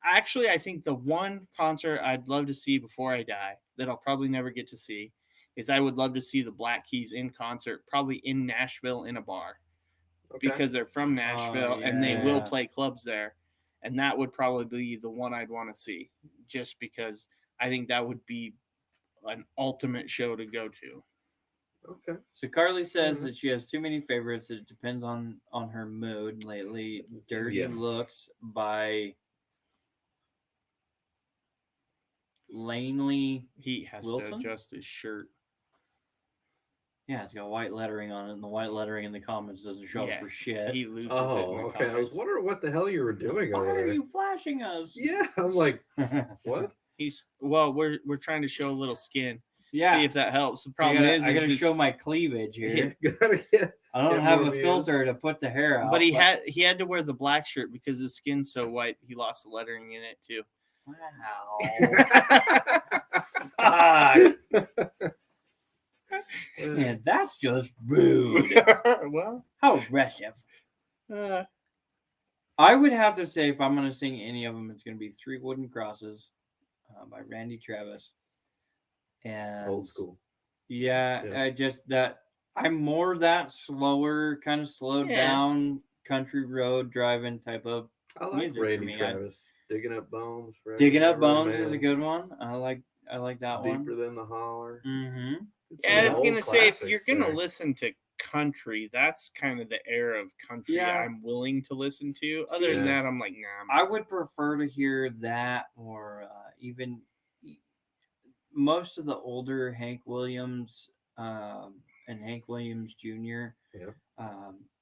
actually, I think the one concert I'd love to see before I die that I'll probably never get to see is I would love to see the Black Keys in concert, probably in Nashville in a bar, Okay. because they're from Nashville and they will yeah. play clubs there. And that would probably be the one I'd want to see, just because I think that would be an ultimate show to go to. Okay. So Carly says Mhm. that she has too many favorites. It depends on her mood lately. Dirty Yeah. Looks by Lanely. He has Wilson? to adjust his shirt. Yeah, it's got white lettering on it, and the white lettering in the comments doesn't show Yeah, up for shit. He loses it in Oh, the okay. I was comments. wondering what the hell you were doing Why over are there. you flashing us? Yeah, I'm like, yeah. what? We're trying to show a little skin. See Yeah. if that helps. The problem I gotta is show my cleavage here. Gotta get. I don't Get have more a views. filter to put the hair out. but he had to wear the black shirt because his skin's so white. He lost the lettering in it too. Wow. Fuck. Man, that's just rude. Well, How aggressive. I would have to say, if I'm going to sing any of them, it's going to be Three Wooden Crosses by Randy Travis. And Old school. Yeah, Yeah. I just that I'm more that slower, kind of slowed Yeah. down country road driving type of I like music for Randy me. Travis. Digging Up Bones. Forever Digging and Up Ever, Bones is a man. good one. I like that Deeper one. Than the Holler. Mm-hmm. It's yeah, I some was old gonna say if you're classics gonna there. listen to country, that's kind of the era of country Yeah. I'm willing to listen to. Other than Yeah. that, I'm like, nah. I would prefer to hear that or even most of the older Hank Williams and Hank Williams Jr. Yeah.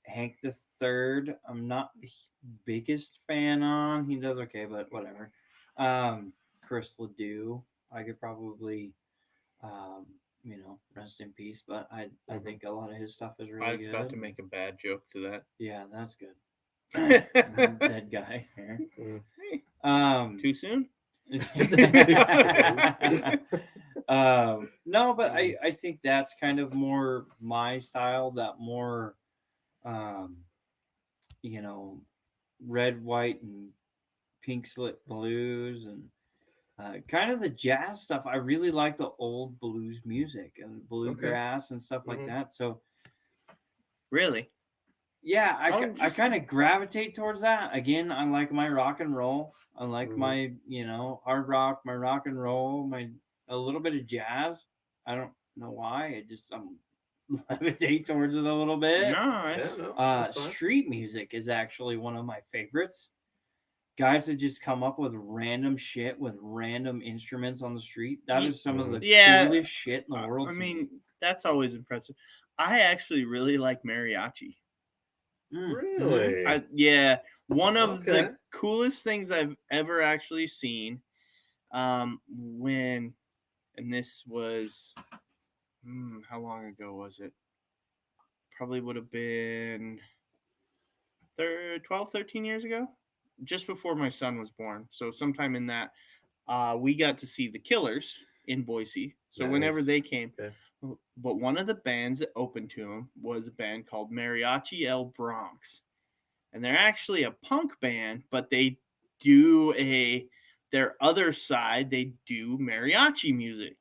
Hank the Third, I'm not the biggest fan on. He does okay, but whatever. Chris Ledoux, I could probably, rest in peace. But I Mhm. think a lot of his stuff is really I was good. about to make a bad joke to that. Yeah, that's good. Dead guy. Too soon? No, but I think that's kind of more my style. That more, red, white, and pink slip blues, and kind of the jazz stuff. I really like the old blues music and bluegrass and stuff like Mhm. that. So Really? yeah, I'm I just- kind of gravitate towards that. Again, I like my rock and roll. I like Mhm. my, hard rock, my rock and roll, a little bit of jazz. I don't know why. I'm levitate towards it a little bit. No, Yeah, no, that's fine. Street music is actually one of my favorites. Guys that just come up with random shit with random instruments on the street. That is some of the Yeah, coolest shit in the world. I to mean, me. that's always impressive. I actually really like mariachi. Mm. Really? Yeah, one of Okay. the coolest things I've ever actually seen. When and this was how long ago was it? Probably would have been 12, 13 years ago, just before my son was born. So sometime in that, we got to see the Killers in Boise. So whenever Nice. they came, Okay. but one of the bands that opened to them was a band called Mariachi El Bronx, and they're actually a punk band, but they do their other side. They do mariachi music,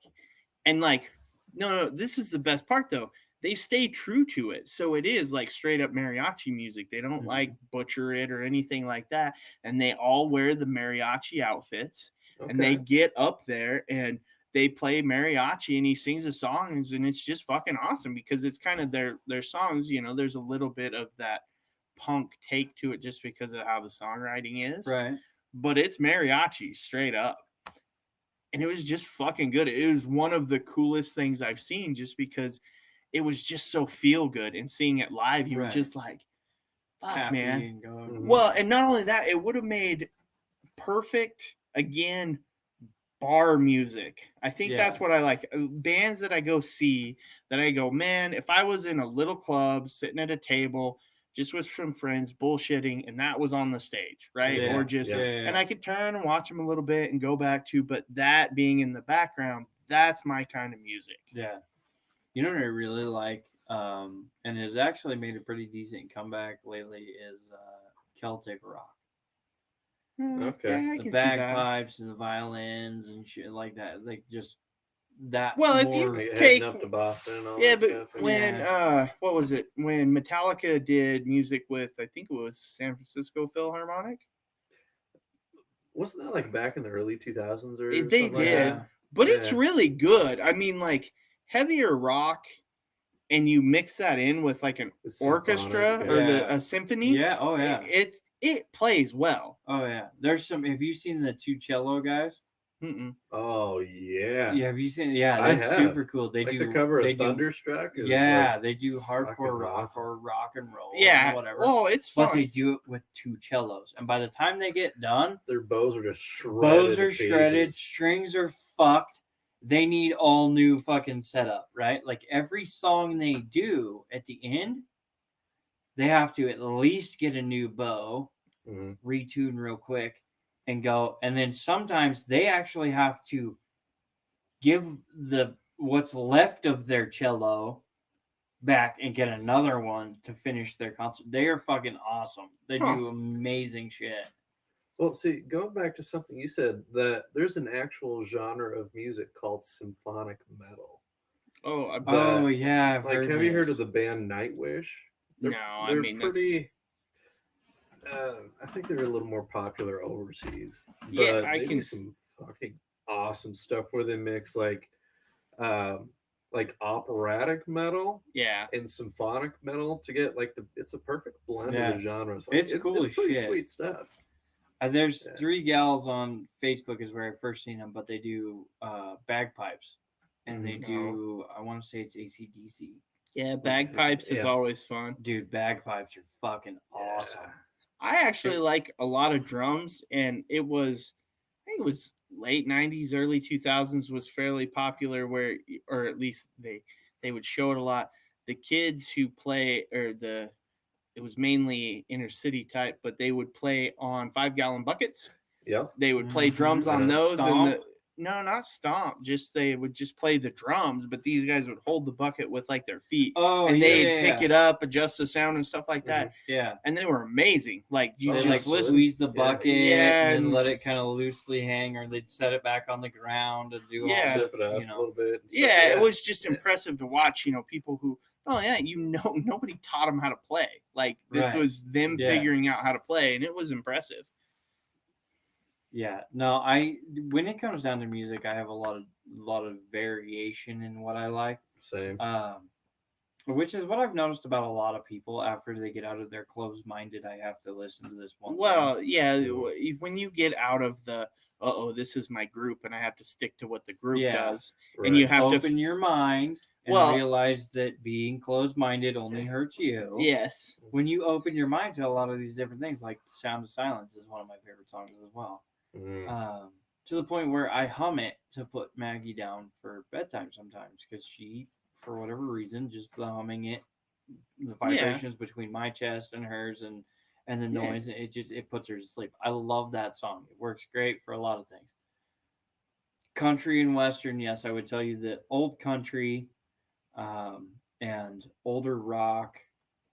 and like, no, this is the best part though. They stay true to it, so it is like straight up mariachi music. They don't like butcher it or anything like that, and they all wear the mariachi outfits, and they Okay. get up there and they play mariachi, and he sings the songs, and it's just fucking awesome because it's kind of their songs. You know, there's a little bit of that punk take to it just because of how the songwriting is, Right. but it's mariachi straight up. And it was just fucking good. It was one of the coolest things I've seen just because it was just so feel good. And seeing it live, you were Right. just like, fuck, Happy man. and going. Mhm. Well, and not only that, it would have made perfect, again, bar music. I think that's Yeah. what I like. Bands that I go see, that I go, man, if I was in a little club sitting at a table just with some friends bullshitting and that was on the stage, right? Yeah. Or just, Yeah. and I could turn and watch them a little bit and go back to, but that being in the background, that's my kind of music. Yeah. You know what I really like, and has actually made a pretty decent comeback lately is Celtic rock. Okay. Yeah, I The can see that. bagpipes and the violins and shit like that. Like just that. Well, if more, you Like take, heading up to Boston and all yeah, that but stuff. when what was it? When Metallica did music with, I think it was San Francisco Philharmonic. Wasn't that like back in the early 2000s or They something like did, that? but it's Yeah. really good. I mean, like heavier rock, and you mix that in with like an With symphonic, orchestra or yeah. a symphony. Yeah. Oh yeah. It plays well. Oh yeah. There's some. Have you seen the two cello guys? Mm-mm. Oh yeah. Yeah. Have you seen? Yeah. I That's have. super cool. They Like do the cover they of do- Thunderstruck is Yeah, like, they do fucking hardcore rock awesome. or rock and roll. Yeah, Or whatever. well, it's But fun. they do it with two cellos, and by the time they get done, their bows are just shredded. bows to are shredded, pieces. strings are fucked. They need all new fucking setup, right? Like every song they do at the end, they have to at least get a new bow, Mhm. retune real quick, and go. And then sometimes they actually have to give the what's left of their cello back and get another one to finish their concert. They are fucking awesome. They Huh. do amazing shit. Well, see, going back to something you said, that there's an actual genre of music called symphonic metal. Oh, I bet. Oh yeah, I've Like, heard have you heard this. of the band Nightwish? No, I They're mean, that's- pretty. I think they're a little more popular overseas. But Yeah, I they can do some fucking awesome stuff where they mix like operatic metal yeah. and symphonic metal to get like it's a perfect blend Yeah. of the genres. Like, It's cool as pretty shit. sweet stuff. There's Yeah. 3 gals on Facebook is where I first seen them, but they do bagpipes, and they Mhm. do. I want to say it's AC/DC. Yeah, bagpipes is Yeah. always fun. Dude, bagpipes are fucking awesome. Yeah. I actually like a lot of drums, and I think it was late 90s, early 2000s was fairly popular where, or at least they would show it a lot. The kids who play, it was mainly inner city type, but they would play on 5-gallon buckets. Yeah. They would play drums on Mhm. those. Stomp? No, not stomp. Just they would just play the drums, but these guys would hold the bucket with like their feet, Oh, and yeah, they'd yeah, pick yeah. it up, adjust the sound and stuff like that. Yeah. And they were amazing. Like you Oh, They just like listen. squeeze the Yeah. bucket Yeah, and then and- let it kind of loosely hang, or they'd set it back on the ground and do Yeah. all Zip it up you a know. little bit. and stuff. Yeah, it was just Yeah. impressive to watch. People who, nobody taught them how to play. Like this Right. was them Yeah. figuring out how to play, and it was impressive. Yeah, no, when it comes down to music, I have a lot of variation in what I like. Same. Which is what I've noticed about a lot of people after they get out of their closed-minded. I have to listen to this one. Well, yeah, when you get out of the this is my group, and I have to stick to what the group Yeah. does, Right. and you have to open your mind and Well- realize that being closed-minded only hurts you. yes. When you open your mind to a lot of these different things, like "Sound of Silence" is one of my favorite songs as well. Mhm. to the point where I hum it to put Maggie down for bedtime sometimes because she, for whatever reason, just the humming it, the vibrations between my chest and hers, and the noise, it puts her to sleep. I love that song. It works great for a lot of things. Country and western, yes, I would tell you that old country, and older rock,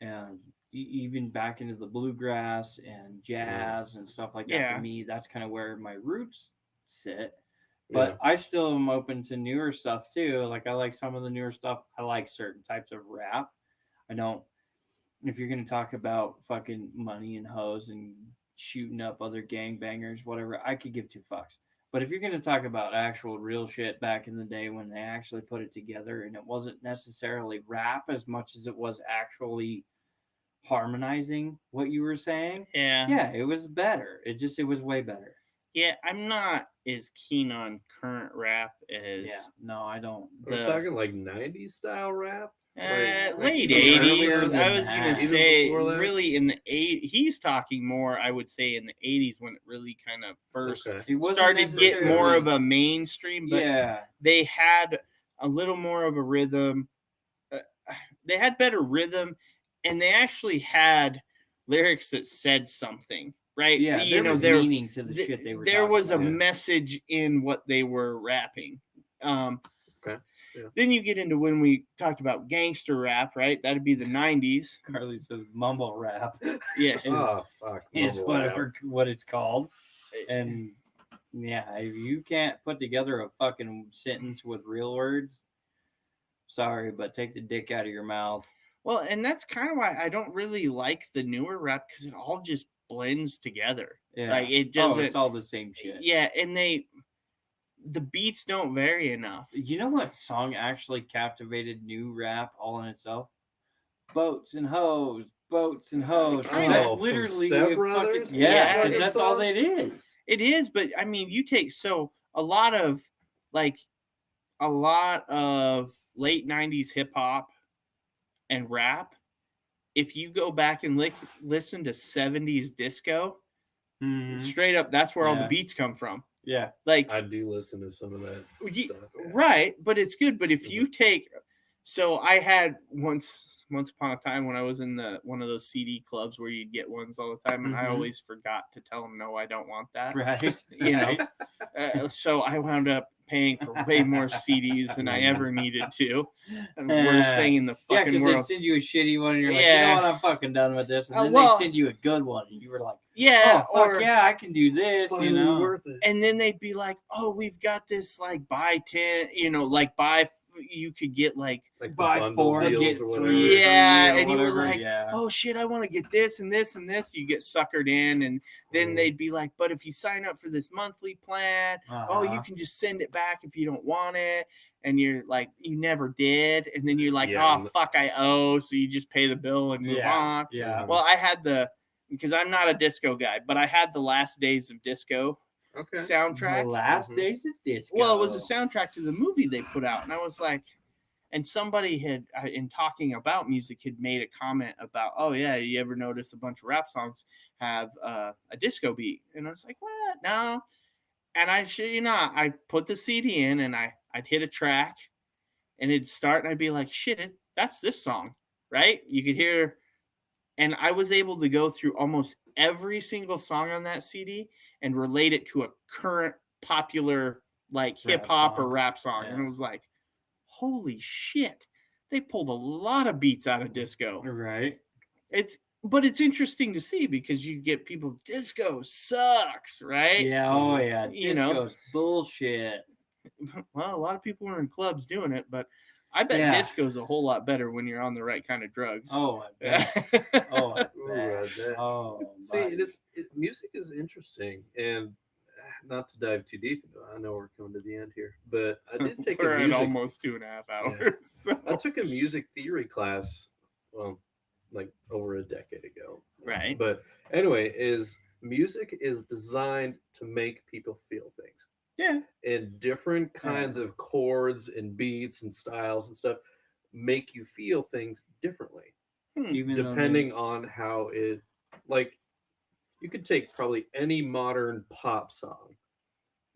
and even back into the bluegrass and jazz and stuff like that. Yeah. For me, that's kind of where my roots sit. But I still am open to newer stuff too. Like I like some of the newer stuff. I like certain types of rap. I don't. If you're gonna talk about fucking money and hoes and shooting up other gangbangers, whatever, I could give two fucks. But if you're gonna talk about actual real shit back in the day when they actually put it together and it wasn't necessarily rap as much as it was actually harmonizing what you were saying, yeah, it was better. It was way better. Yeah, I'm not as keen on current rap as no, I don't. We're talking like 90s style rap. Late some earlier 80s. than I was that. gonna Even say before that? really in the 80s. He's talking more, I would say, in the 80s when it really kind of first It wasn't started to get more necessarily- of a mainstream. But yeah, they had a little more of a rhythm. They had better rhythm, and they actually had lyrics that said something. Right? yeah. You know, was there meaning to the shit they were. There talking was a about. message in what they were rapping. Okay. Yeah. Then you get into when we talked about gangster rap, right? That'd be the 90s. Carly says mumble rap. Yeah. Oh, fuck. Is mumble rap. what it's called. And yeah, if you can't put together a fucking sentence with real words, sorry, but take the dick out of your mouth. Well, and that's kind of why I don't really like the newer rap, because it all just blends together. Yeah. Like it doesn't. it's all the same shit. Yeah, and the beats don't vary enough. You know what song actually captivated new rap all in itself? Boats and hoes, boats and hoes. Kind of. from literally Step a Brothers? fucking, yeah, Yeah, 'cause it's that's all it is. It is, but I mean, you take a lot of late 90s hip hop and rap. If you go back and listen to 70s disco, straight up, that's where all the Yeah. beats come from. Yeah. Like, I do listen to some of that stuff. Yeah. right, but it's good. But if you take, so I had once upon a time when I was in one of those CD clubs where you'd get ones all the time, and I Mhm. always forgot to tell them, no, I don't want that. Right. You know, so I wound up paying for way more CDs than I ever needed to. And worst thing in the Yeah, fucking because world. they'd send you a shitty one, and you're like, Yeah. you know what, I'm fucking done with this. And then well- they'd send you a good one, and you were like, Yeah, oh, fuck yeah, I can do this, It's finally you know. worth it. and then they'd be like, oh, we've got this like buy 10, you could get like, Like the Buy bundle 4, deals get or whatever. 3. Yeah, or and you were whatever, like, yeah. oh shit, I want to get this and this and this. You get suckered in, and then Mhm. they'd be like, but if you sign up for this monthly plan, oh, you Uh-huh. can just send it back if you don't want it. And you're like, you never did. And then you're like, Yeah, oh, fuck, I owe. So you just pay the bill and move on. Yeah. Well, I had because I'm not a disco guy, but I had the Last Days of Disco Okay. soundtrack. The last Mhm. days of disco. Well, it was a soundtrack to the movie they put out. And I was like, and somebody had, in talking about music, had made a comment about, oh, yeah, you ever notice a bunch of rap songs have a disco beat? And I was like, what? No. And I shit you not, I put the CD in and I'd hit a track and it'd start and I'd be like, shit, that's this song, right? You could hear, and I was able to go through almost every single song on that CD and relate it to a current popular like hip hop or song. rap song. Yeah. And it was like, holy shit, they pulled a lot of beats out of disco. Right. But it's interesting to see because you get people, disco sucks, right? Yeah. Oh yeah. You know. Disco's bullshit. Well, a lot of people are in clubs doing it, but I bet Yeah. disco's a whole lot better when you're on the right kind of drugs. Oh, I bet. Oh, I Ooh, bet. I bet. Oh, See, buddy. music is interesting, and not to dive too deep into it, I know we're coming to the end here, but I did take We're a at music. almost 2.5 hours. So. I took a music theory class, well, like over a decade ago. Right. But anyway, music is designed to make people feel things. Yeah. And different kinds of chords and beats and styles and stuff make you feel things differently. Even though Depending on how it, like, you could take probably any modern pop song,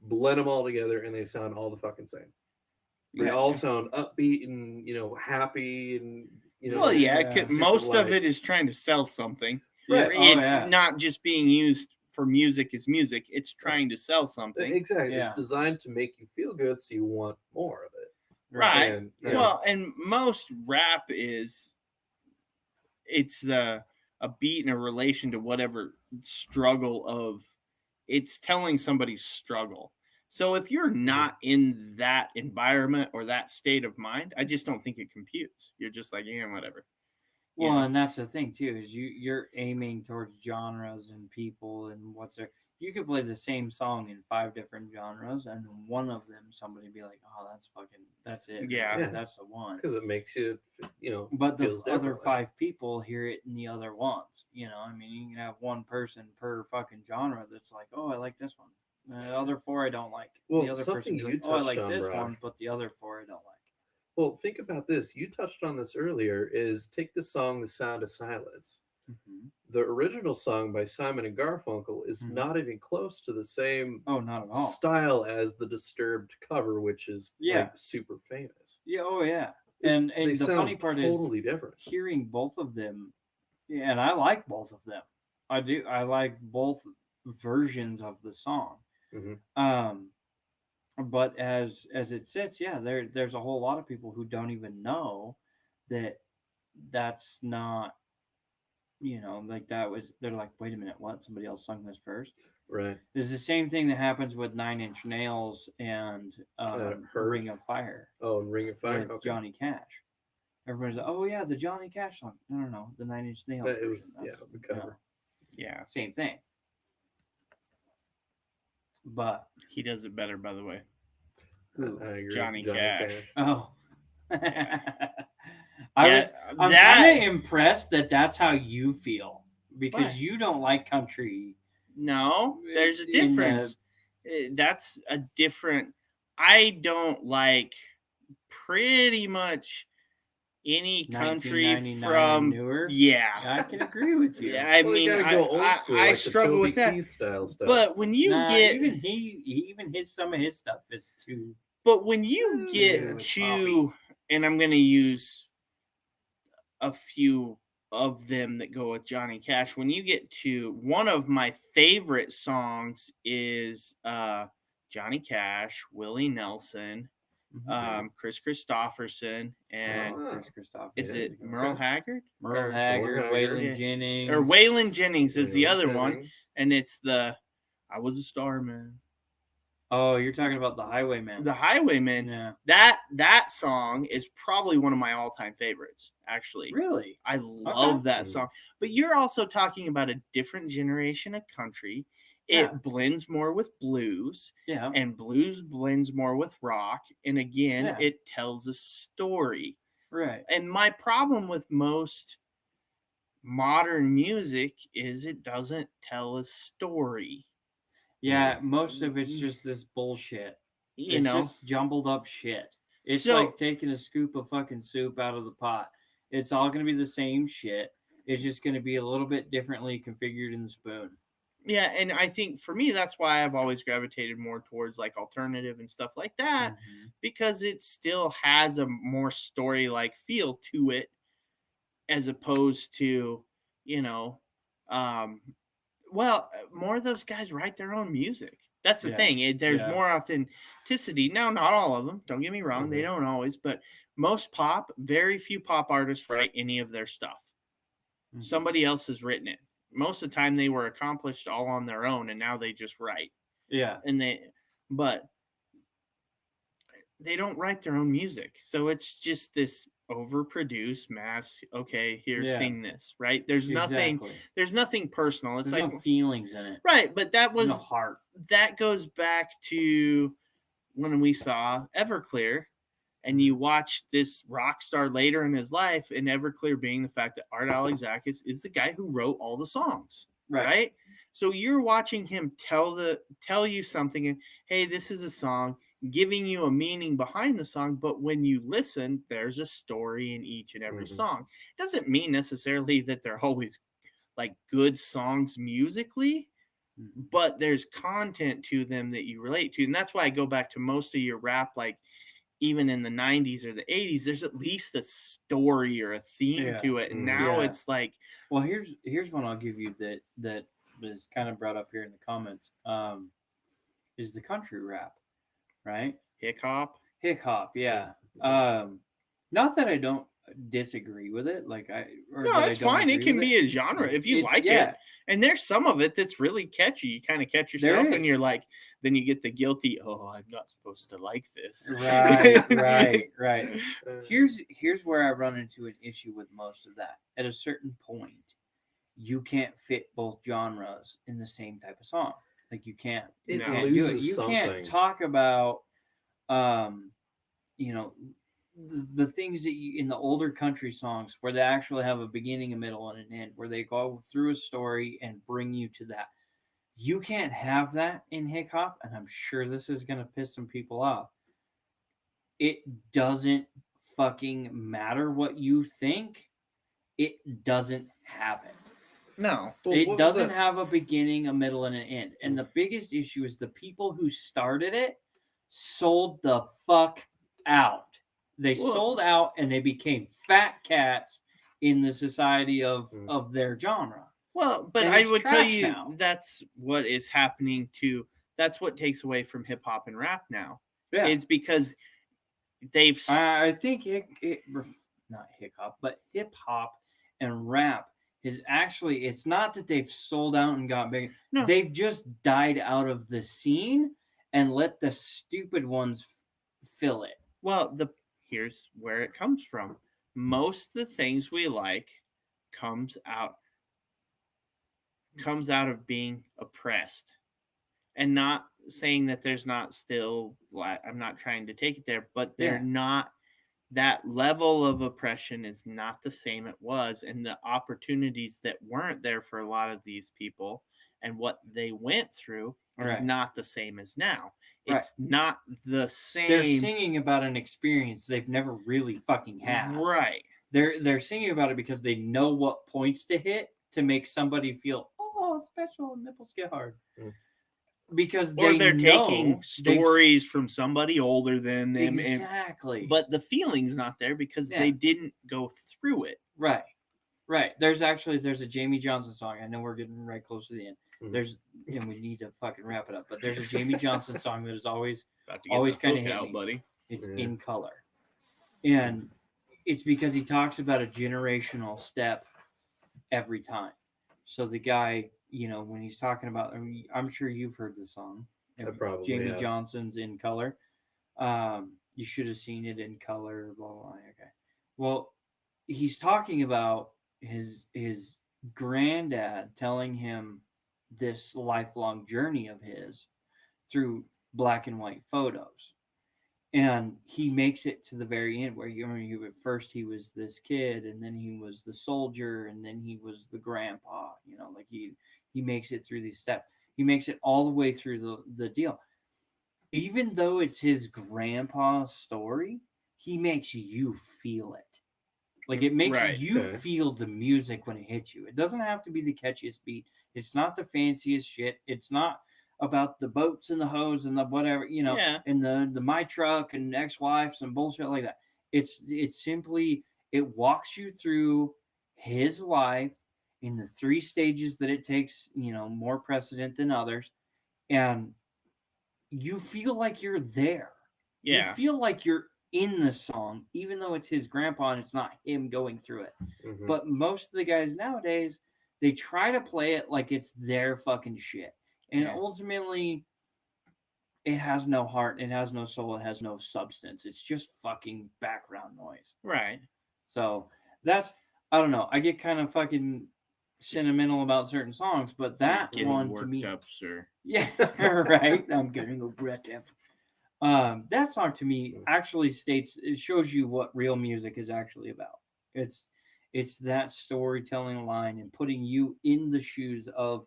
blend them all together, and they sound all the fucking same. They Yeah. all sound upbeat and happy and Well, yeah, 'cause super most of light. it is trying to sell something. Yeah. Right. Oh, It's yeah. not just being used for music as music. It's trying to sell something. Exactly. Yeah. It's designed to make you feel good, so you want more of it. Right. And, Well, and most rap it's a beat in a relation to whatever struggle of it's telling somebody's struggle. So if you're not in that environment or that state of mind, I just don't think it computes. You're just like, yeah, whatever. You Well, know? and that's the thing too, is you're aiming towards genres and people and what's there. You could play the same song in 5 different genres, and one of them somebody be like, "Oh, that's it. Yeah. Yeah. That's the one." because it makes you, But the feels other differently. 5 people hear it in the other ones. I mean, you can have one person per fucking genre that's like, "Oh, I like this one." The other 4 I don't like. Well, The other something person be you like, "Oh, I touched like on, this Brock. one," but the other 4 I don't like. Well, think about this. You touched on this earlier. Is take the song "The Sound of Silence." Mm-hmm. The original song by Simon and Garfunkel is Mhm. not even close to the same Oh, not at all. style as the Disturbed cover, which is Yeah. like super famous. Yeah. Oh, yeah. And They the sound funny part is totally different. hearing both of them, yeah, and I like both of them. I do. I like both versions of the song. Mhm. But as it sits, yeah, there's a whole lot of people who don't even know that that's not, like that was. They're like, wait a minute, what? Somebody else sung this first. Right. It's the same thing that happens with 9 Inch Nails and Hurt. Ring of Fire Oh, and Ring of Fire. with Okay. Johnny Cash. Everybody's like, oh yeah, the Johnny Cash song. No, the 9 Inch Nails. It version. was the cover. Yeah. Same thing. But He does it better, by the way. who? I agree. Johnny Cash. Oh, Yeah. I'm kind that of impressed that that's how you feel because What? you don't like country. no, there's a in the- difference. That's a different. I don't like pretty much any country 1999 from newer. yeah. I can agree with you. Yeah, I Well, mean, you gotta go old I, school, I like struggle the with Toby that. Keith style stuff. But when you Nah, get even some of his stuff is too. But when you Yeah, get it's to, and I'm going to use a few of them that go with Johnny Cash, when you get to one of my favorite songs is Johnny Cash, Willie Nelson, Chris Christopherson, and Chris Christopher. is that's it a good Merle one. Haggard? Merle Or- Haggard, Waylon Yeah. Jennings, Or Waylon Jennings is the other one, Jennings. and it's the I Was a Starman. Oh, you're talking about the Highwayman. The Highwayman. Yeah. That song is probably one of my all-time favorites, actually. Really? I love that Mhm. song. But you're also talking about a different generation of country. It Yeah. blends more with blues, Yeah. and blues blends more with rock. And again, Yeah. it tells a story. Right. And my problem with most modern music is it doesn't tell a story. Yeah, most of it's just this bullshit. You It's know, just jumbled up shit. It's So- like taking a scoop of fucking soup out of the pot. It's all going to be the same shit. It's just going to be a little bit differently configured in the spoon. yeah, and I think for me that's why I've always gravitated more towards like alternative and stuff like that. Mhm. Because it still has a more story like feel to it as opposed to more of those guys write their own music. That's the Yeah, thing. There's yeah. more authenticity. Now, not all of them, don't get me wrong, they Mhm. don't always, but most very few pop artists write any of their stuff. Mhm. Somebody else has written it. Most of the time they were accomplished all on their own and now they just write. Yeah. But they don't write their own music. So it's just this overproduced mass. Okay, here, Yeah. sing this, right? There's Exactly. nothing personal. It's There's like no feelings in it. right, but that was No heart. that goes back to when we saw Everclear and you watch this rock star later in his life, and Everclear being the fact that Art Alexakis is the guy who wrote all the songs, right? So you're watching him tell you something, and hey, this is a song, giving you a meaning behind the song, but when you listen, there's a story in each and every Mhm. song. Doesn't mean necessarily that they're always like good songs musically, but there's content to them that you relate to. And that's why I go back to most of your rap, like even in the 90s or the 80s, there's at least a story or a theme to it. And now it's like, well, here's one I'll give you that is kind of brought up here in the comments. Is the country rap, right? hip hop. Hip hop, yeah. Not that I don't disagree with it, like No, that's fine. It can be a genre if you like it. And there's some of it that's really catchy. You kind of catch yourself and you're like, then you get the guilty, oh, I'm not supposed to like this. Right. Here's where I run into an issue with most of that. At a certain point, you can't fit both genres in the same type of song. Like you can't do it. You can't talk about the things that you in the older country songs where they actually have a beginning, a middle, and an end, where they go through a story and bring you to that. You can't have that in hip hop, and I'm sure this is gonna piss some people off. It doesn't fucking matter what you think. It doesn't have it. No. Well, it doesn't have a beginning, a middle, and an end. And the biggest issue is the people who started it sold the fuck out. They sold out and they became fat cats in the society of their genre. Well, but I would tell you that's what is happening to. That's what takes away from hip hop and rap now. Yeah. It's because they've. I think not hip hop, but hip hop and rap is actually. It's not that they've sold out and got big. No. They've just died out of the scene and let the stupid ones fill it. Well, here's where it comes from. Most of the things we like comes out of being oppressed, and not saying that there's not still, I'm not trying to take it there, but they're not, that level of oppression is not the same it was, and the opportunities that weren't there for a lot of these people and what they went through is not the same as now. It's not the same. They're singing about an experience they've never really fucking had. Right. They're singing about it because they know what points to hit to make somebody feel, oh, special, nipples get hard. Because they're taking stories from somebody older than them. Exactly. But the feeling's not there because they didn't go through it. Right. There's a Jamie Johnson song. I know we're getting right close to the end. And we need to fucking wrap it up. But there's a Jamie Johnson song that is always kind of hit me. Buddy. It's In Color, and it's because he talks about a generational step every time. So the guy, when he's talking about, I'm sure you've heard the song. Jamie Johnson's In Color. You should have seen it in color. Blah blah. Blah. Okay. Well, he's talking about his granddad telling him this lifelong journey of his through black and white photos, and he makes it to the very end where at first he was this kid, and then he was the soldier, and then he was the grandpa. Like he makes it through these steps. He makes it all the way through the deal. Even though it's his grandpa's story, he makes you feel it. Like it makes you feel the music when it hits you. It doesn't have to be the catchiest beat. It's not the fanciest shit. It's not about the boats and the hose and the whatever, and the my truck and ex-wives and bullshit like that. It's simply, it walks you through his life in the 3 stages that it takes, more precedent than others. And you feel like you're there. Yeah. You feel like you're in the song, even though it's his grandpa and it's not him going through it. Mm-hmm. But most of the guys nowadays, they try to play it like it's their fucking shit. And ultimately, it has no heart, it has no soul, it has no substance. It's just fucking background noise. Right. So that's, I don't know. I get kind of fucking sentimental about certain songs, but that one to me. Up, sir. Yeah, right. I'm getting aggressive. That song to me actually it shows you what real music is actually about. It's that storytelling line and putting you in the shoes of,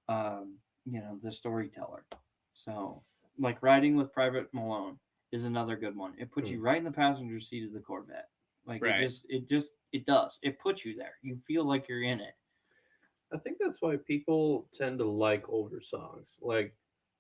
the storyteller. So, like Riding with Private Malone is another good one. It puts you right in the passenger seat of the Corvette. Like it does. It puts you there. You feel like you're in it. I think that's why people tend to like older songs. Like,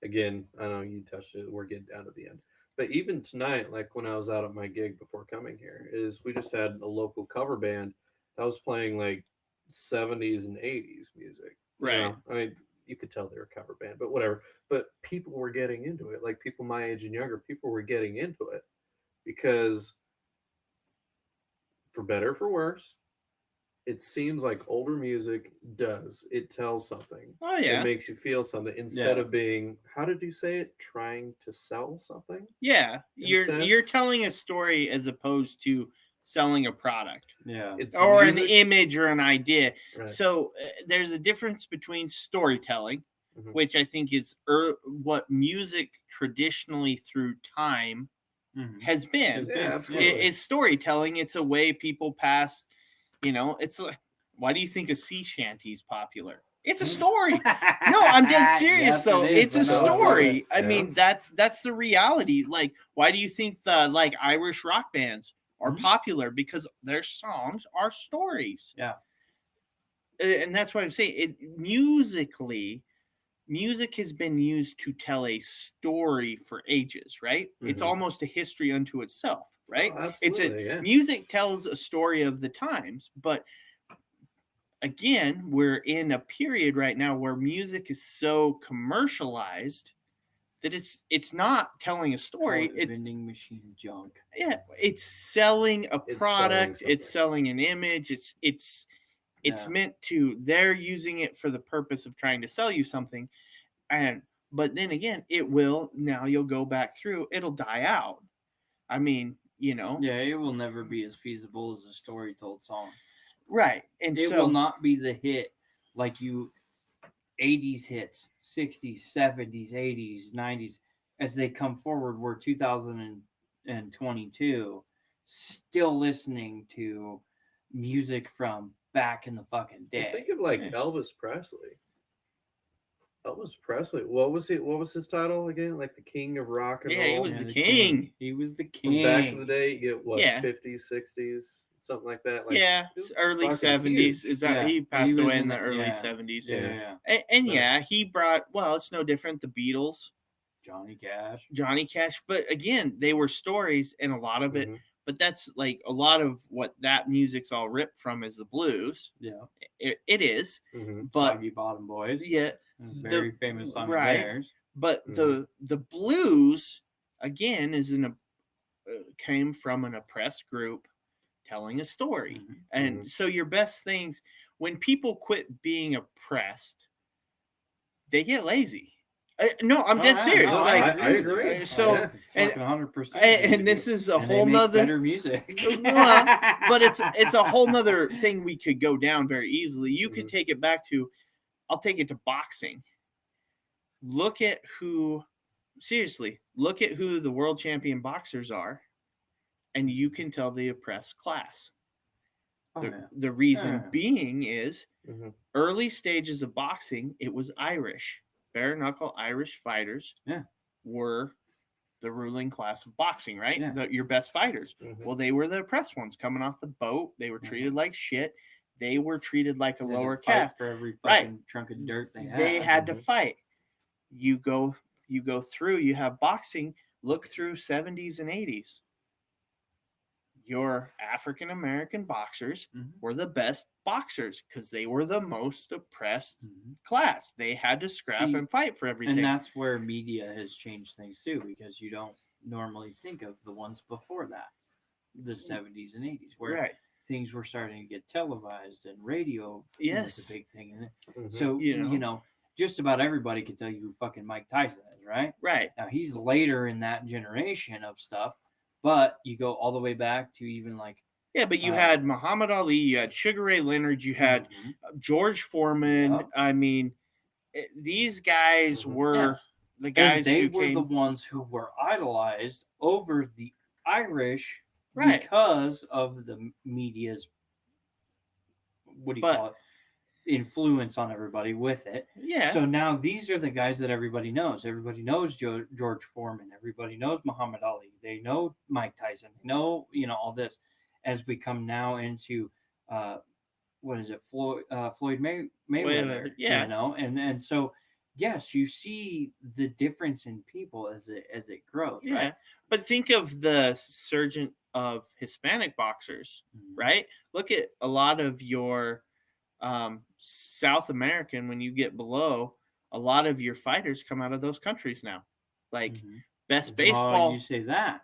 again, I know you touched it. We're getting down to the end. But even tonight, like when I was out at my gig before coming here, is we just had a local cover band that was playing like 70s and 80s music. You Right. know, I mean, you could tell they were a cover band, but whatever. But people were getting into it. Like people my age and younger, people were getting into it because, for better or for worse, it seems like older music does. It tells something. Oh It yeah. makes you feel something instead Yeah. of being, how did you say it? Trying to sell something? Yeah. Instead? You're telling a story as opposed to selling a product Yeah. It's or an music. image or an idea. Right. So there's a difference between storytelling, Mhm. which I think is what music traditionally through time Mhm. has been. Has Yeah, been, absolutely. It's storytelling. It's a way people pass. It's like, why do you think a sea shanty is popular? It's a story. No, I'm dead serious. Yes, though. it is. It's a I know, I love story. it. I Yeah. mean, that's the reality. Like, why do you think the Irish rock bands are Mhm. popular? Because their songs are stories. Yeah. And that's why I'm saying it musically. Music has been used to tell a story for ages, right? It's Mhm. almost a history unto itself, right? Oh, absolutely, yeah. Music tells a story of the times, but again, we're in a period right now where music is so commercialized that it's not telling a story. Call it vending machine junk. It's selling a It's product. selling It's selling an image. It's Yeah. meant to. They're using it for the purpose of trying to sell you something, but then again, it will. Now you'll go back through. It'll die out. I mean, Yeah, it will never be as feasible as a story told song. right? And It so will not be the hit like 80s hits, 60s, 70s, 80s, 90s as they come forward. We're 2022 still listening to music from back in the fucking Well, day. think of like Yeah. Elvis Presley. Elvis Presley. What was it? What was his title again? Like the king of rock and Yeah, roll. he was Yeah, the king. He was the From king. back in the day. You get what, Yeah. 50s, 60s, something like that. Like, Yeah, it was early fucking 70s. huge. Is that Yeah, he he passed was away in in the the- early yeah. 70s? Yeah. And Yeah. yeah, he brought. Well, it's no different. The Beatles, Johnny Cash. Johnny Cash, but again, they were stories, and a lot of it. Mhm. But that's like a lot of what that music's all ripped from is the blues. Yeah. It is, Mhm. but Soggy Bottom Boys. yeah, Very famous song right. of theirs. But Mhm. the blues again came from an oppressed group telling a story. Mhm. And so your best things, when people quit being oppressed, they get lazy. No, I'm dead Oh, yeah, serious. no, like I agree. so- Yeah. fucking 100%. and this is a And they whole make nother better music. Well, but it's a whole nother thing we could go down very easily. You could Mhm. take it back to, I'll take it to boxing. Look at who the world champion boxers are, and you can tell the oppressed class. Oh, The, yeah. the reason Yeah. being is Mhm. early stages of boxing, it was Irish. Bare knuckle Irish fighters Yeah. were the ruling class of boxing, right? Yeah. Your best fighters. Mhm. Well, they were the oppressed ones coming off the boat. They were treated like shit. They were treated like a They had to lower fight caste. for every Right. fucking chunk of dirt they had. They had to Mhm. fight. You go through, you have boxing, look through 70s and 80s. Your African American boxers Mhm. were the best boxers because they were the most oppressed Mhm. class. They had to scrap See, and fight for everything. And that's where media has changed things too, because you don't normally think of the ones before that, the 70s and 80s, where right. things were starting to get televised and radio Yes. was a big thing in it. Mhm. So, You know. just about everybody could tell you who fucking Mike Tyson is, right? Right. Now, he's later in that generation of stuff, but you go all the way back to even like. Yeah, but you had Muhammad Ali, you had Sugar Ray Leonard, you had Mhm. George Foreman. Yep. I mean, these guys Mhm. were Yeah. the guys and they who were came. the ones who were idolized over the Irish Right. because of the media's But- influence on everybody with it. Yeah. So now these are the guys that everybody knows. Everybody knows George Foreman. Everybody knows Muhammad Ali. They know Mike Tyson. They know all this. As we come now into what is it? Floyd Mayweather. Yeah. You know, and so yes, you see the difference in people as it grows, Yeah. right? But think of the surgeon of Hispanic boxers, Mhm. right? Look at a lot of your South American, when you get below, a lot of your fighters come out of those countries now. Like Mhm. best Oh, baseball. you say that.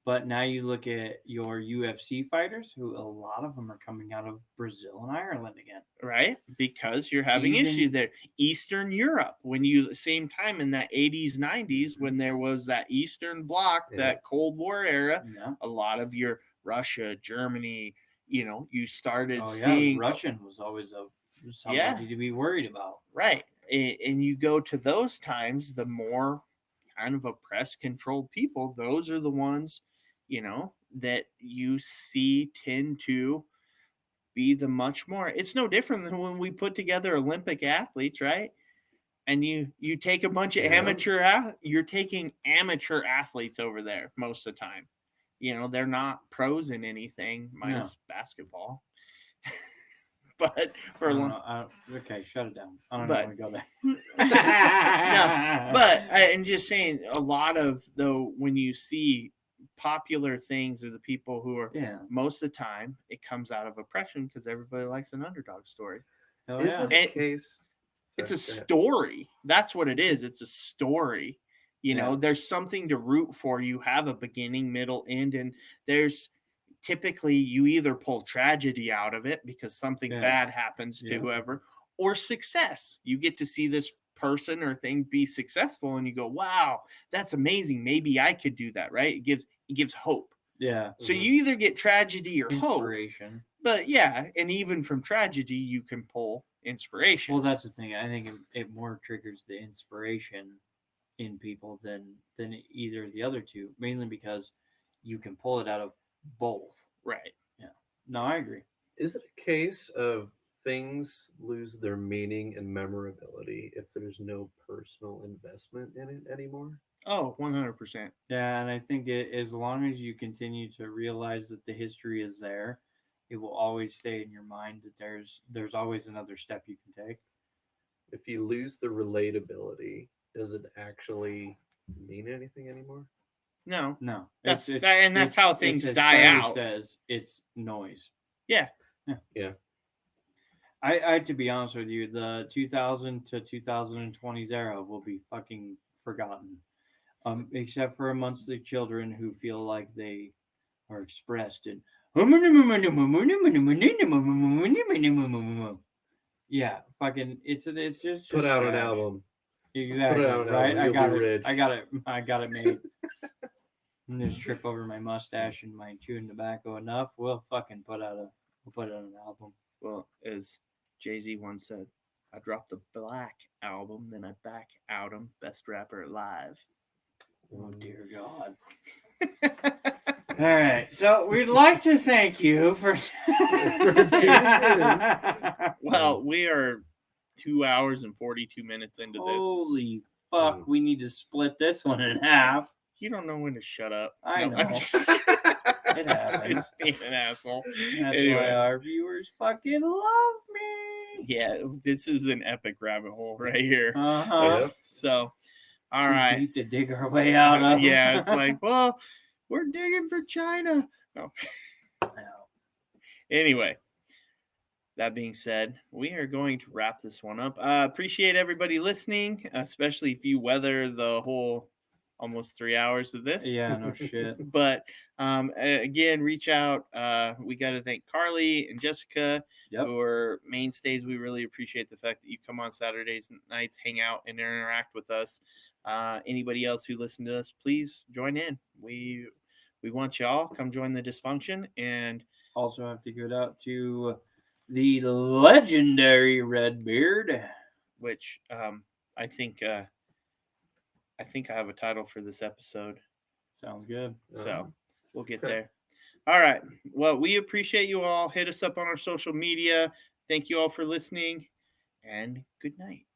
But now you look at your UFC fighters, who a lot of them are coming out of Brazil and Ireland again. Right, because you're having Even- issues there. Eastern Europe, when you same time in that 80s, 90s, Mhm. when there was that Eastern Bloc, Yeah. that Cold War era, Yeah. a lot of your Russia, Germany, you started Oh yeah, seeing Russian was always somebody Yeah. to be worried about. right, and you go to those times, the more kind of oppressed, controlled people, those are the ones, that you see tend to be the much more. It's no different than when we put together Olympic athletes, right? And you take a bunch of Yeah. you're taking amateur athletes over there most of the time. They're not pros in anything minus basketball. But for I a don't long, know. Okay, shut it down. I don't But- want to go there. no, but I'm just saying, a lot of though, when you see popular things, are the people who are yeah. most of the time it comes out of oppression because everybody likes an underdog story. Oh, Is yeah. it a And- case? It's a Sorry, go ahead. story. That's what it is. It's a story. Yeah. There's something to root for. You have a beginning, middle, end, and there's typically you either pull tragedy out of it because something Yeah. bad happens to Yeah. whoever, or success. You get to see this person or thing be successful, and you go, "Wow, that's amazing. Maybe I could do that." Right? It gives hope. Yeah. So Mhm. you either get tragedy or hope. Inspiration. But yeah, and even from tragedy, you can pull inspiration. Well, that's the thing. I think it more triggers the inspiration in people than either of the other two, mainly because you can pull it out of both. Right. No, I agree. Is it a case of things lose their meaning and memorability if there's no personal investment in it anymore? Oh, 100%. Yeah, and I think as long as you continue to realize that the history is there, it will always stay in your mind that there's always another step you can take. If you lose the relatability, does it actually mean anything anymore? No. No, That's how things as die Kylie out. Says it's noise. Yeah. Yeah. I to be honest with you, the 2000 to 2020s era will be fucking forgotten, except for amongst the children who feel like they are expressed in. Yeah, fucking, it's just Put out an trash. album. Exactly, out an right? album, I you'll got be it. rich. I got it made. And just trip over my mustache and my chewing tobacco enough. We'll put out an album. Well, as Jay-Z once said, I dropped the Black album, then I back out him, best rapper alive. Oh dear God. All right, so we'd like to thank you for tuning in. Well, we are 2 hours and 42 minutes into this. Holy fuck, we need to split this one in half. You don't know when to shut up. I No, know. I'm just- It happens. Just being an asshole. That's Anyway. why our viewers fucking love me. Yeah, this is an epic rabbit hole right here. Uh-huh. Yep. So, all Too right. deep to dig our way out of. Yeah, it's like, well, we're digging for China. No. Anyway, that being said, we are going to wrap this one up. Appreciate everybody listening, especially if you weather the whole almost 3 hours of this. Yeah, no shit. But again, reach out. We got to thank Carly and Jessica, Yep. who are mainstays. We really appreciate the fact that you come on Saturdays and nights, hang out, and interact with us. Anybody else who listen to us, please join in. We want y'all come join the Dysfunction, and Also have to give it out to the legendary Redbeard. which I think I have a title for this episode. Sounds good. So we'll get Okay. there. All right. Well, we appreciate you all. Hit us up on our social media. Thank you all for listening, and good night.